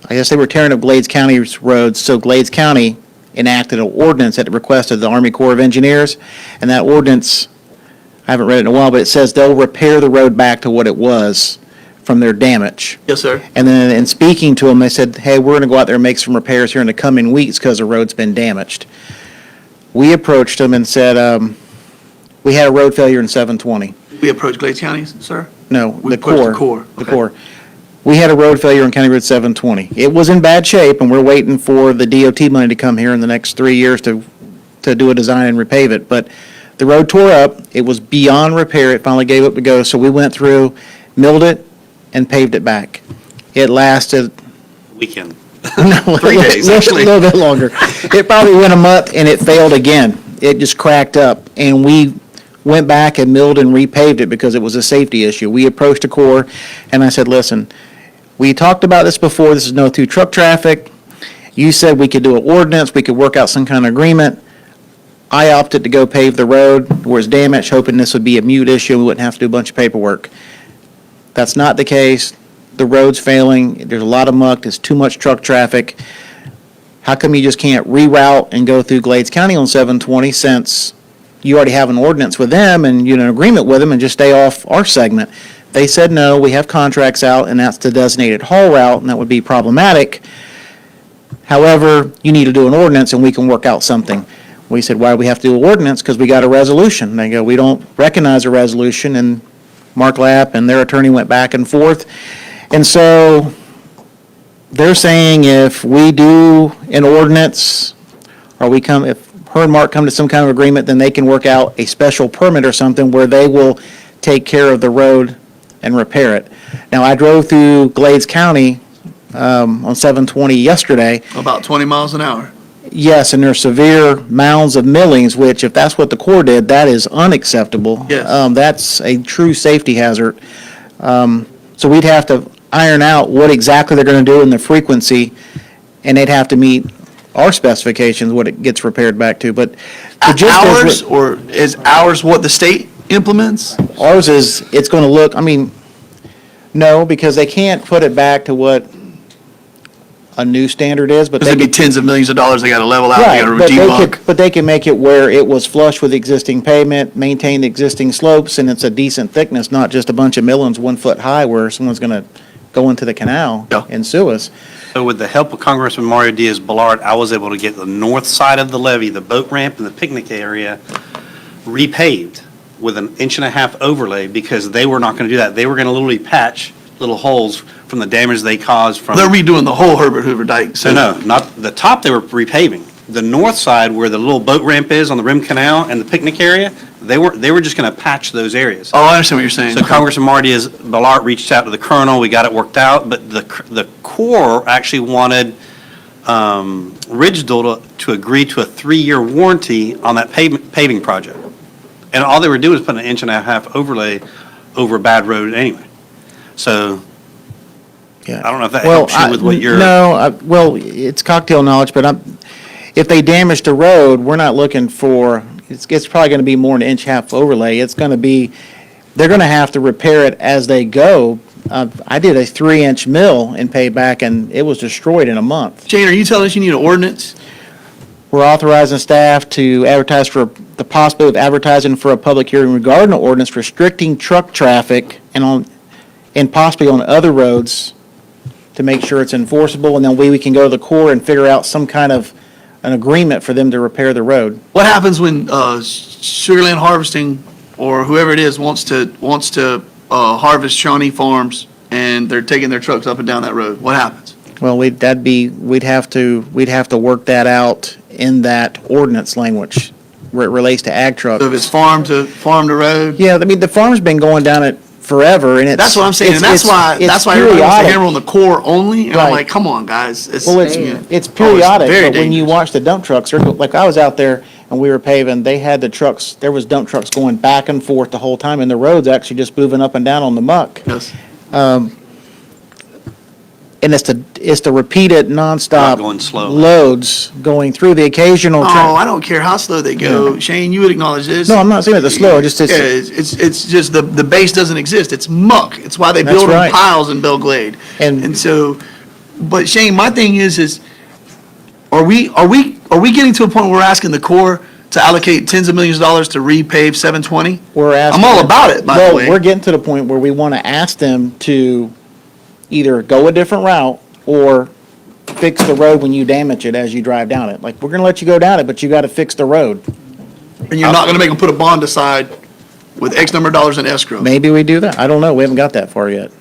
I guess they were tearing up Glades County's roads, so Glades County enacted an ordinance at the request of the Army Corps of Engineers, and that ordinance, I haven't read it in a while, but it says they'll repair the road back to what it was from their damage. Yes, sir. And then in speaking to them, they said, hey, we're going to go out there and make some repairs here in the coming weeks because the road's been damaged. We approached them and said, we had a road failure in 720. We approached Glades County, sir? No, We the approached Corps. the Corps. The Okay. Corps. We had a road failure on County Road 720. It was in bad shape, and we're waiting for the DOT money to come here in the next 3 years to do a design and repave it. But the road tore up. It was beyond repair. It finally gave up the ghost. So we went through, milled it, and paved it back. It lasted Weekend. 3 days, actually. A little bit longer. It probably went a month, and it failed again. It just cracked up, and we went back and milled and repaved it because it was a safety issue. We approached the Corps, and I said, listen, we talked about this before. This is no through truck traffic. You said we could do an ordinance. We could work out some kind of agreement. I opted to go pave the road where it's damaged, hoping this would be a mute issue. We wouldn't have to do a bunch of paperwork. That's not the case. The road's failing. There's a lot of muck. There's too much truck traffic. How come you just can't reroute and go through Glades County on 720 since you already have an ordinance with them and you're in an agreement with them and just stay off our segment? They said, no, we have contracts out and that's the designated haul route and that would be problematic. However, you need to do an ordinance and we can work out something. We said, why do we have to do an ordinance? Because we got a resolution. And they go, we don't recognize a resolution. And Mark Lapp and their attorney went back and forth. And so they're saying if we do an ordinance or if her and Mark come to some kind of agreement, then they can work out a special permit or something where they will take care of the road and repair it. Now, I drove through Glades County on 720 yesterday. About 20 miles an hour. Yes, and there's severe mounds of millings, which if that's what the Corps did, that is unacceptable. Yes. That's a true safety hazard. So we'd have to iron out what exactly they're going to do in the frequency, and they'd have to meet our specifications, what it gets repaired back to. But the gist Ours, or is ours what the state implements? Ours is, it's going to look, no, because they can't put it back to what a new standard is, but Because they it'd be tens of millions of dollars they got to level out, they got to but they routine could, but they can make it where it was flush with existing pavement, maintain the existing slopes, and it's a decent thickness, not just a bunch of millings 1 foot high where someone's going to go into the canal and sue us. So with the help of Congressman Mario Diaz-Balart, I was able to get the north side of the levee, the boat ramp and the picnic area repaved with an 1.5-inch overlay because they were not going to do that. They were going to literally patch little holes from the damage they caused from. They're redoing the whole Herbert Hoover Dike. So No, not the top they were repaving. The north side where the little boat ramp is on the Rim Canal and the picnic area, they were just going to patch those areas. Oh, I understand what you're saying. So Congressman Mario Diaz-Balart reached out to the colonel, we got it worked out, but the Corps actually wanted Ridgedale to agree to a 3-year warranty on that paving project. And all they were doing was put an 1.5-inch overlay over a bad road anyway. So Yeah. I don't know if that Well, helps you with what you're. well, it's cocktail knowledge, but if they damage the road, we're not looking for, it's probably going to be more than an inch half overlay. It's going to be, they're going to have to repair it as they go. I did a 3-inch mill in payback, and it was destroyed in a month. Shane, are you telling us you need an ordinance? We're authorizing staff to advertise for the possibility of advertising for a public hearing regarding an ordinance restricting truck traffic and possibly on other roads to make sure it's enforceable, and then we can go to the Corps and figure out some kind of an agreement for them to repair the road. What happens when Sugarland Harvesting or whoever it is wants to harvest Shawnee Farms and they're taking their trucks up and down that road? What happens? Well, we'd have to work that out in that ordinance language where it relates to ag trucks. So if it's farm to road? Yeah, I mean, the farm's been going down it forever, and it's. That's what I'm saying, and that's why everybody wants to hammer on the core only, and I'm Right. like, come on, guys. Well, it's periodic, but when you watch the dump trucks, like I was out there and we were paving, they had the trucks, there was dump trucks going back and forth the whole time, and the road's actually just moving up and down on the muck. Yes. And it's the repeated nonstop Going slowly. loads going through the occasional. Oh, I don't care how slow they go. Shane, you would acknowledge this. No, I'm not saying it's slow, just Yeah, it's just the base doesn't exist. It's muck. It's why they That's build in right. piles in Belglade. And so, but Shane, my thing is are we getting to a point where we're asking the Corps to allocate tens of millions of dollars to repave 720? we're asking. I'm all about it, by the way. Well, we're getting to the point where we want to ask them to either go a different route or fix the road when you damage it as you drive down it. Like, we're going to let you go down it, but you got to fix the road. And you're not going to make them put a bond aside with X number of dollars in escrow. Maybe we do that. I don't know. We haven't got that far yet.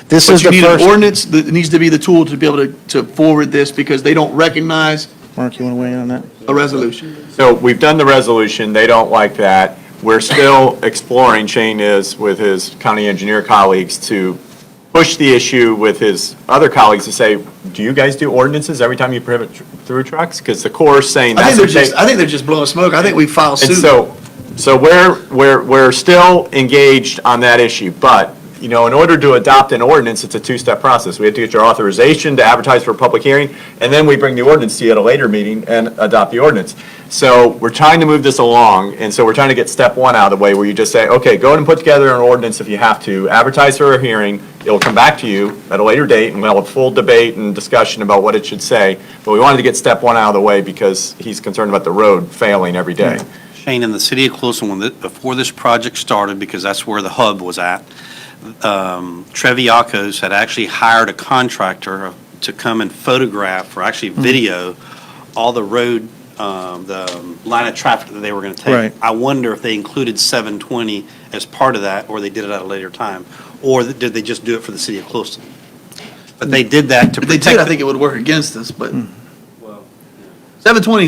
This But is you the need an first. ordinance that needs to be the tool to be able to forward this because they don't recognize Mark, you want to weigh in on that? a resolution. So we've done the resolution, they don't like that. We're still exploring, Shane is, with his county engineer colleagues, to push the issue with his other colleagues to say, do you guys do ordinances every time you prohibit through trucks? Because the Corps is saying I that's think what they're they. just, I think they're just blowing smoke. I think we file And suit. so we're still engaged on that issue, but, you know, in order to adopt an ordinance, it's a two-step process. We have to get your authorization to advertise for a public hearing, and then we bring the ordinance to you at a later meeting and adopt the ordinance. So we're trying to move this along, and so we're trying to get step one out of the way, where you just say, okay, go ahead and put together an ordinance if you have to, advertise for a hearing, it'll come back to you at a later date, and we'll have a full debate and discussion about what it should say. But we wanted to get step one out of the way because he's concerned about the road failing every day. Shane, in the city of Colusa, before this project started, because that's where the hub was at, Treviacos had actually hired a contractor to come and photograph, or actually video, all the road, the line of traffic that they were going to take. Right. I wonder if they included 720 as part of that, or they did it at a later time, or did they just do it for the city of Colusa? But they did that to If they protect. did, I think it would work against us, but 720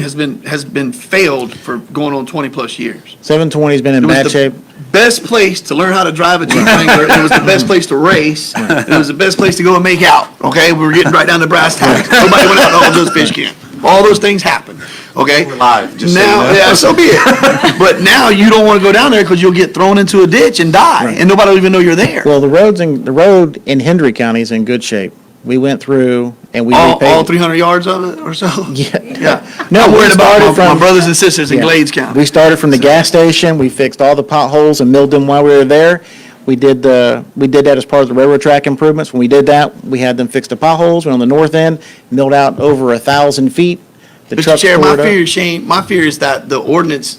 has been failed for going on 20-plus years. 720's been in It was bad the shape. Best place to learn how to drive a Jeep Wrangler. It was the best place to race. It was the best place to go and make out, okay? We were getting right down to brass tacks. Nobody went out and all those fish camp. All those things happened, okay? We're live, just so you Now, know. yeah, so be it. But now you don't want to go down there because you'll get thrown into a ditch and die, and nobody will even know you're there. Well, the road in Hendry County is in good shape. We went through and we All repaved. 300 yards of it or so? Yeah. No, I'm we worried about started my from- brothers and sisters in Yeah. Glades County. We started from the gas station, we fixed all the potholes and milled them while we were there. We did that as part of the railroad track improvements. When we did that, we had them fix the potholes, went on the north end, milled out over 1,000 feet. The Mr. trucks Chair, my poured up. fear, Shane, my fear is that the ordinance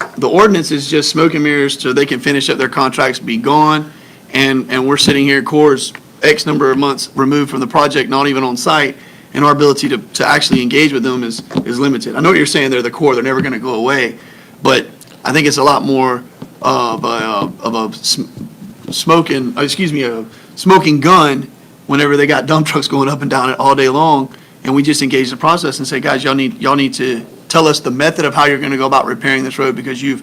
is just smoke and mirrors so they can finish up their contracts, be gone, and we're sitting here, Corps X number of months removed from the project, not even on site, and our ability to actually engage with them is limited. I know what you're saying, they're the Corps, they're never gonna go away, but I think it's a lot more of a smoking gun whenever they got dump trucks going up and down it all day long, and we just engage the process and say, guys, y'all need to tell us the method of how you're gonna go about repairing this road, because you've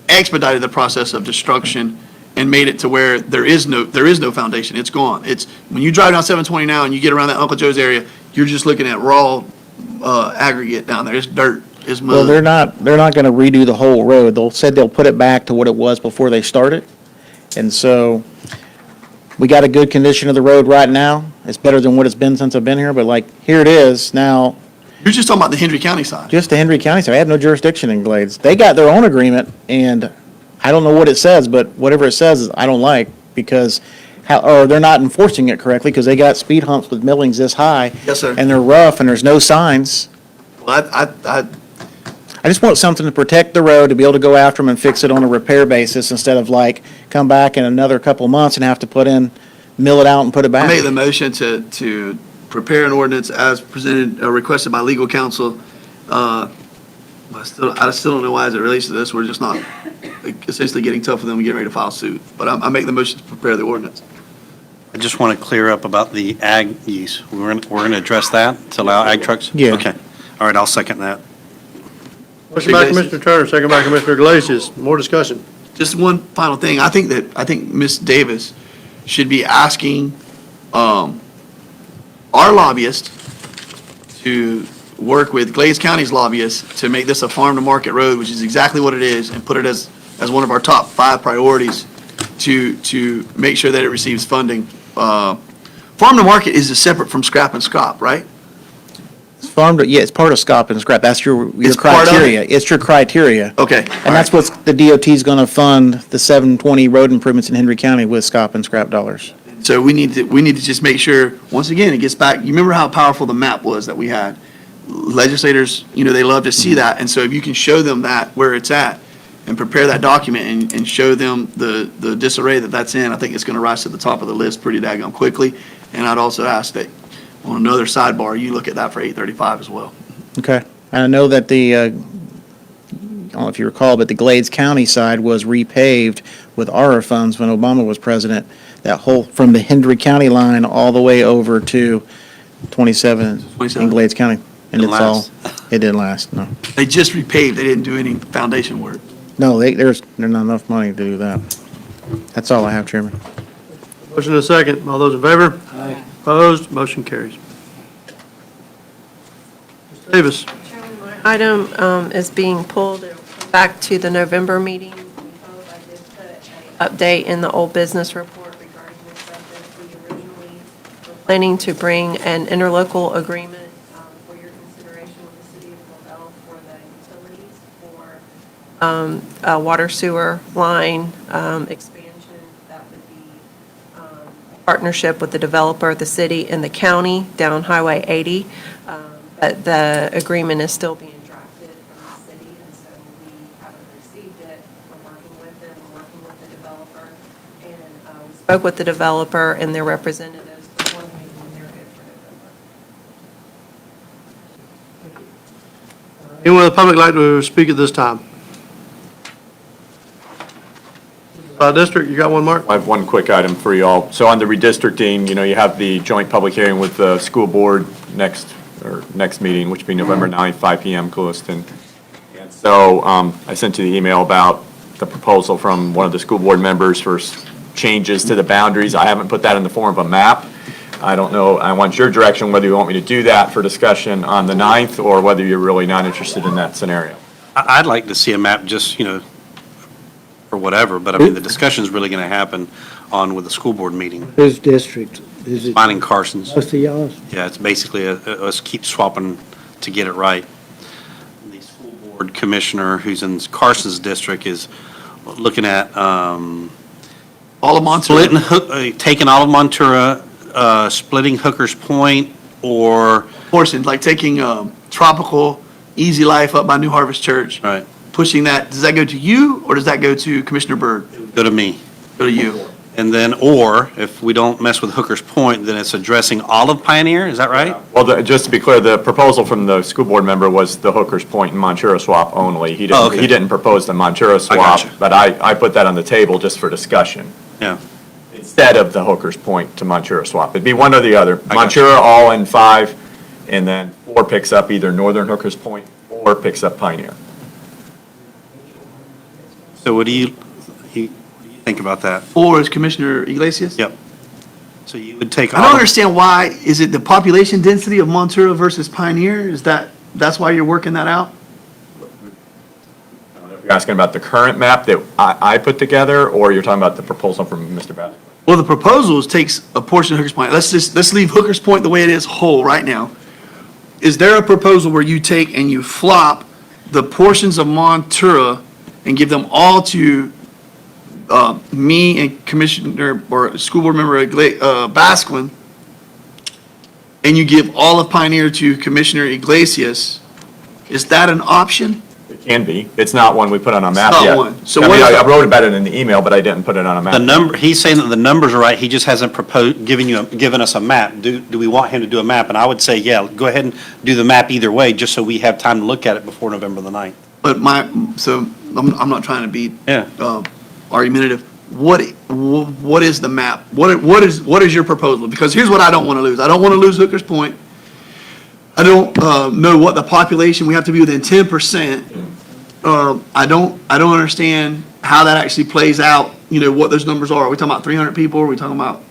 expedited the process of destruction and made it to where there is no foundation. It's gone. It's, when you drive down 720 now and you get around that Uncle Joe's area, you're just looking at raw aggregate down there. It's dirt, it's mud. Well, they're not gonna redo the whole road. They'll put it back to what it was before they started. And so we got a good condition of the road right now. It's better than what it's been since I've been here, but like, here it is now, You're just talking about the Hendry County side. just the Hendry County side. I have no jurisdiction in Glades. They got their own agreement, and I don't know what it says, but whatever it says, I don't like, because or they're not enforcing it correctly, because they got speed humps with millings this high. Yes, sir. And they're rough, and there's no signs. Well, I just want something to protect the road, to be able to go after them and fix it on a repair basis, instead of like, come back in another couple of months and have to mill it out and put it I back. make the motion to prepare an ordinance as presented, requested by legal counsel. I still don't know why as it relates to this, we're just not essentially getting tough with them and getting ready to file suit. But I make the motion to prepare the ordinance. I just want to clear up about the ag use. We're going to address that, to allow ag trucks? Yeah. Okay. All right, I'll second that. Motion by Commissioner Turner, second by Commissioner Iglesias. More discussion. Just one final thing. I think Ms. Davis should be asking our lobbyist to work with Glades County's lobbyists to make this a farm-to-market road, which is exactly what it is, and put it as one of our top 5 priorities to make sure that it receives funding. Farm-to-market is separate from scrap and scrap, right? Yeah, it's part of SCOP and SCRAP. That's your It's part of it? criteria. It's your criteria. Okay. And that's what's, the DOT's gonna fund the 720 road improvements in Hendry County with SCOP and SCRAP dollars. So we need to just make sure, once again, it gets back, you remember how powerful the map was that we had? Legislators, they love to see that, and so if you can show them that, where it's at, and prepare that document and show them the disarray that's in, I think it's gonna rise to the top of the list pretty daggone quickly. And I'd also ask that, on another sidebar, you look at that for 835 as well. Okay. And I know that I don't know if you recall, but the Glades County side was repaved with ARA funds when Obama was president. That whole, from the Hendry County line all the way over to 27 in Glades County. And Didn't it's all, last. it didn't last, no. They just repaved, they didn't do any foundation work. No, there's not enough money to do that. That's all I have, Chairman. Motion and a second. All those in favor? Aye. Opposed? Motion carries. Ms. Davis. Item is being pulled back to the November meeting. I did put an update in the old business report regarding this subject. We originally were planning to bring an interlocal agreement for your consideration with the city of Lavelle for the utilities for a water sewer line expansion. That would be a partnership with the developer, the city, and the county down Highway 80. But the agreement is still being drafted from the city, and so we haven't received it. We're working with them, we're working with the developer, and we spoke with the developer and their representatives before the meeting, and they're good for November. Anyone in the public like to speak at this time? District, you got one, Mark? I have one quick item for you all. So on the redistricting, you have the joint public hearing with the school board next meeting, which will be November 9th, 5 PM, Clewiston. And so I sent you the email about the proposal from one of the school board members for changes to the boundaries. I haven't put that in the form of a map. I don't know, I want your direction, whether you want me to do that for discussion on the 9th, or whether you're really not interested in that scenario. I'd like to see a map just, or whatever, but I mean, the discussion's really going to happen with the school board meeting. Whose district? Is it Mine and Carson's. most of y'all's? Yeah, it's basically us keep swapping to get it right. The school board commissioner who's in Carson's district is looking at All of Monterey. taking all of Montura, splitting Hooker's Point, or Portion, like taking Tropical, Easy Life up by New Harvest Church. Right. Pushing that, does that go to you, or does that go to Commissioner Byrd? go to me. Go to you. And then, or if we don't mess with Hooker's Point, then it's addressing all of Pioneer, is that right? Well, just to be clear, the proposal from the school board member was the Hooker's Point and Montura swap only. He Oh, okay. didn't propose the Montura swap, gotcha. but I put that on the table just for discussion. Yeah. Instead of the Hooker's Point to Montura swap. It'd be one or the other. I gotcha. Montura all in 5, and then 4 picks up either northern Hooker's Point or picks up Pioneer. So what do you think about that? Or is Commissioner Iglesias? Yep. So you would take I all don't of, understand why, is it the population density of Montura versus Pioneer? That's why you're working that out? You're asking about the current map that I put together, or you're talking about the proposal from Mr. Bass? Well, the proposal is takes a portion of Hooker's Point. Let's leave Hooker's Point the way it is whole right now. Is there a proposal where you take and you flop the portions of Montura and give them all to me and Commissioner or School Board Member Basquin, and you give all of Pioneer to Commissioner Iglesias? Is that an option? It can be. It's not one we put on a map not yet. one. So I what mean, is I it? wrote about it in the email, but I didn't put it on a map. He's saying that the numbers are right, he just hasn't given us a map. Do we want him to do a map? And I would say, yeah, go ahead and do the map either way, just so we have time to look at it before November the 9th. But I'm not trying to be Yeah. argumentative. What is the map? What is your proposal? Because here's what I don't want to lose. I don't want to lose Hooker's Point. I don't know what the population, we have to be within 10%. I don't understand how that actually plays out, what those numbers are. Are we talking about 300 people? Are we talking about,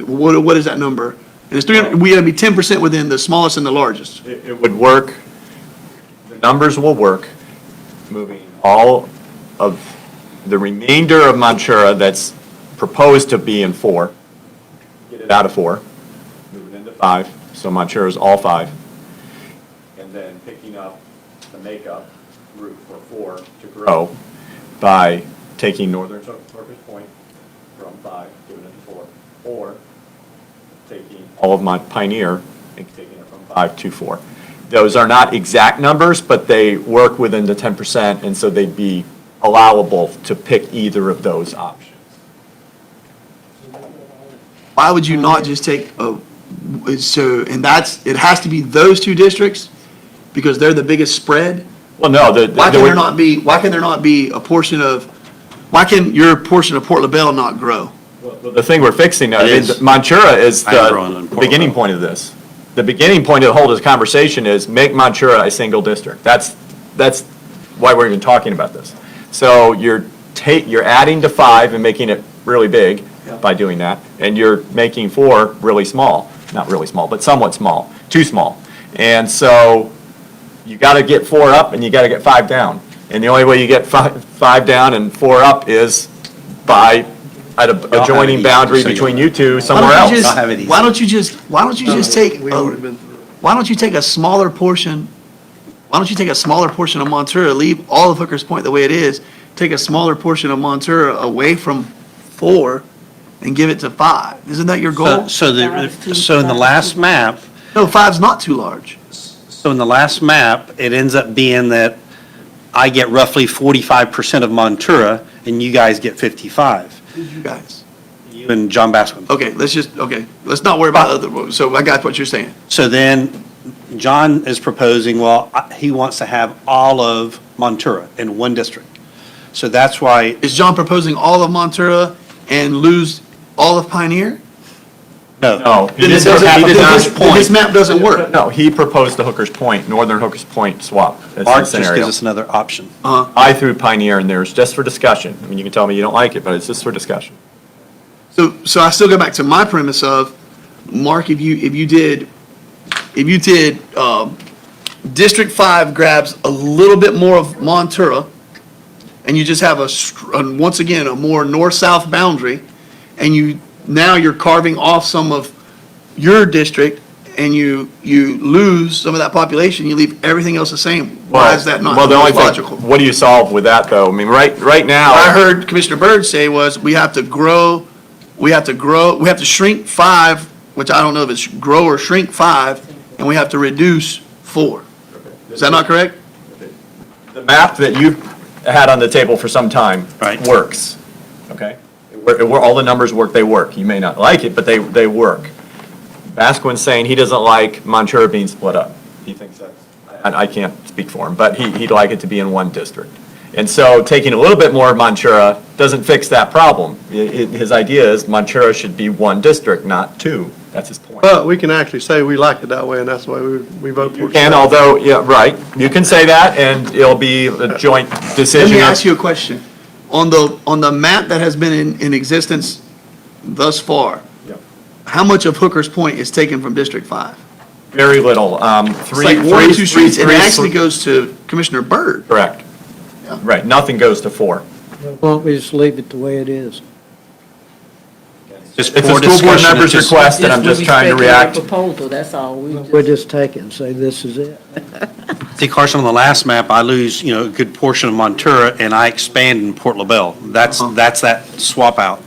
what is that number? And it's 300, we got to be 10% within the smallest and the largest. It would work, the numbers will work, moving all of the remainder of Montura that's proposed to be in 4, get it out of 4, move it into 5, so Montura is all 5, and then picking up the makeup route for 4 to grow by taking northern Hooker's Point from 5, giving it to 4, or taking all of Pioneer and taking it from 5 to 4. Those are not exact numbers, but they work within the 10%, and so they'd be allowable to pick either of those options. Why would you not just take it has to be those two districts because they're the biggest spread? Well, no, Why can there not be a portion of, why can your portion of Port LaBelle not grow? Well, the thing we're fixing, I mean, is. Montura is I am growing in the Port beginning LaBelle. point of this. The beginning point of the whole conversation is make Montura a single district. That's why we're even talking about this. So you're adding to 5 and making it really big by doing that, and you're making 4 really small. Not really small, but somewhat small, too small. And so you got to get 4 up and you got to get 5 down. And the only way you get 5 down and 4 up is by at a adjoining boundary between you two somewhere else. Why don't you just take a smaller portion? Why don't you take a smaller portion of Montura, leave all of Hooker's Point the way it is, take a smaller portion of Montura away from 4 and give it to 5? Isn't that your goal? So in the last map, No, 5's not too large. so in the last map, it ends up being that I get roughly 45% of Montura and you guys get 55. Who's you guys? You and John Basquin. Okay, let's not worry about other, so I got what you're saying. So then John is proposing, he wants to have all of Montura in one district. So that's why. Is John proposing all of Montura and lose all of Pioneer? No, Then this map doesn't work. No, he proposed the Hooker's Point, northern Hooker's Point swap. That's the Mark just scenario. gives us another option. I threw Pioneer in there just for discussion. I mean, you can tell me you don't like it, but it's just for discussion. So I still go back to my premise of, Mark, if you did District 5 grabs a little bit more of Montura, and you just have once again, a more north-south boundary, and now you're carving off some of your district, and you lose some of that population, you leave everything else the same. Why is that not Well, the only logical? thing, what do you solve with that, though? I mean, right now. What I heard Commissioner Byrd say was, we have to shrink 5, which I don't know if it's grow or shrink 5, and we have to reduce 4. Is that not correct? The map that you've had on the table for some time works, okay? All the numbers work, they work. You may not like it, but they work. Basquin's saying he doesn't like Montura being split up. He thinks I can't speak for him, but he'd like it to be in one district. And so taking a little bit more of Montura doesn't fix that problem. His idea is Montura should be one district, not 2. That's his point. But we can actually say we like it that way, and that's why we vote for it. And although, yeah, right, you can say that, and it'll be a joint decision. Let me ask you a question. On the map that has been in existence thus far, how much of Hooker's Point is taken from District 5? Very little. It's like 1 or 2 streets, and it actually goes to Commissioner Byrd. Correct. Right, nothing goes to 4. Why don't we just leave it the way it is? Just It's a for school board discussion, member's it's just- request, and I'm just trying to react. Proposal, that's all. We'll just take it and say this is it. See, Carson, on the last map, I lose, a good portion of Montura, and I expand in Port LaBelle. That's that swap out.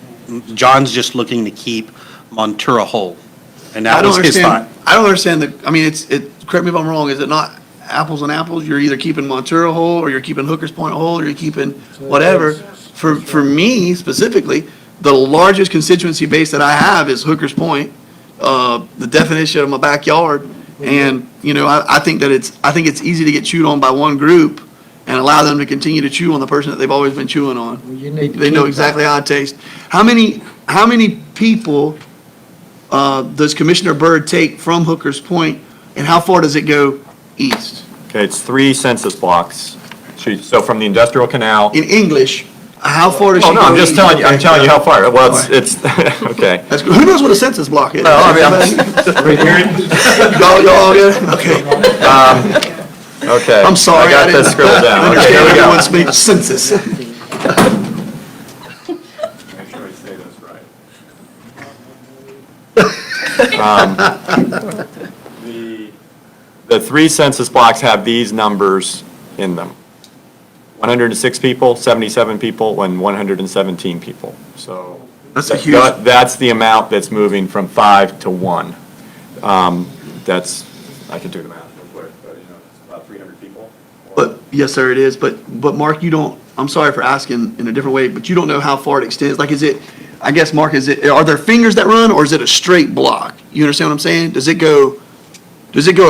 John's just looking to keep Montura whole, and I that don't was his thought. understand, I don't understand correct me if I'm wrong, is it not apples and apples? You're either keeping Montura whole, or you're keeping Hooker's Point whole, or you're keeping whatever. For me specifically, the largest constituency base that I have is Hooker's Point, the definition of my backyard. And, I think it's easy to get chewed on by one group and allow them to continue to chew on the person that they've always been chewing on. You need to They know keep exactly how it tastes. How many people does Commissioner Byrd take from Hooker's Point, and how far does it go east? Okay, it's 3 census blocks. So from the industrial canal. In English, how far does she Oh, go no, I'm just east? telling you, I'm Okay. telling you how far. Well, it's, okay. That's good. Who knows what a census block is? Well, I mean, Y'all good? Okay. Okay. I'm sorry. I got didn't this scribbled down. Okay, understand here we go. everyone speaks census. Make sure I say this right. The 3 census blocks have these numbers in them. 106 people, 77 people, and 117 people. So That's a huge. that's the amount that's moving from 5 to 1. That's, I could do the math real quick, but it's about 300 people. But, yes, sir, it is. But Mark, you don't, I'm sorry for asking in a different way, but you don't know how far it extends. Like, I guess, Mark, are there fingers that run, or is it a straight block? You understand what I'm saying? Does it go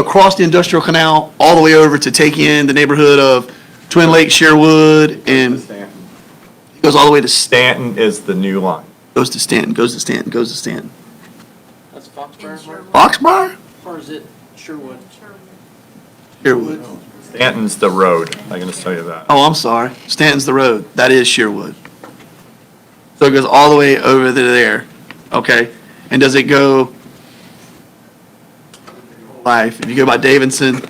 across the industrial canal all the way over to take in the neighborhood of Twin Lakes, Sherwood, and it goes all the way to Stanton is the new line. goes to Stanton, goes to Stanton, goes to Stanton. That's Foxfire? Foxfire? Or is it Sherwood? Sherwood. Stanton's the road. I can just tell you that. Oh, I'm sorry. Stanton's the road. That is Sherwood. So it goes all the way over to there. Okay. And does it go, if you go by Davidson,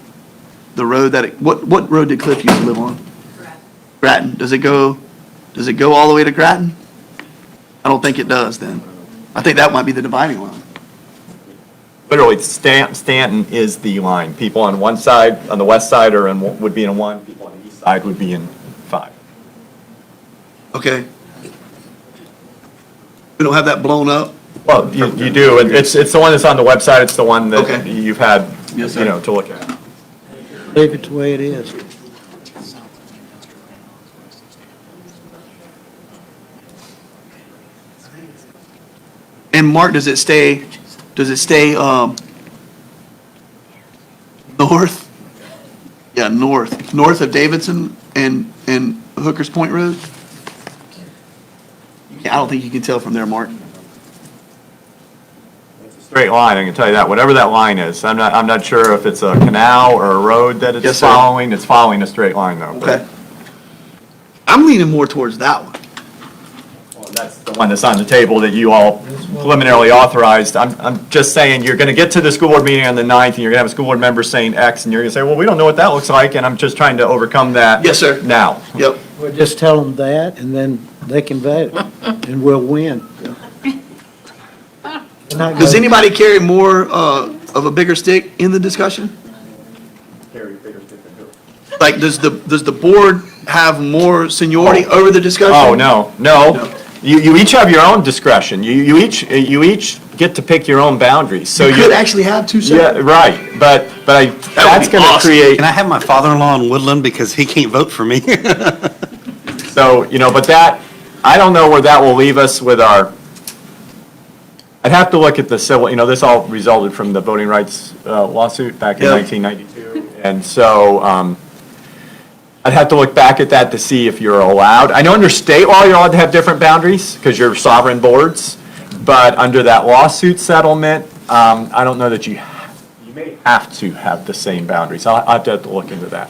the road what road did Cliff used to live on? Grattan. Does it go all the way to Grattan? I don't think it does then. I think that might be the dividing line. Literally, Stanton is the line. People on one side, on the west side, would be in 1. People on the east side would be in 5. Okay. We don't have that blown up? Well, you do, and it's the one that's on the website. It's the one that Okay. you've had, Yes, sir. to look at. Leave it the way it is. And Mark, does it stay north? Yeah, north of Davidson and Hooker's Point Road? I don't think you can tell from there, Mark. Straight line, I can tell you that, whatever that line is. I'm not sure if it's a canal or a road that Yes, it's sir. following. It's following a straight line, though. Okay. I'm leaning more towards that one. Well, that's the one that's on the table that you all preliminarily authorized. I'm just saying, you're going to get to the school board meeting on the 9th, and you're going to have a school board member saying X, and you're going to say, well, we don't know what that looks like, and I'm just trying to overcome that. Yes, sir. Now. Yep. We'll just tell them that, and then they can vote, and we'll win. Does anybody carry more of a bigger stick in the discussion? Like, does the board have more seniority over the discussion? Oh, no. You each have your own discretion. You each get to pick your own boundaries. So You could actually have two Yeah, separate. right, but that's be going to awesome. create, Can I have my father-in-law in Woodland because he can't vote for me? so, but that, I don't know where that will leave us with our, I'd have to look at the civil, this all resulted from the voting rights lawsuit back in Yeah. 1992. And so, I'd have to look back at that to see if you're allowed. I know under state law, you're allowed to have different boundaries because you're sovereign boards. But under that lawsuit settlement, I don't know that you may have to have the same boundaries. I'll have to look into that.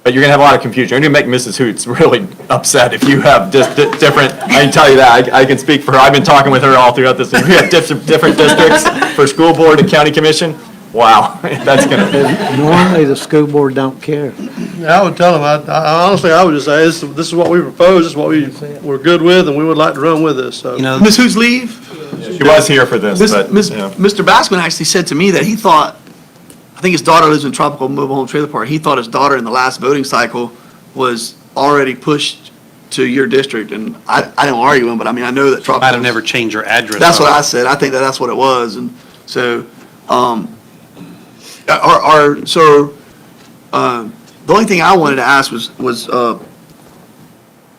But you're going to have a lot of confusion. You're going to make Mrs. Hoots really upset if you have different, I can tell you that. I can speak for her. I've been talking with her all throughout this. We have different districts for school board and county commission. Wow, that's going to. Normally, the school board don't care. I would tell them, honestly, I would just say, this is what we propose, this is what we're good with, and we would like to run with this, so. Ms. Hoots leave? She was here for this, but, yeah. Mr. Bassman actually said to me that he thought, I think his daughter lives in Tropical Mobile Home Trailer Park, he thought his daughter in the last voting cycle was already pushed to your district, and I didn't argue with him, but I mean, I know that Tropical. Might have never changed your address. That's what though. I said. I think that that's what it was, and so, the only thing I wanted to ask was,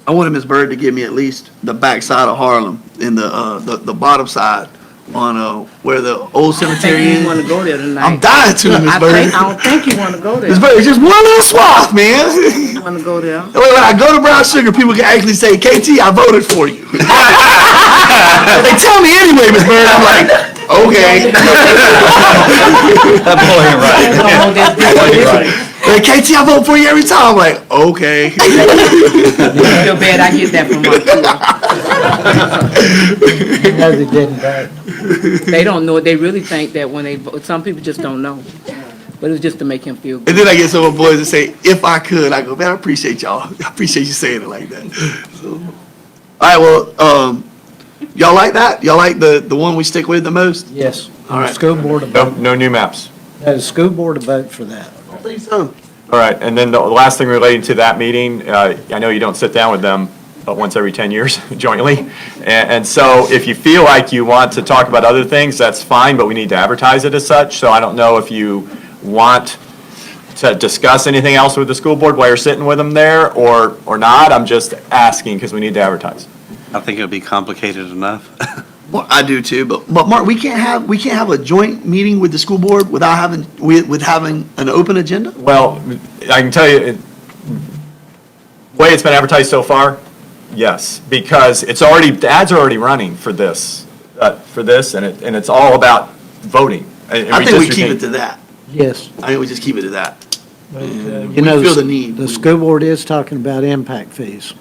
I wanted Ms. Bird to give me at least the back side of Harlem, in the bottom side, on, where the old cemetery You is. want to go there tonight. I'm dying to, Look, Ms. I Bird. don't think you want to go there. Ms. Bird, it's just one little swath, man. You want to go there. When I go to Brown Sugar, people can actually say, KT, I voted for you. They tell me anyway, Ms. Bird, I'm like, okay. That boy ain't right. Hey, KT, I vote for you every time. I'm like, okay. Feel bad, I get that from my No, they didn't vote. They don't know, they really think that when they vote, some people just don't know. But it's just to make him feel good. And then I get some of the boys that say, if I could, I go, man, I appreciate y'all. I appreciate you saying it like that. So, all right, well, y'all like that? Y'all like the one we stick with the most? Yes. All right. School board to vote. No new maps. The school board to vote for that. I think so. All right, and then the last thing relating to that meeting, I know you don't sit down with them but once every 10 years jointly. And so if you feel like you want to talk about other things, that's fine, but we need to advertise it as such. So I don't know if you want to discuss anything else with the school board while you're sitting with them there or not. I'm just asking because we need to advertise. I think it would be complicated enough. Well, I do too, but Mark, we can't have a joint meeting with the school board without having an open agenda? Well, I can tell you, the way it's been advertised so far, yes, because the ads are already running for this, and it's all about voting. I think we keep it to that. Yes. I think we just keep it to that. But, We you know, feel the need. The school board is talking about impact fees.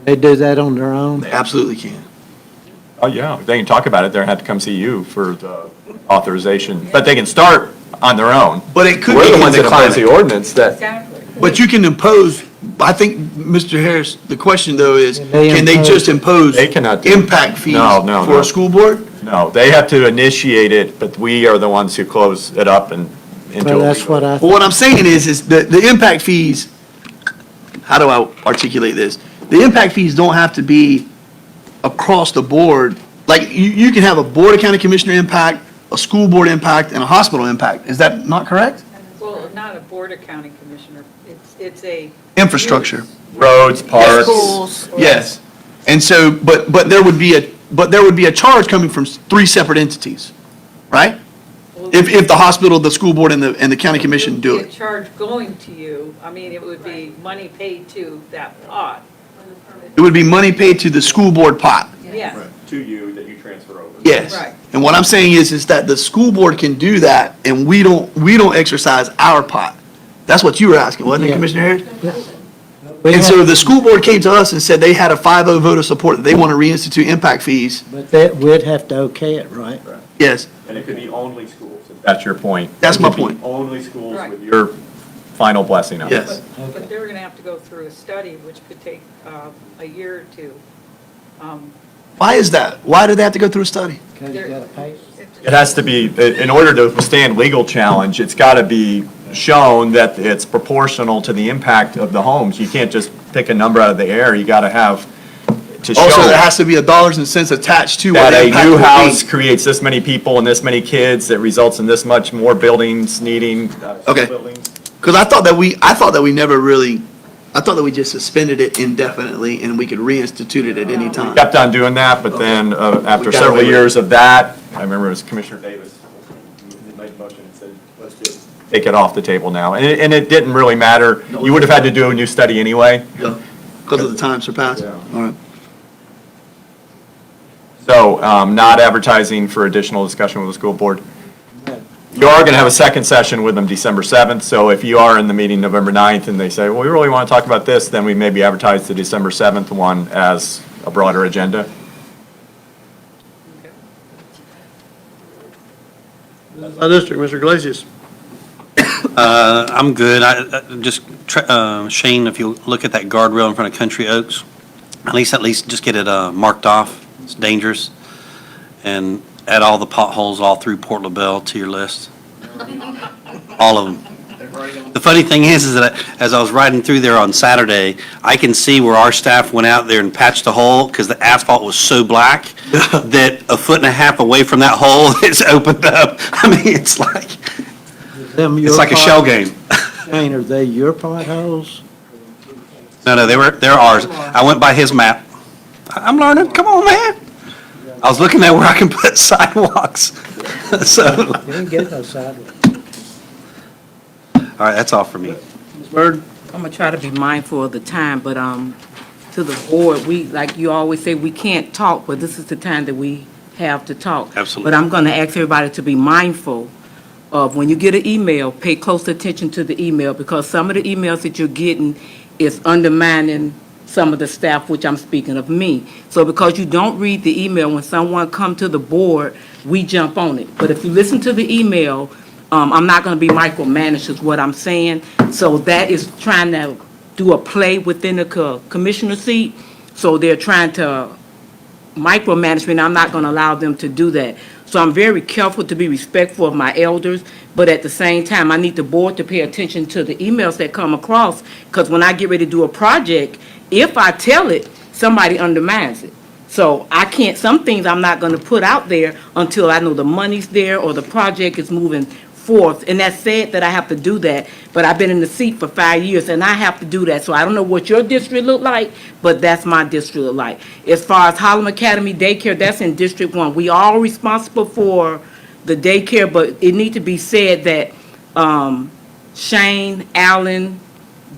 They do that on their own? They absolutely can. Oh, yeah, they can talk about it, they're gonna have to come see you for the authorization, but they can start on their own. But it could We're be the ones that impose the climate. ordinance that, Exactly. But you can impose, I think, Mr. Harris, the question though is, they can they impose- just impose They cannot do- impact fees No. for a school board? no, they have to initiate it, but we are the ones who close it up and into Well, a that's legal. what I, Well, what I'm saying is the impact fees, how do I articulate this? The impact fees don't have to be across the board. Like, you can have a Board of County Commissioner impact, a school board impact, and a hospital impact. Is that not correct? Well, not a board of county commissioner, it's a. Infrastructure. Roads, parks. Schools. Yes. And so, but there would be a charge coming from three separate entities, right? If the hospital, the school board, and the county commission do It would it. be a charge going to you, I mean, it would be money paid to that pot. It would be money paid to the school board pot. Yes. To you that you transfer over. Yes. Right. And what I'm saying is that the school board can do that, and we don't exercise our pot. That's what you were asking, wasn't it, Yeah. Commissioner Harris? we And so have- the school board came to us and said they had a 5-0 vote of support, that they want to reinstitute impact fees. but that, we'd have to okay it, right? Yes. And it could be only schools. That's your point. That's It my could be point. Only schools Right. with your final blessing on it. Yes. But they're gonna have to go through a study, which could take a year or two. Why is that? Why do they have to go through a study? Because you gotta pay. It has to be, in order to withstand legal challenge, it's got to be shown that it's proportional to the impact of the homes. You can't just pick a number out of the air. You got to have, to show Also, there has to be a dollars and cents attached to what that the a impact new will be. house creates this many people and this many kids, that results in this much more buildings needing. Okay. buildings. Because I thought that we never really, I thought that we just suspended it indefinitely and we could reinstitute it at any time. Kept on doing that, but then after We got several away with years of that, I remember it was Commissioner Davis, he made a motion and said, let's just take it off the table now. And it didn't really matter. You would have had to do a new study anyway. Because of the time surpassed? Yeah. All right. So not advertising for additional discussion with the school board. You are going to have a second session with them December 7th, so if you are in the meeting November 9th and they say, well, we really want to talk about this, then we maybe advertise the December 7th one as a broader agenda. My district, Mr. Glacius. I'm good. Shane, if you look at that guardrail in front of Country Oaks, at least just get it marked off It's dangerous. And add all the potholes all through Port LaBelle to your list. All of them. The funny thing is that as I was riding through there on Saturday, I can see where our staff went out there and patched a hole because the asphalt was so black that a foot and a half away from that hole, it's opened up. I mean, it's like a shell game. Shane, are they your potholes? No, they're ours. I went by his map. I'm learning. Come on, man. I was looking at where I can put sidewalks. So, You ain't getting no sidewalks. all right, that's all for me. Ms. Byrd? I'm gonna try to be mindful of the time, but, to the board, we, like you always say, we can't talk, but this is the time that we have to talk. Absolutely. But I'm gonna ask everybody to be mindful of when you get an email, pay close attention to the email, because some of the emails that you're getting is undermining some of the staff, which I'm speaking of me. So because you don't read the email, when someone come to the board, we jump on it. But if you listen to the email, I'm not gonna be micromanaged is what I'm saying. So that is trying to do a play within the commissioner seat. So they're trying to micromanagement. I'm not gonna allow them to do that. So I'm very careful to be respectful of my elders, but at the same time, I need the board to pay attention to the emails that come across, because when I get ready to do a project, if I tell it, somebody undermines it. So I can't, some things I'm not gonna put out there until I know the money's there or the project is moving forth. And that's sad that I have to do that, but I've been in the seat for 5 years and I have to do that. So I don't know what your district look like, but that's my district look like. As far as Harlem Academy Daycare, that's in District 1. We all responsible for the daycare, but it need to be said that Shane, Allen,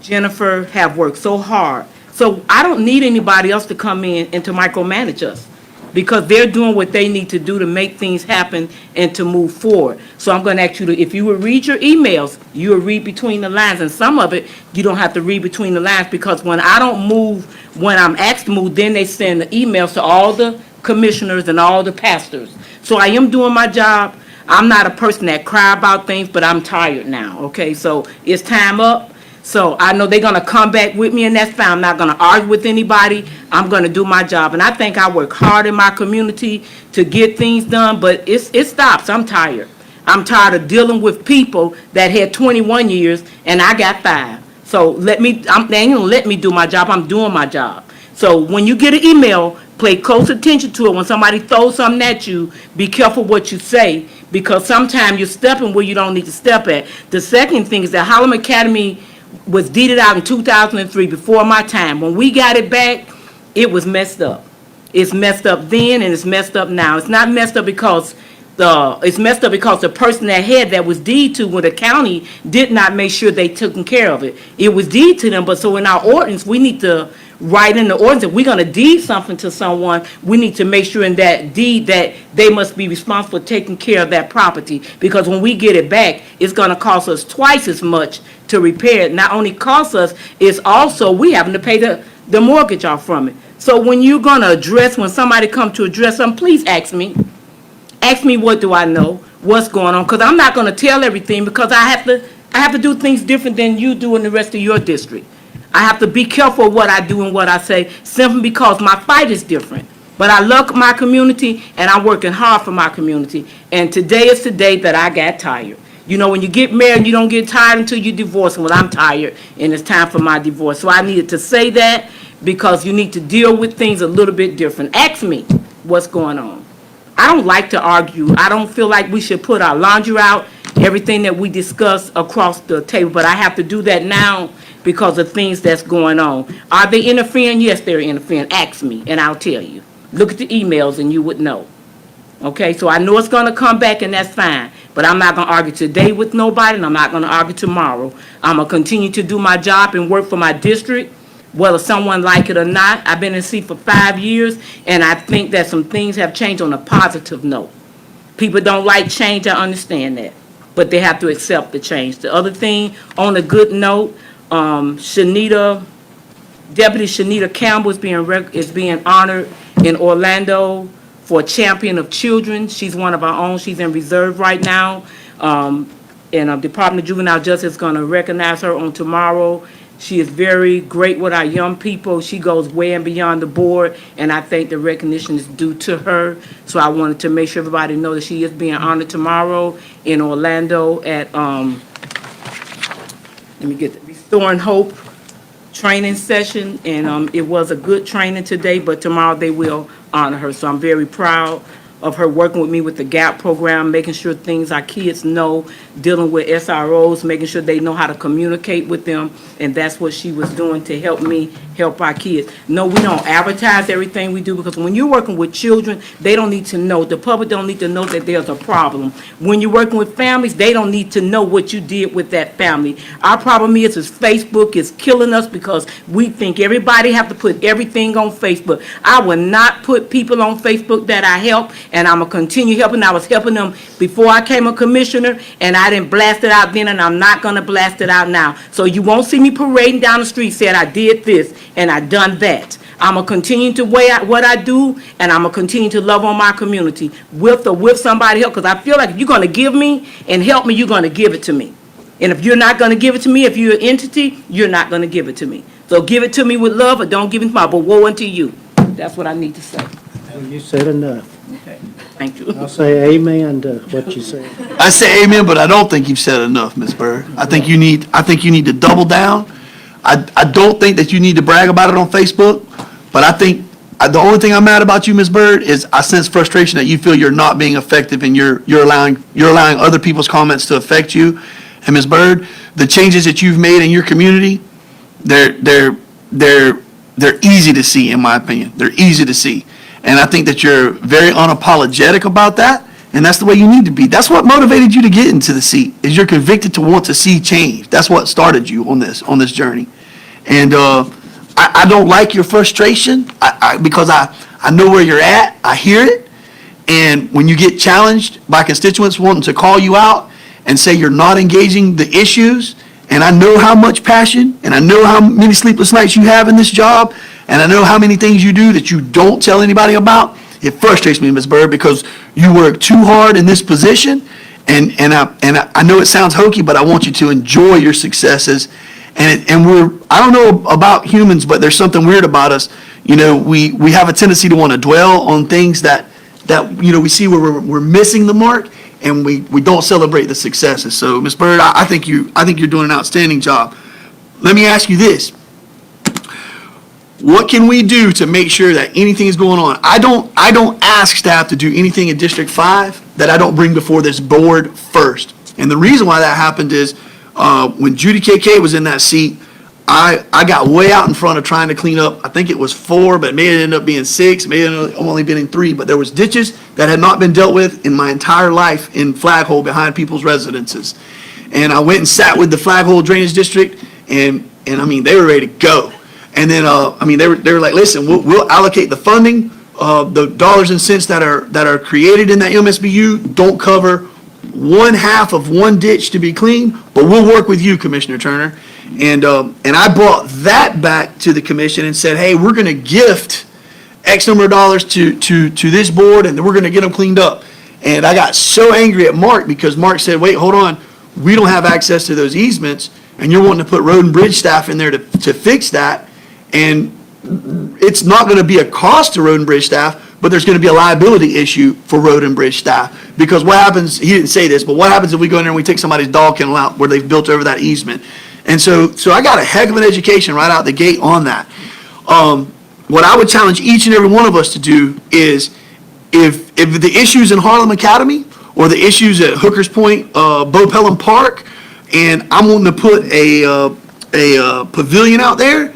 Jennifer have worked so hard. So I don't need anybody else to come in and to micromanage us, because they're doing what they need to do to make things happen and to move forward. So I'm going to ask you to, if you will read your emails, you will read between the lines, and some of it, you don't have to read between the lines, because when I don't move, when I'm asked to move, then they send the emails to all the commissioners and all the pastors. So I am doing my job. I'm not a person that cry about things, but I'm tired now, okay? So it's time up. So I know they're going to come back with me, and that's fine. I'm not going to argue with anybody. I'm going to do my job. And I think I work hard in my community to get things done, but it stops. I'm tired. I'm tired of dealing with people that had 21 years, and I got 5. So they ain't going to let me do my job. I'm doing my job. So when you get an email, pay close attention to it. When somebody throws something at you, be careful what you say, because sometimes you're stepping where you don't need to step at. The second thing is that Harlem Academy was deeded out in 2003, before my time. When we got it back, it was messed up. It's messed up then, and it's messed up now. It's not messed up because the person that had that was deed to, when the county did not make sure they took care of it. It was deed to them, but so in our ordinance, we need to write in the ordinance, if we're gonna deed something to someone, we need to make sure in that deed that they must be responsible for taking care of that property. Because when we get it back, it's gonna cost us twice as much to repair it. Not only cost us, it's also, we having to pay the mortgage off from it. So when you're gonna address, when somebody come to address something, please ask me. Ask me, what do I know, what's going on, because I'm not gonna tell everything, because I have to do things different than you do in the rest of your district. I have to be careful of what I do and what I say, simply because my fight is different. But I love my community, and I'm working hard for my community. And today is the day that I got tired. You know, when you get married, you don't get tired until you divorce. Well, I'm tired, and it's time for my divorce. So I needed to say that, because you need to deal with things a little bit different. Ask me what's going on. I don't like to argue. I don't feel like we should put our laundry out, everything that we discuss across the table. But I have to do that now, because of things that's going on. Are they interfering? Yes, they're interfering. Ask me, and I'll tell you. Look at the emails, and you would know. Okay, so I know it's going to come back, and that's fine. But I'm not going to argue today with nobody, and I'm not going to argue tomorrow. I'm going to continue to do my job and work for my district, whether someone like it or not. I've been in seat for 5 years, and I think that some things have changed on a positive note. People don't like change, I understand that. But they have to accept the change. The other thing, on a good note, Deputy Shanita Campbell is being honored in Orlando for Champion of Children. She's one of our own. She's in reserve right now. And Department of Juvenile Justice is going to recognize her on tomorrow. She is very great with our young people. She goes way and beyond the board, and I think the recognition is due to her. So I wanted to make sure everybody know that she is being honored tomorrow in Orlando at, Restoring Hope training session, and it was a good training today, but tomorrow they will honor her. So I'm very proud of her working with me with the GAP program, making sure things our kids know, dealing with SROs, making sure they know how to communicate with them, and that's what she was doing to help me help our kids. No, we don't advertise everything we do, because when you're working with children, they don't need to know, the public don't need to know that there's a problem. When you're working with families, they don't need to know what you did with that family. Our problem is Facebook is killing us because we think everybody have to put everything on Facebook. I will not put people on Facebook that I help, and I'm going to continue helping. I was helping them before I came a commissioner, and I didn't blast it out then, and I'm not going to blast it out now. So you won't see me parading down the street saying I did this and I done that. I'm going to continue to weigh out what I do, and I'm going to continue to love on my community with somebody else, because I feel like if you're going to give me and help me, you're going to give it to me. And if you're not going to give it to me, if you're an entity, you're not going to give it to me. So give it to me with love, or don't give it to me, but woe unto you. That's what I need to say. You said enough. Okay, thank you. I'll say amen to what you said. I say amen, but I don't think you've said enough, Ms. Byrd. I think you need to double down. I don't think that you need to brag about it on Facebook, but I think the only thing I'm mad about you, Ms. Byrd, is I sense frustration that you feel you're not being effective and you're allowing other people's comments to affect you. And Ms. Byrd, the changes that you've made in your community, they're easy to see, in my opinion. They're easy to see. And I think that you're very unapologetic about that, and that's the way you need to be. That's what motivated you to get into the seat, is you're convicted to want to see change. That's what started you on this journey. And I don't like your frustration because I know where you're at. I hear it. And when you get challenged by constituents wanting to call you out and say you're not engaging the issues, and I know how much passion, and I know how many sleepless nights you have in this job, and I know how many things you do that you don't tell anybody about, it frustrates me, Ms. Byrd, because you work too hard in this position, and I know it sounds hokey, but I want you to enjoy your successes. I don't know about humans, but there's something weird about us. You know, we have a tendency to want to dwell on things that we see where we're missing the mark, and we don't celebrate the successes. So, Ms. Byrd, I think you're doing an outstanding job. Let me ask you this. What can we do to make sure that anything is going on? I don't ask staff to do anything in District 5 that I don't bring before this board first. And the reason why that happened is when Judy KK was in that seat, I got way out in front of trying to clean up, I think it was 4, but it may have ended up being 6, may have only been in 3, but there was ditches that had not been dealt with in my entire life in Flaghole behind people's residences. And I went and sat with the Flaghole Drainage District, and I mean, they were ready to go. And then, they were like, listen, we'll allocate the funding, the dollars and cents that are created in that MSBU don't cover 1/2 of one ditch to be cleaned, but we'll work with you, Commissioner Turner. And I brought that back to the commission and said, hey, we're going to gift X number of dollars to this board, and we're going to get them cleaned up. And I got so angry at Mark because Mark said, wait, hold on, we don't have access to those easements, and you're wanting to put road and bridge staff in there to fix that. And it's not going to be a cost to road and bridge staff, but there's going to be a liability issue for road and bridge staff. Because what happens, he didn't say this, but what happens if we go in there and we take somebody's dog kennel out where they've built over that easement? And so I got a heck of an education right out the gate on that. What I would challenge each and every one of us to do is, if the issues in Harlem Academy or the issues at Hooker's Point, Bo Pelham Park, and I'm wanting to put a pavilion out there,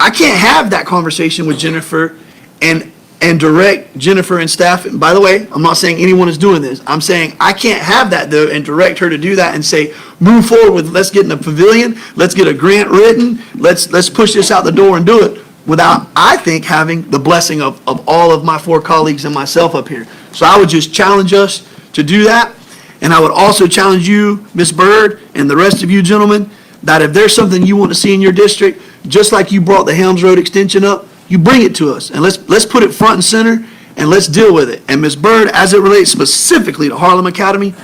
I can't have that conversation with Jennifer and direct Jennifer and staff. And by the way, I'm not saying anyone is doing this. I'm saying I can't have that, though, and direct her to do that and say, move forward with, let's get in a pavilion, let's get a grant written, let's push this out the door and do it, without, I think, having the blessing of all of my 4 colleagues and myself up here. So I would just challenge us to do that. And I would also challenge you, Ms. Byrd, and the rest of you gentlemen, that if there's something you want to see in your district, just like you brought the Helms Road extension up, you bring it to us, and let's put it front and center, and let's deal with it. And Ms. Byrd, as it relates specifically to Harlem Academy,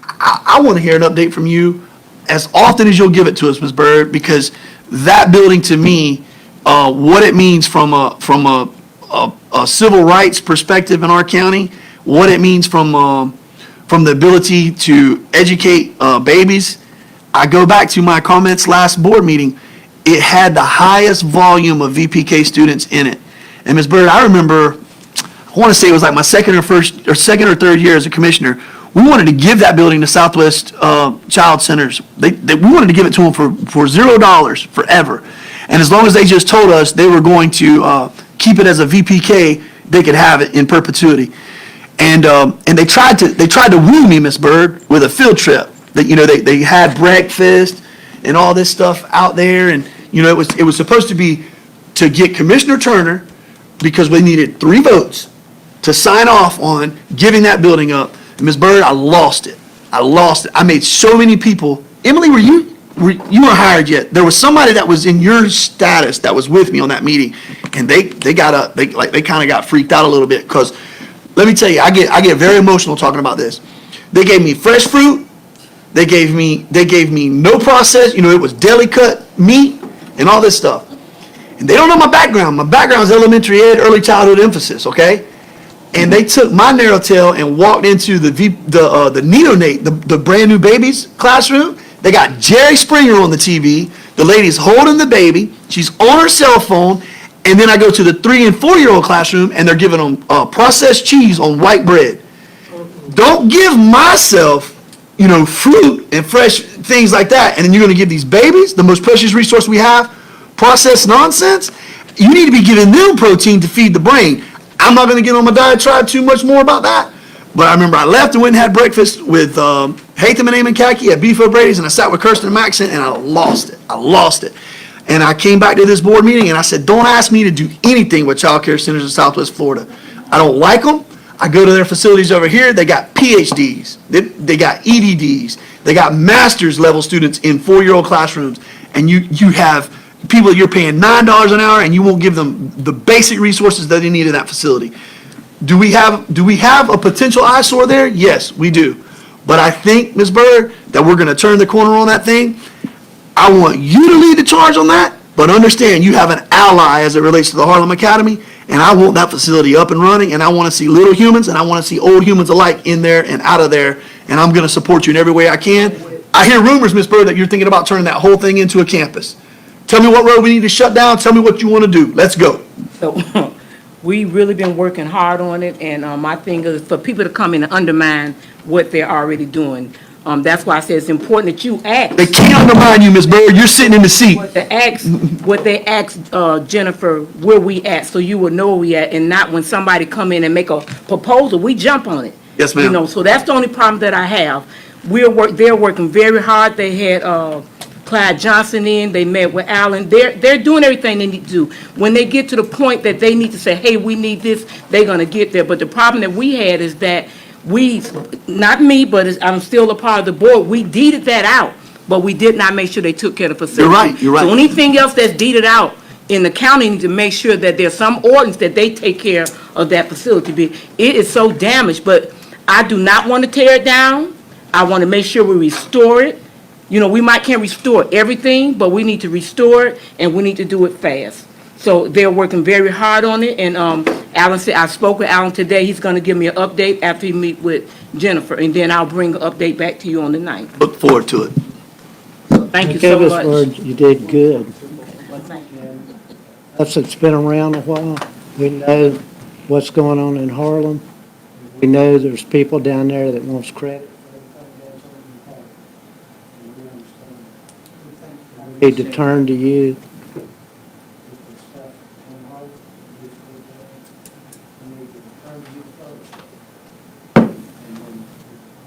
I want to hear an update from you as often as you'll give it to us, Ms. Byrd, because that building to me, what it means from a civil rights perspective in our county, what it means from the ability to educate babies. I go back to my comments last board meeting. It had the highest volume of VPK students in it. And Ms. Bird, I remember, I want to say it was like my second or third year as a commissioner. We wanted to give that building to Southwest Child Centers. We wanted to give it to them for $0 forever. And as long as they just told us they were going to keep it as a VPK, they could have it in perpetuity. And they tried to woo me, Miss Bird, with a field trip. That they had breakfast and all this stuff out there, and it was supposed to be to get Commissioner Turner, because we needed 3 votes to sign off on giving that building up. And Ms. Bird, I lost it. I made so many people. Emily, you weren't hired yet. There was somebody that was in your status that was with me on that meeting, and they kind of got freaked out a little bit, because let me tell you, I get very emotional talking about this. They gave me fresh fruit. They gave me no process. It was deli cut meat and all this stuff. And they don't know my background. My background is elementary ed, early childhood emphasis, okay? And they took my narrow tail and walked into the neonate, the brand new babies classroom. They got Jerry Springer on the TV. The lady's holding the baby. She's on her cell phone. And then I go to the 3- and 4-year-old classroom, and they're giving them processed cheese on white bread. Don't give myself, fruit and fresh things like that, and then you're going to give these babies, the most precious resource we have, processed nonsense. You need to be giving them protein to feed the brain. I'm not going to get on my diatribe too much more about that, but I remember I left and went and had breakfast with Hatham and Eamon Kaki at Beef O'Brady's, and I sat with Kirsten and Maxon, and I lost it. And I came back to this board meeting, and I said, don't ask me to do anything with child care centers in Southwest Florida. I don't like them. I go to their facilities over here. They got PhDs. They got EDDs. They got master's level students in 4-year-old classrooms. And you have people that you're paying $9 an hour, and you won't give them the basic resources that they need in that facility. Do we have a potential eyesore there? Yes, we do. But I think, Ms. Bird, that we're going to turn the corner on that thing. I want you to lead the charge on that, but understand you have an ally as it relates to the Harlem Academy, and I want that facility up and running, and I want to see little humans, and I want to see old humans alike in there and out of there, and I'm going to support you in every way I can. I hear rumors, Ms. Bird, that you're thinking about turning that whole thing into a campus. Tell me what road we need to shut down. Tell me what you want to do. Let's go. So we really been working hard on it, and my thing is for people to come in and undermine what they're already doing. That's why I say it's important that you ask. They can't undermine you, Ms. Bird. You're sitting in the seat. What they ask Jennifer, where we at, so you will know where we at, and not when somebody come in and make a proposal, we jump on it. Yes, ma'am. So that's the only problem that I have. They're working very hard. They had Clyde Johnson in, they met with Allen. They're doing everything they need to do. When they get to the point that they need to say, hey, we need this, they're gonna get there. But the problem that we had is that not me, but I'm still a part of the board, we deeded that out, but we did not make sure they took care of the facility. You're right. So anything else that's deeded out in the county need to make sure that there's some ordinance that they take care of that facility. It is so damaged, but I do not want to tear it down. I want to make sure we restore it. We can't restore everything, but we need to restore it, and we need to do it fast. So they're working very hard on it, and Alan said, I spoke with Alan today. He's going to give me an update after he meet with Jennifer, and then I'll bring an update back to you on the 9th. Look forward to it. Thank you so much. Word, you did good. Us that's been around a while, we know what's going on in Harlem. We know there's people down there that wants credit. We need to turn to you.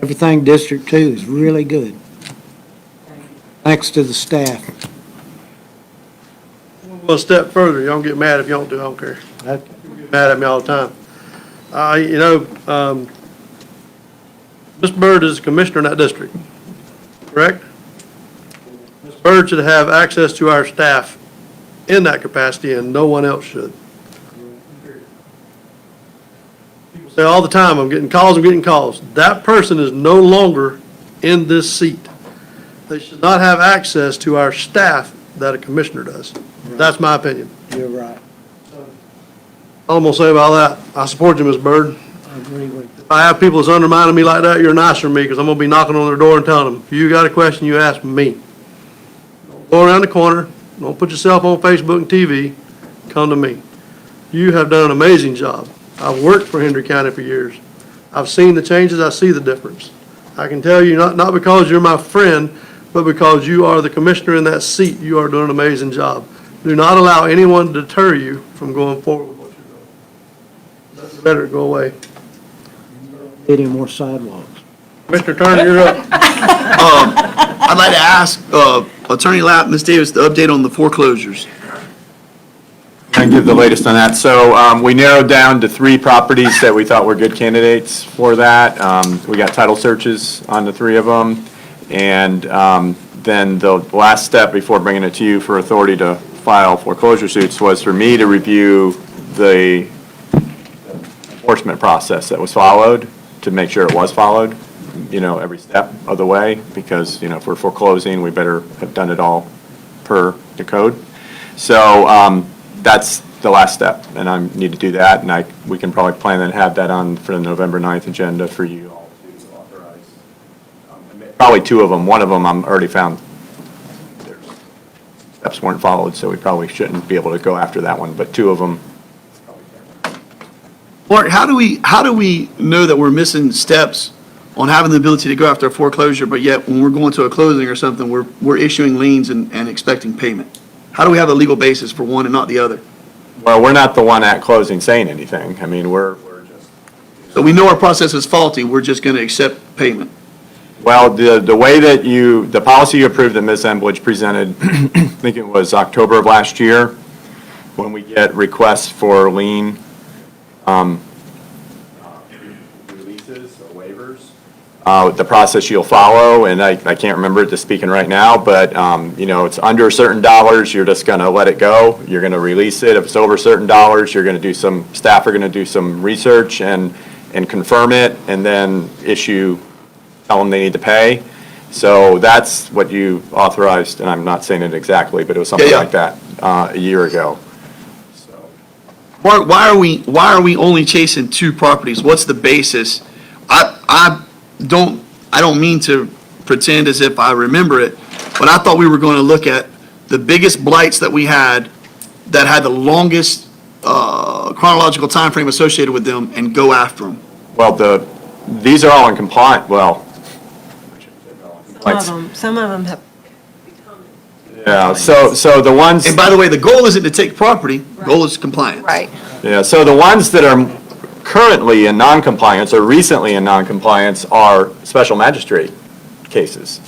Everything District 2 is really good. Thanks to the staff. We'll go a step further. Y'all get mad if you don't do, I don't care. Okay. You get mad at me all the time. Ms. Bird is a commissioner in that district, correct? Ms. Bird should have access to our staff in that capacity, and no one else should. People say all the time, I'm getting calls. That person is no longer in this seat. They should not have access to our staff that a commissioner does. That's my opinion. You're right. All I'm gonna say about that, I support you, Ms. Byrd. I agree with you. If I have people that's undermining me like that, you're nicer than me, because I'm gonna be knocking on their door and telling them, if you got a question, you ask me. Don't go around the corner, don't put yourself on Facebook and TV, come to me. You have done an amazing job. I've worked for Hendry County for years. I've seen the changes, I see the difference. I can tell you, not because you're my friend, but because you are the commissioner in that seat, you are doing an amazing job. Do not allow anyone to deter you from going forward with what you're doing. Better go away. Need any more sidewalks? Commissioner Turner, you're up. I'd like to ask Attorney Lapp, Ms. Davis, the update on the foreclosures. I can give the latest on that. So we narrowed down to 3 properties that we thought were good candidates for that. We got title searches on the 3 of them. And then the last step before bringing it to you for authority to file foreclosure suits was for me to review the enforcement process that was followed, to make sure it was followed, every step of the way, because, if we're foreclosing, we better have done it all per the code. So that's the last step, and I need to do that, and we can probably plan and have that on for the November 9th agenda for you all to authorize. Probably 2 of them. One of them I'm already found their steps weren't followed, so we probably shouldn't be able to go after that one, but 2 of them. Mark, how do we know that we're missing steps on having the ability to go after a foreclosure, but yet when we're going to a closing or something, we're issuing liens and expecting payment? How do we have a legal basis for one and not the other? Well, we're not the one at closing saying anything. I mean, we're just. So we know our process is faulty, we're just going to accept payment. Well, the way that the policy you approved that Ms. Embledge presented, I think it was October of last year, when we get requests for lien releases or waivers, the process you'll follow, and I can't remember it to speaking right now, but, it's under certain dollars, you're just going to let it go. You're going to release it. If it's over certain dollars, you're going to staff are going to do some research and confirm it, and then tell them they need to pay. So that's what you authorized, and I'm not saying it exactly, but it was something like that a year ago. Mark, why are we only chasing 2 properties? What's the basis? I don't mean to pretend as if I remember it, but I thought we were going to look at the biggest blights that we had that had the longest chronological time frame associated with them and go after them. Well, these are all in compliance, Some of them have. yeah, so the ones. And by the way, the goal isn't to take property, the goal is compliance. Right. Yeah, so the ones that are currently in non-compliance or recently in non-compliance are special magistrate cases.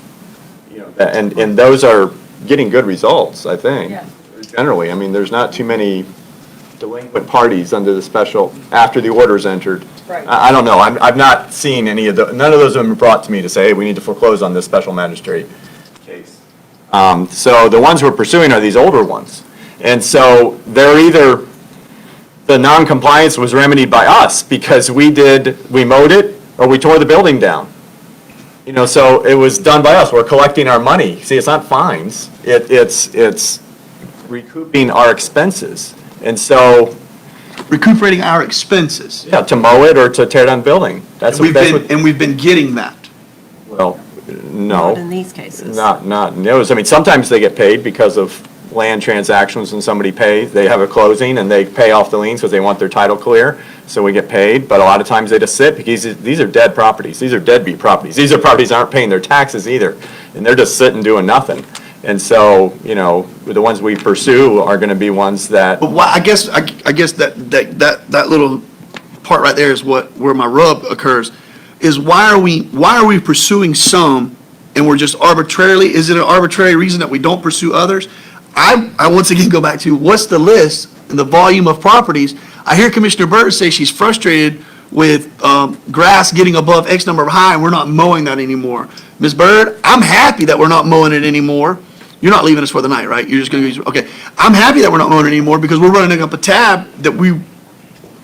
And those are getting good results, I think, generally. I mean, there's not too many delinquent parties under the special, after the order's entered. Right. I don't know, I've not seen none of those have been brought to me to say, hey, we need to foreclose on this special magistrate case. So the ones we're pursuing are these older ones. And so they're either, the non-compliance was remedied by us because we mowed it, or we tore the building down. So it was done by us. We're collecting our money. See, it's not fines. It's recouping our expenses. And so. Recuperating our expenses. Yeah, to mow it or to tear down building. And we've been getting that. Well, no. Not in these cases. Not in those. I mean, sometimes they get paid because of land transactions and somebody pays. They have a closing and they pay off the liens because they want their title clear. So we get paid. But a lot of times they just sit because these are dead properties. These are deadbeat properties. These are properties that aren't paying their taxes either. And they're just sitting doing nothing. And so, the ones we pursue are going to be ones that. But I guess that little part right there is where my rub occurs, is why are we pursuing some and we're just arbitrarily, is it an arbitrary reason that we don't pursue others? I once again go back to what's the list and the volume of properties. I hear Commissioner Byrd say she's frustrated with grass getting above X number of high and we're not mowing that anymore. Ms. Byrd, I'm happy that we're not mowing it anymore. You're not leaving us for the night, right? You're just going to okay. I'm happy that we're not mowing it anymore because we're running up a tab that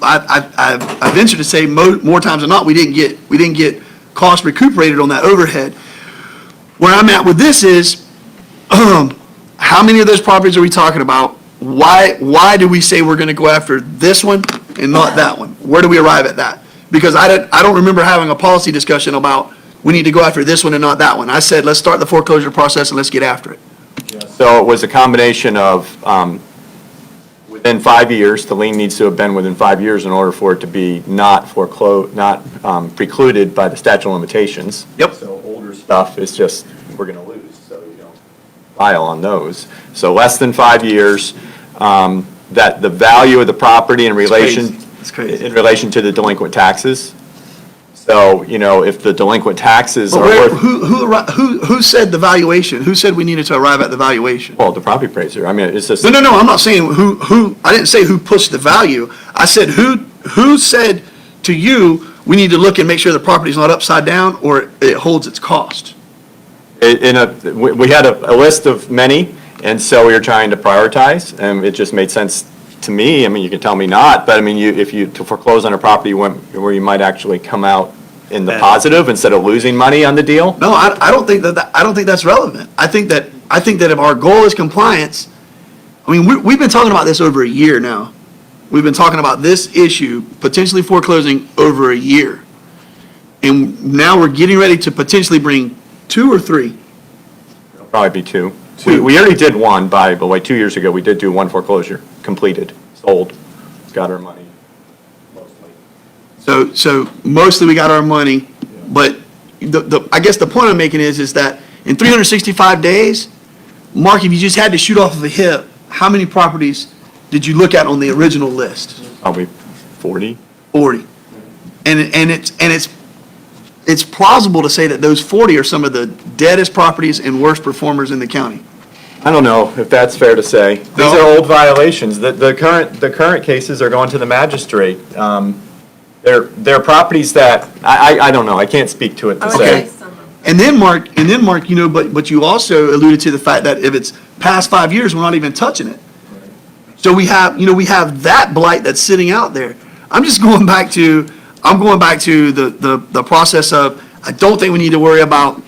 I venture to say more times than not we didn't get cost recuperated on that overhead. Where I'm at with this is how many of those properties are we talking about? Why do we say we're going to go after this one and not that one? Where do we arrive at that? Because I don't remember having a policy discussion about we need to go after this one and not that one. I said, let's start the foreclosure process and let's get after it. So it was a combination of, within 5 years, the lien needs to have been within 5 years in order for it to be not precluded by the statute of limitations. Yep. So older stuff is just, we're going to lose, so you don't file on those. So less than 5 years, that the value of the property in relation. It's crazy. In relation to the delinquent taxes. So, if the delinquent taxes But are where, worth. who said the valuation? Who said we needed to arrive at the valuation? Well, the property appraiser, I mean, it's just. No, I'm not saying I didn't say who pushed the value. I said who said to you, we need to look and make sure the property's not upside down or it holds its cost. We had a list of many, and so we were trying to prioritize, and it just made sense to me. I mean, you can tell me not, but I mean, if you to foreclose on a property where you might actually come out in the positive instead of losing money on the deal. No, I don't think I don't think that's relevant. I think that if our goal is compliance, I mean, we've been talking about this over a year now. We've been talking about this issue, potentially foreclosing over a year. And now we're getting ready to potentially bring 2 or 3. It'll probably be 2. We already did one, by the way, 2 years ago, we did do one foreclosure, completed, sold, got our money, mostly. So mostly we got our money, but I guess the point I'm making is that in 365 days, Mark, if you just had to shoot off of a hip, how many properties did you look at on the original list? Probably 40. 40. And it's plausible to say that those 40 are some of the deadest properties and worst performers in the county. I don't know if that's fair to say. These No. are old violations. The current cases are going to the magistrate. They're properties that, I don't know, I can't speak to it to say. And then Mark, but you also alluded to the fact that if it's past 5 years, we're not even touching it. So we have that blight that's sitting out there. I'm going back to the process of, I don't think we need to worry about,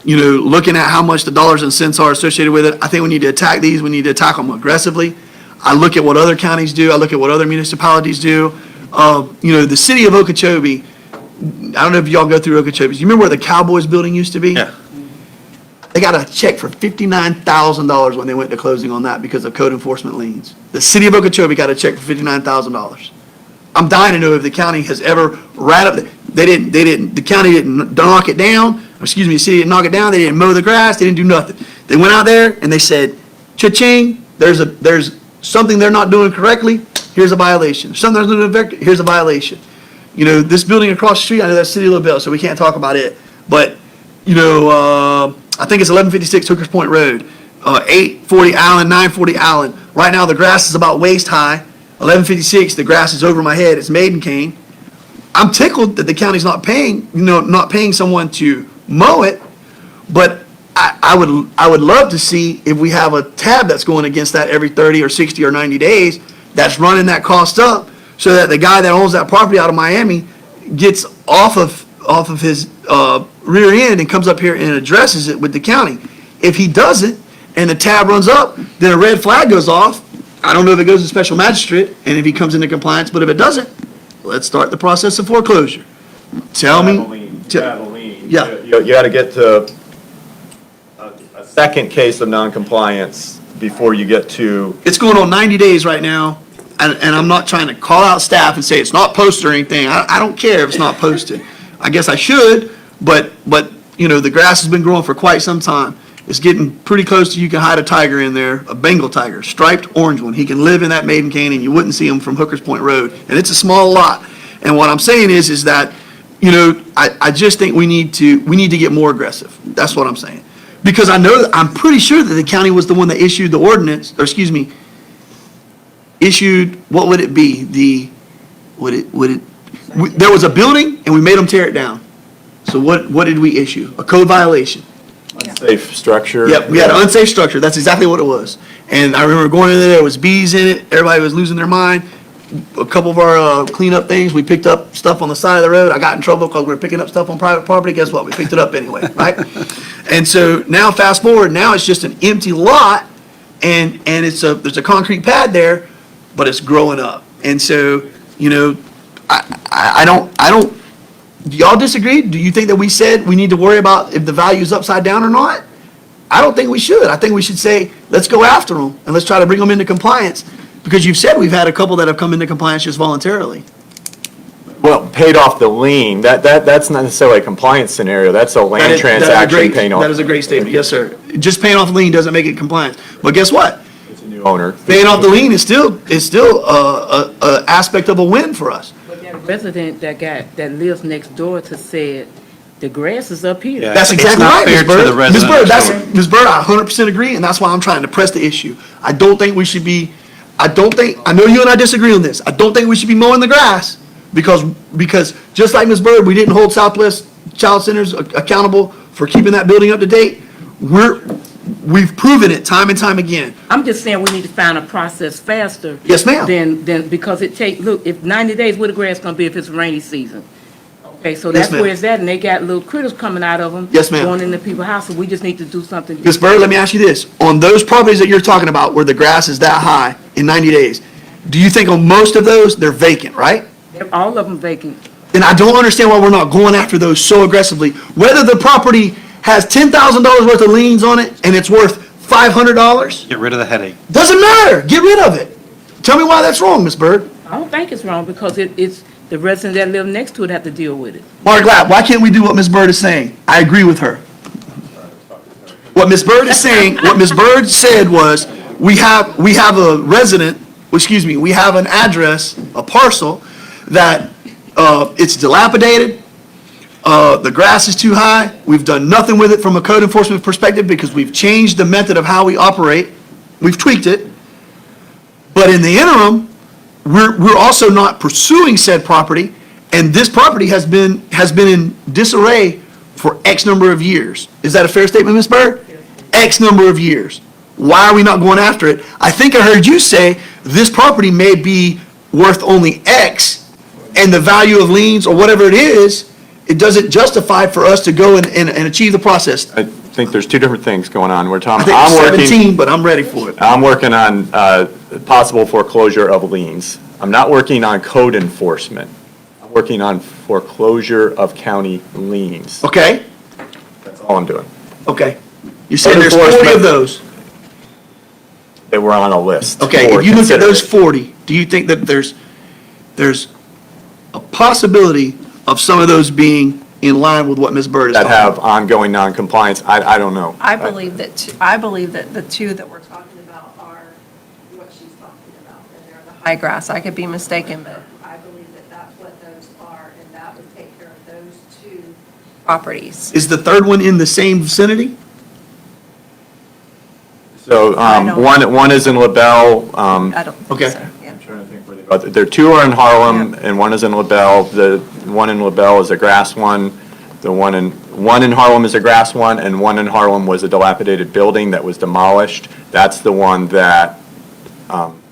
looking at how much the dollars and cents are associated with it. I think we need to attack these. We need to attack them aggressively. I look at what other counties do. I look at what other municipalities do. The city of Okeechobee, I don't know if y'all go through Okeechobee. You remember where the Cowboys building used to be? Yeah. They got a check for $59,000 when they went to closing on that because of code enforcement liens. The city of Okeechobee got a check for $59,000. I'm dying to know if the county has ever the county didn't knock it down, the city didn't knock it down, they didn't mow the grass, they didn't do nothing. They went out there and they said, cha-ching, there's something they're not doing correctly, here's a violation. Something they're not doing correctly, here's a violation. This building across the street, I know that's City of LaBelle, so we can't talk about it, but, I think it's 1156 Hookers Point Road, 840 Allen, 940 Allen. Right now, the grass is about waist high. 1156, the grass is over my head, it's maiden cane. I'm tickled that the county's not paying someone to mow it, but I would love to see if we have a tab that's going against that every 30 or 60 or 90 days that's running that cost up so that the guy that owns that property out of Miami gets off of his rear end and comes up here and addresses it with the county. If he doesn't and the tab runs up, then a red flag goes off. I don't know if it goes to special magistrate and if he comes into compliance, but if it doesn't, let's start the process of foreclosure. Tell me. Yeah. You got to get to a second case of noncompliance before you get to. It's going on 90 days right now, and I'm not trying to call out staff and say it's not posted or anything. I don't care if it's not posted. I guess I should, but the grass has been growing for quite some time. It's getting pretty close to you can hide a tiger in there, a Bengal tiger, striped orange one. He can live in that maiden cane and you wouldn't see him from Hookers Point Road. And it's a small lot. And what I'm saying is that, I just think we need to get more aggressive. That's what I'm saying. Because I'm pretty sure that the county was the one that issued the ordinance, what would it be? There was a building and we made them tear it down. So what did we issue? A code violation. Unsafe structure. Yep, we had an unsafe structure. That's exactly what it was. And I remember going in there was bees in it. Everybody was losing their mind. A couple of our cleanup things, we picked up stuff on the side of the road. I got in trouble because we were picking up stuff on private property. Guess what? We picked it up anyway, right? And so now fast forward, now it's just an empty lot there's a concrete pad there, but it's growing up. And so, I don't, do y'all disagree? Do you think that we said we need to worry about if the value is upside down or not? I don't think we should. I think we should say, let's go after them and let's try to bring them into compliance. Because you've said we've had a couple that have come into compliance just voluntarily. Well, paid off the lien, that's not necessarily a compliance scenario, that's a land transaction paying off. That is a great statement, yes, sir. Just paying off the lien doesn't make it compliant. But guess what? It's a new owner. Paying off the lien is still a aspect of a win for us. But that resident that lives next door to said, the grass is up here. Yeah. That's It's exactly not right, fair Ms. to the Bird. Ms. resident. Bird, Ms. Bird, I 100% agree, and that's why I'm trying to press the issue. I don't think we should be, I know you and I disagree on this. I don't think we should be mowing the grass because just like Ms. Bird, we didn't hold Southwest Child Centers accountable for keeping that building up to date. We've proven it time and time again. I'm just saying we need to find a process faster. Yes, ma'am. Than, because look, if 90 days, where the grass gonna be if it's rainy season? Okay, so Yes, that's ma'am. where it's at, and they got little critters coming out of them. Yes, ma'am. Going into people's houses, we just need to do something. Ms. Bird, let me ask you this. On those properties that you're talking about where the grass is that high in 90 days, do you think on most of those, they're vacant, right? All of them vacant. And I don't understand why we're not going after those so aggressively. Whether the property has $10,000 worth of liens on it and it's worth $500, Get rid of the headache. doesn't matter. Get rid of it. Tell me why that's wrong, Ms. Bird. I don't think it's wrong because it's the residents that live next to it have to deal with it. Mark Glatt, why can't we do what Ms. Bird is saying? I agree with her. What Ms. Bird is saying, what Ms. Bird said was, we have a resident, we have an address, a parcel, that it's dilapidated, the grass is too high, we've done nothing with it from a code enforcement perspective because we've changed the method of how we operate, we've tweaked it, but in the interim, we're also not pursuing said property, and this property has been in disarray for X number of years. Is that a fair statement, Ms. Bird? X number of years. Why are we not going after it? I think I heard you say this property may be worth only X, and the value of liens or whatever it is, it doesn't justify for us to go and achieve the process. I think there's two different things going on. We're I talking, think I'm it's working. 17, but I'm ready for it. I'm working on possible foreclosure of liens. I'm not working on code enforcement. I'm working on foreclosure of county liens. Okay? That's all I'm doing. Okay. You said Code there's 40 enforcement. of those. They were on a list. Okay, for if you look at those consideration. 40, do you think that there's a possibility of some of those being in line with what Ms. Bird is That talking have about? ongoing non-compliance, I don't know. I believe that the two that we're talking about are what she's talking about, and they're the high grass. I could be mistaken, but I believe that that's what those are, and that would take care of those two properties. Is the third one in the same vicinity? So, I don't- one is in LaBelle, I don't think Okay. so, yeah. there are two are in Harlem, and one is in LaBelle. The one in LaBelle is a grass one. The one in Harlem is a grass one, and one in Harlem was a dilapidated building that was demolished. That's the one that,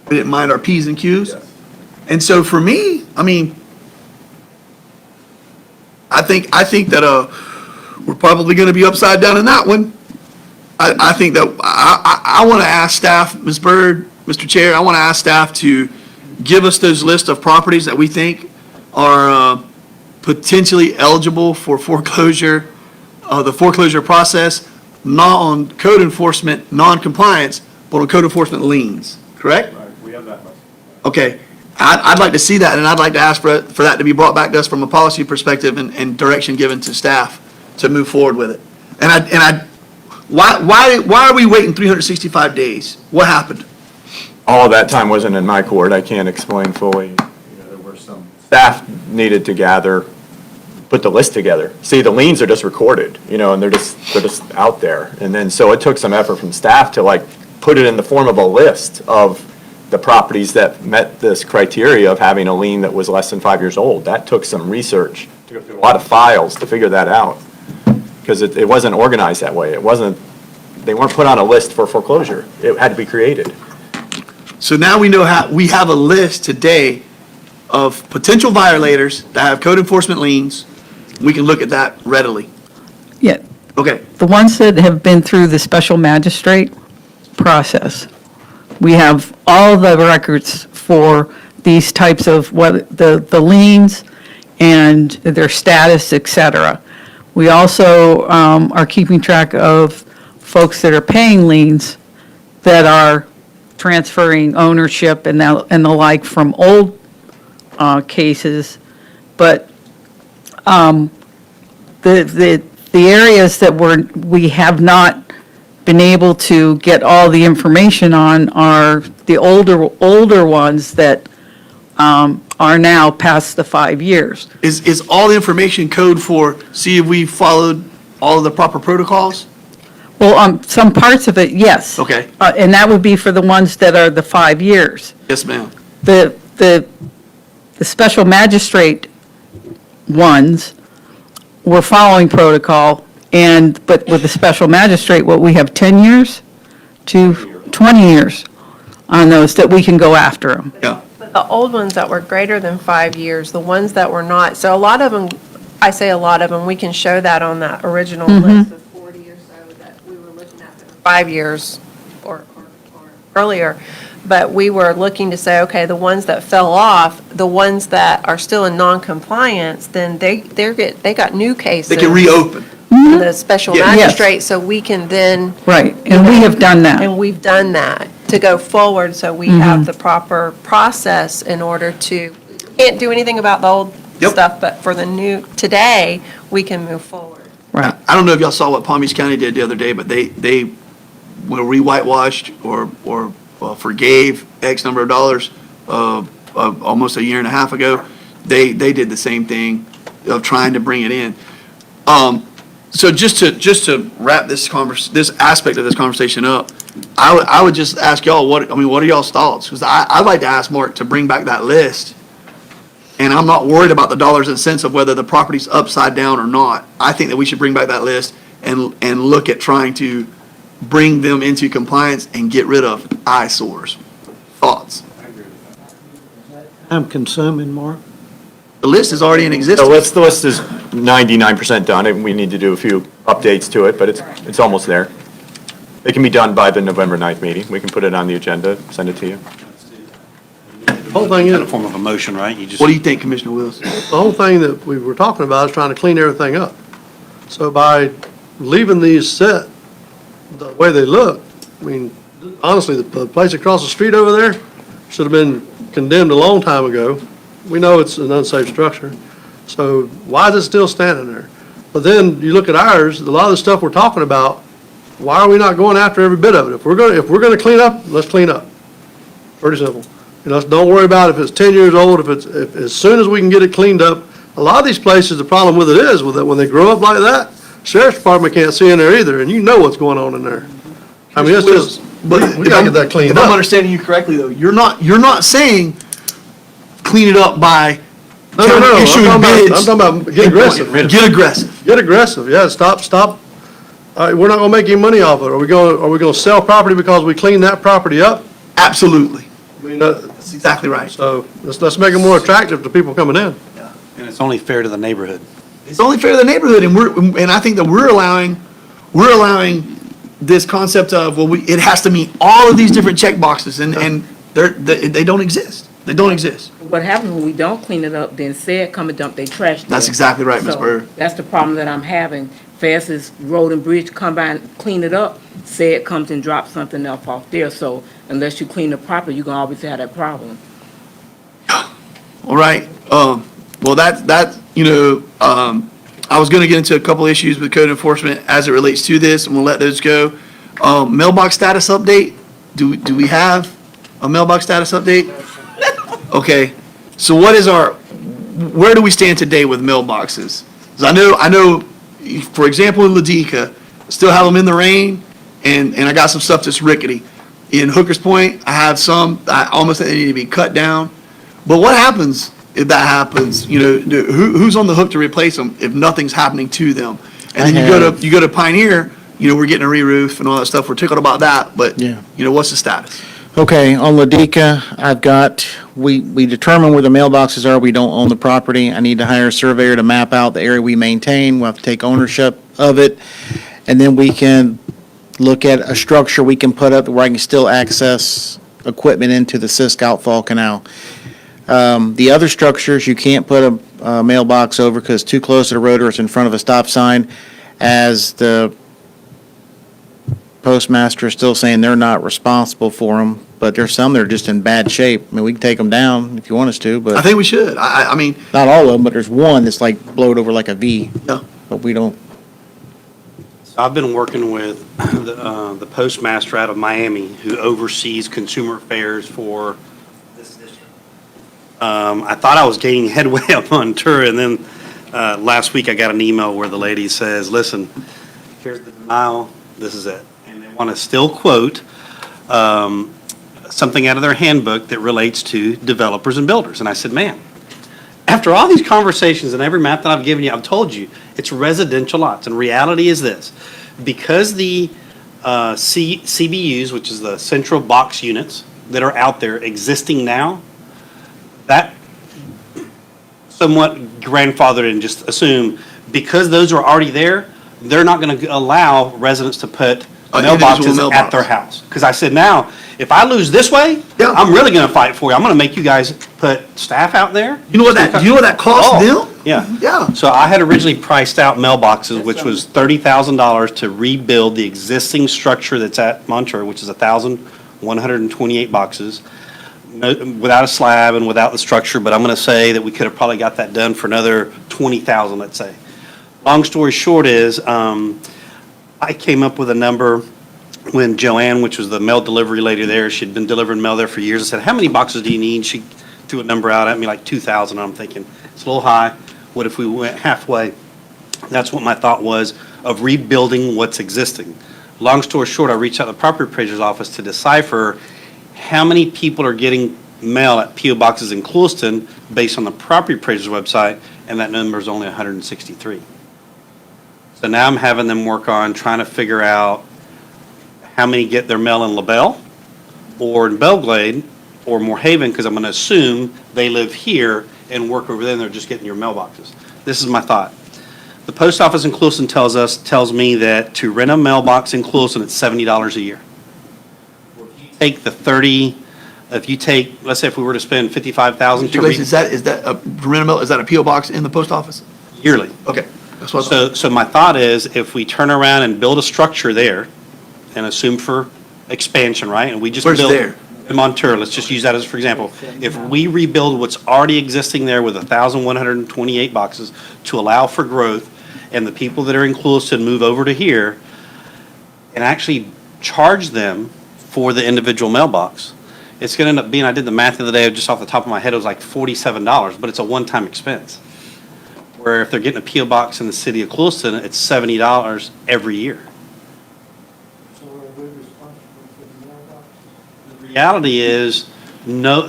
We didn't mind our Ps and Qs? And so for me, I mean, I think that we're probably going to be upside down in that one. I think that I want to ask staff, Ms. Bird, Mr. Chair, I want to ask staff to give us those list of properties that we think are potentially eligible for foreclosure, the foreclosure process, not on code enforcement, non-compliance, but on code enforcement liens, correct? we have that much. Okay, I'd like to see that, and I'd like to ask for that to be brought back to us from a policy perspective and direction given to staff to move forward with it. Why are we waiting 365 days? What happened? All of that time wasn't in my court. I can't explain fully. There were some staff needed to gather, put the list together. See, the liens are just recorded, and they're just out there. And then, so it took some effort from staff to put it in the form of a list of the properties that met this criteria of having a lien that was less than 5 years old. That took some research, to go through a lot of files to figure that out. Because it wasn't organized that way. They weren't put on a list for foreclosure. It had to be created. So now we know we have a list today of potential violators that have code enforcement liens. We can look at that readily. Yeah, Okay, the ones that have been through the special magistrate process, We have all the records for these types of, what, the liens and their status, et cetera. We also are keeping track of folks that are paying liens that are transferring ownership and the like from old cases. But the areas that we have not been able to get all the information on are the older ones that are now past the 5 years. Is all the information code for, see if we followed all of the proper protocols? Well, some parts of it, yes. Okay. And that would be for the ones that are the 5 years. Yes, ma'am. The special magistrate ones were following protocol, but with the special magistrate, what, we have 10 years to 20 years on those that we can go after them. Yeah. But the old ones that were greater than 5 years, the ones that were not, so a lot of them, I say a lot of them, we can show that on that original list of 40 or so that we were looking at that were 5 years or earlier. But we were looking to say, okay, the ones that fell off, the ones that are still in non-compliance, then they got new cases. They can reopen. The special Yeah. Yes. magistrate, so we can then. Right, and we have done that. And we've done that to go forward, so we have the proper process in order to, can't do anything about the old Yep. stuff, but for the new, today, we can move forward. Right. I don't know if y'all saw what Palm Beach County did the other day, but they were re-whitewashed or forgave X number of dollars almost a year and a half ago. They did the same thing of trying to bring it in. So just to wrap this aspect of this conversation up, I would just ask y'all, what are y'all's thoughts? Because I'd like to ask Mark to bring back that list. And I'm not worried about the dollars and cents of whether the property's upside down or not. I think that we should bring back that list and look at trying to bring them into compliance and get rid of eyesores. Thoughts? I'm consuming, Mark. The list is already in The existence. list is 99% done, and we need to do a few updates to it, but it's almost there. It can be done by the November 9th meeting. We can put it on the agenda, send it to you. The whole thing In a is, form of a motion, right? You just. What do you think, Commissioner Wills? the whole thing that we were talking about is trying to clean everything up. So by leaving these set the way they look, I mean, honestly, the place across the street over there should have been condemned a long time ago. We know it's an unsafe structure. So why is it still standing there? But then you look at ours, a lot of the stuff we're talking about, why are we not going after every bit of it? If we're gonna clean up, let's clean up. Pretty simple. You know, don't worry about if it's 10 years old, if as soon as we can get it cleaned up. A lot of these places, the problem with it is, with it, when they grow up like that, sheriff's department can't see in there either, and you know what's going on in there. I mean, it's just, we gotta get that cleaned If I'm up. understanding you correctly, though, you're not saying clean it up by No, I'm issuing talking about, bids. I'm talking about get aggressive. Get aggressive. Get aggressive, yeah, stop. All right, we're not gonna make any money off it. Are we gonna sell property because we clean that property up? Absolutely. I mean, That's exactly right. so let's make it more attractive to people coming in. And it's only fair to the neighborhood. It's only fair to the neighborhood, and I think that we're allowing this concept of, well, it has to meet all of these different check boxes, and they don't exist. They don't exist. What happens when we don't clean it up, then said come and dump their trash there. That's exactly right, Ms. So Bird. that's the problem that I'm having. Fast as road and bridge come by and clean it up, said comes and drops something else off there. So unless you clean it properly, you're gonna always have that problem. All right. Well, I was going to get into a couple issues with code enforcement as it relates to this, and we'll let those go. Mailbox status update. Do we have a mailbox status update? Okay. So where do we stand today with mailboxes? 'Cause I know, for example, in Ladika, still have them in the rain, and I got some stuff that's rickety. In Hooker's Point, I have some, I almost think they need to be cut down. But what happens if that happens? You know, who's on the hook to replace them if nothing's happening to them? And then you go to Pioneer, we're getting a re-roof and all that stuff. We're tickled about that, but, Yeah. What's the status? Okay, on Ladika, we determine where the mailboxes are. We don't own the property. I need to hire a surveyor to map out the area we maintain. We'll have to take ownership of it. And then we can look at a structure we can put up where I can still access equipment into the Sisk outfall canal. The other structures, you can't put a mailbox over because it's too close to the road or it's in front of a stop sign, as the postmaster is still saying they're not responsible for them, but there's some that are just in bad shape. I mean, we can take them down if you want us to, I but think we should. I mean, not all of them, but there's one that's like blowed over like a V. Yeah. But we don't, I've been working with the postmaster out of Miami who oversees consumer affairs for this district. I thought I was gaining headway up on Ventura, and then last week I got an email where the lady says, listen, here's the denial, this is it. And they want to still quote something out of their handbook that relates to developers and builders. And I said, man, after all these conversations and every map that I've given you, I've told you, it's residential lots. And reality is this, because the CBUs, which is the central box units that are out there existing now, that somewhat grandfathered and just assume, because those are already there, they're not going to allow residents to put mailboxes at their house. Because I said, now, if I lose this way, I'm really going to fight for you. I'm going to make you guys put staff out there. you know what that costs them? Yeah. Yeah. So I had originally priced out mailboxes, which was $30,000 to rebuild the existing structure that's at Montour, which is 1,128 boxes, without a slab and without the structure, but I'm going to say that we could have probably got that done for another $20,000, let's say. Long story short is, I came up with a number when Joanne, which was the mail delivery lady there, she'd been delivering mail there for years. I said, how many boxes do you need? She threw a number out at me, like 2,000. I'm thinking, it's a little high. What if we went halfway? That's what my thought was of rebuilding what's existing. Long story short, I reached out to the property appraiser's office to decipher how many people are getting mail at P.O. boxes in Clewiston based on the property appraiser's website, and that number is only 163. So now I'm having them work on trying to figure out how many get their mail in LaBelle or in Belglade or Moorhaven, because I'm going to assume they live here and work over there and they're just getting your mailboxes. This is my thought. The post office in Clewiston tells me that to rent a mailbox in Clewiston, it's $70 a year. If you take the 30, let's say if we were to spend $55,000 to Is that a P.O. box in the post office? yearly. Okay. That's what So my thought is, if we turn around and build a structure there and assume for expansion, right? And we just Where's build there? in Montour, let's just use that as for example. If we rebuild what's already existing there with 1,128 boxes to allow for growth, and the people that are in Clewiston move over to here and actually charge them for the individual mailbox, it's going to end up being, I did the math the other day, just off the top of my head, it was like $47, but it's a one-time expense. Where if they're getting a P.O. box in the city of Clewiston, it's $70 every year. The reality is, no,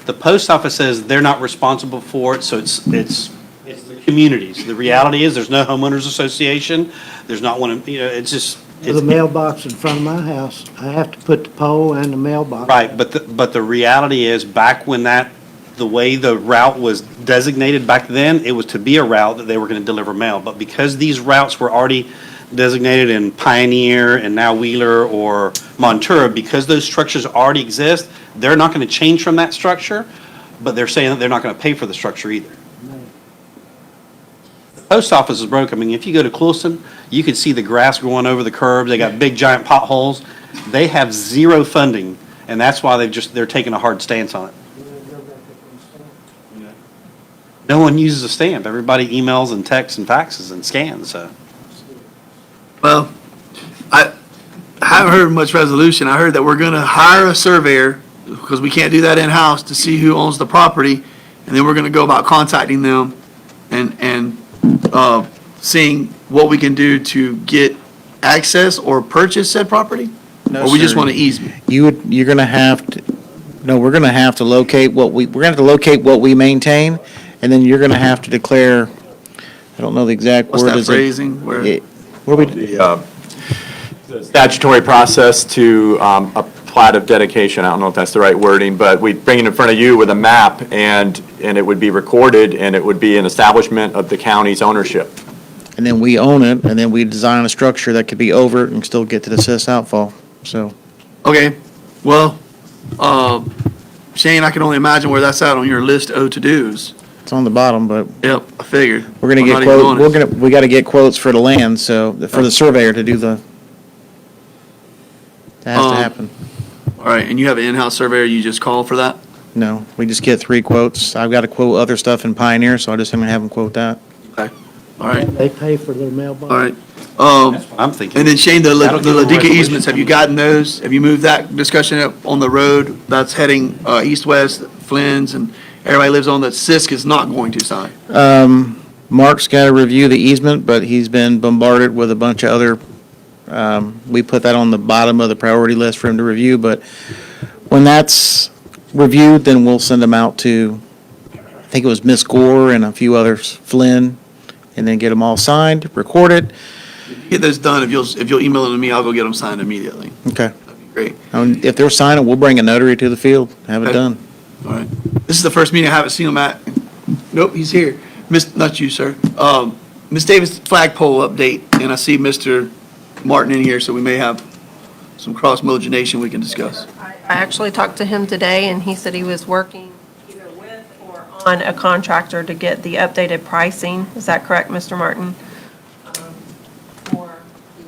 the post office says they're not responsible for it, so it's the communities. The reality is, there's no homeowners association, there's not one, it's just. The mailbox in front of my house, I have to put the pole and the mailbox. Right, but the reality is, back when the way the route was designated back then, it was to be a route that they were going to deliver mail. But because these routes were already designated in Pioneer and now Wheeler or Montour, because those structures already exist, they're not going to change from that structure, but they're saying that they're not going to pay for the structure either. The post office is broke. I mean, if you go to Clewiston, you can see the grass growing over the curbs. They got big giant potholes. They have zero funding, and that's why they're taking a hard stance on it. No one uses a stamp. Everybody emails and texts and faxes and scans, so. Well, I haven't heard much resolution. I heard that we're going to hire a surveyor, because we can't do that in-house, to see who owns the property, and then we're going to go about contacting them and seeing what we can do to get access or purchase said property? No, Or we just sir. want an easement? you're gonna have to, no, we're gonna have to locate we're gonna have to locate what we maintain, and then you're gonna have to declare, I don't know the exact What's word. that is it- phrasing? Where? What do we, The statutory process to a plat of dedication, I don't know if that's the right wording, but we bring it in front of you with a map, and it would be recorded, and it would be an establishment of the county's ownership. and then we own it, and then we design a structure that could be over it and still get to the CIS outfall, so. Okay, well, Shane, I can only imagine where that's at on your list of to-dos. It's on the bottom, but Yep, I figured. we're gonna I'm get not even on quotes, it. we gotta get quotes for the land, so, for the surveyor to do that has to happen. All right, and you have an in-house surveyor, you just call for that? No, we just get 3 quotes. I've got to quote other stuff in Pioneer, so I just am gonna have them quote that. Okay, all right, They pay for their mailbox? all right. That's what I'm thinking. And then Shane, the That'll give them Ladika resolution. easements, have you gotten those? Have you moved that discussion up on the road that's heading east-west, Flynn's, and everybody lives on that Sisk is not going to sign? Mark's got to review the easement, but he's been bombarded with a bunch of other, we put that on the bottom of the priority list for him to review, but when that's reviewed, then we'll send them out to, I think it was Miss Gore and a few others, Flynn, and then get them all signed, recorded. Get those done, if you'll email them to me, I'll go get them signed immediately. Okay. That'd be great. If they're signing, we'll bring a notary to the field, have it Okay. done. All right. This is the first meeting I haven't seen him at. Nope, he's here. Not you, sir. Ms. Davis flagpole update, and I see Mr. Martin in here, so we may have some cross-mogenation we can discuss. I actually talked to him today, and he said he was working either with or on a contractor to get the updated pricing. Is that correct, Mr. Martin? For the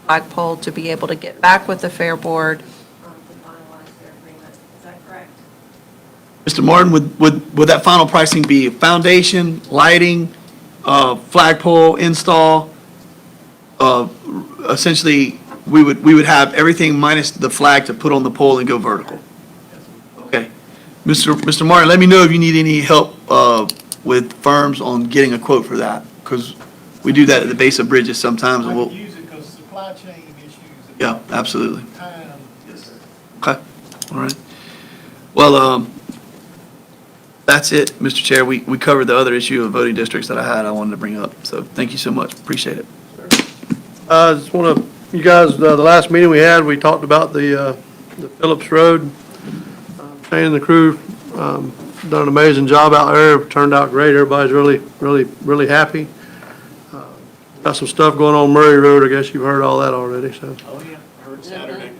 flagpole to be able to get back with the Fair Board to finalize their agreement. Is that correct? Mr. Martin, would that final pricing be foundation, lighting, flagpole install? Essentially, we would have everything minus the flag to put on the pole and go vertical. Okay. Mr. Martin, let me know if you need any help with firms on getting a quote for that, because we do that at the base of bridges sometimes, and we'll. use it because supply chain issues. Yeah, absolutely. Time. Yes, sir. Okay, all right. Well, that's it, Mr. Chair. We covered the other issue of voting districts that I wanted to bring up, so thank you so much, appreciate it. Just want to, you guys, the last meeting we had, we talked about the Phillips Road. Shane and the crew done an amazing job out there, turned out great, everybody's really happy. Got some stuff going on Murray Road, I guess you've heard all that already, so. Oh, yeah, heard Saturday.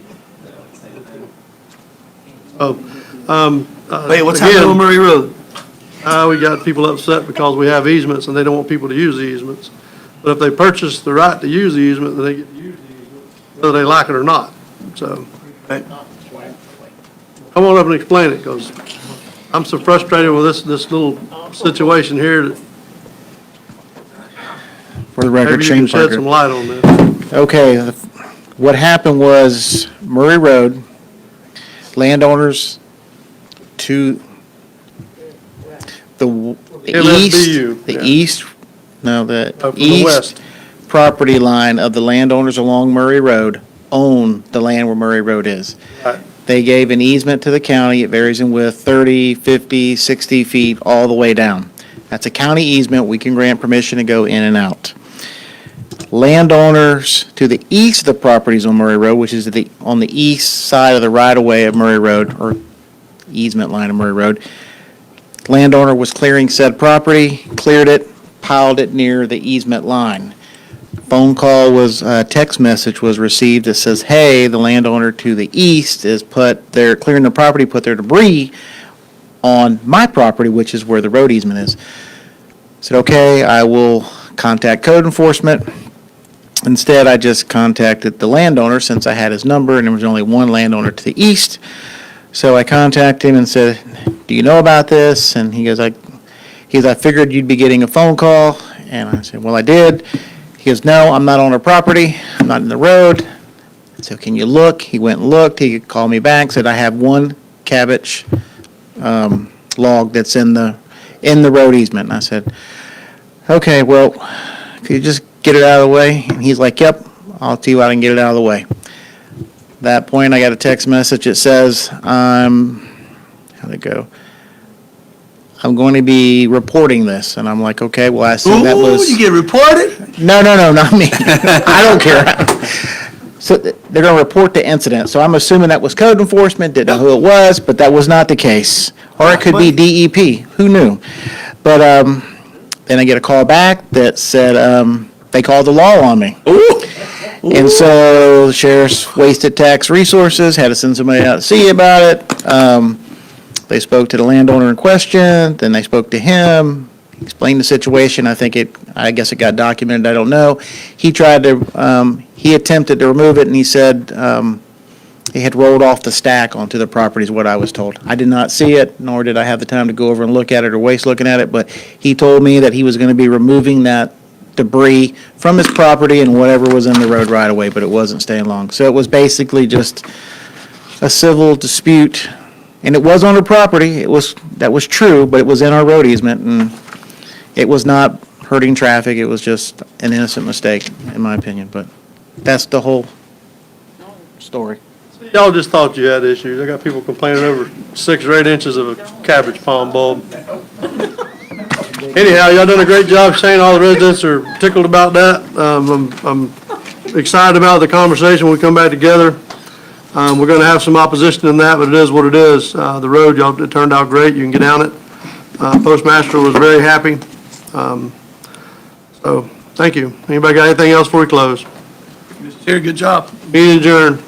Wait, what's happening on Murray Road? We got people upset because we have easements and they don't want people to use the easements. But if they purchase the right to use the easement, then they get to use the easement, whether they like it or not, so. Come on up and explain it, because I'm so frustrated with this little situation here that For the record, maybe you Shane can shed Parker. some light on this. Okay, what happened was Murray Road, landowners to the MSBU, yeah. east, no, From the the east west. property line of the landowners along Murray Road own the land where Murray Road is. Right. They gave an easement to the county. It varies in width, 30, 50, 60 feet, all the way down. That's a county easement. We can grant permission to go in and out. Landowners to the east of the properties on Murray Road, which is on the east side of the right-of-way of Murray Road, or easement line of Murray Road. Landowner was clearing said property, cleared it, piled it near the easement line. Phone call was, text message was received that says, hey, the landowner to the east is clearing the property, put their debris on my property, which is where the road easement is. I said, okay, I will contact code enforcement. Instead, I just contacted the landowner since I had his number and there was only one landowner to the east. So I contacted him and said, do you know about this? And he goes, I figured you'd be getting a phone call. And I said, well, I did. He goes, no, I'm not on her property. I'm not in the road. I said, can you look? He went and looked. He called me back, said, I have one cabbage log that's in the road easement. And I said, okay, well, could you just get it out of the way? And he's like, yep, I'll tell you how I can get it out of the way. At that point, I got a text message that says, how'd it go? I'm going to be reporting this. And I'm like, okay, well, I assume that was. Ooh, you get reported? No, not me. I don't care. So they're going to report the incident. So I'm assuming that was code enforcement, didn't know who it was, but that was not the case. Or it could be DEP, who knew? But then I get a call back that said they called the law on me. And so the sheriff's wasted tax resources, had to send somebody out to see about it. They spoke to the landowner in question, then they spoke to him, explained the situation. I guess it got documented, I don't know. He attempted to remove it, and he said he had rolled off the stack onto the property is what I was told. I did not see it, nor did I have the time to go over and look at it or waste looking at it, but he told me that he was going to be removing that debris from his property and whatever was in the road right away, but it wasn't staying long. So it was basically just a civil dispute, and it was on her property. That was true, but it was in our road easement, and it was not hurting traffic. It was just an innocent mistake, in my opinion, but that's the whole story. Y'all just thought you had issues. I got people complaining over 6 or 8 inches of a cabbage palm bulb. Anyhow, y'all done a great job, Shane. All the residents are tickled about that. I'm excited about the conversation when we come back together. We're gonna have some opposition in that, but it is what it is. The road, y'all, it turned out great. You can get down it. Postmaster was very happy. So, thank you. Anybody got anything else before we close? Mr. Chair, good job. Meeting adjourned.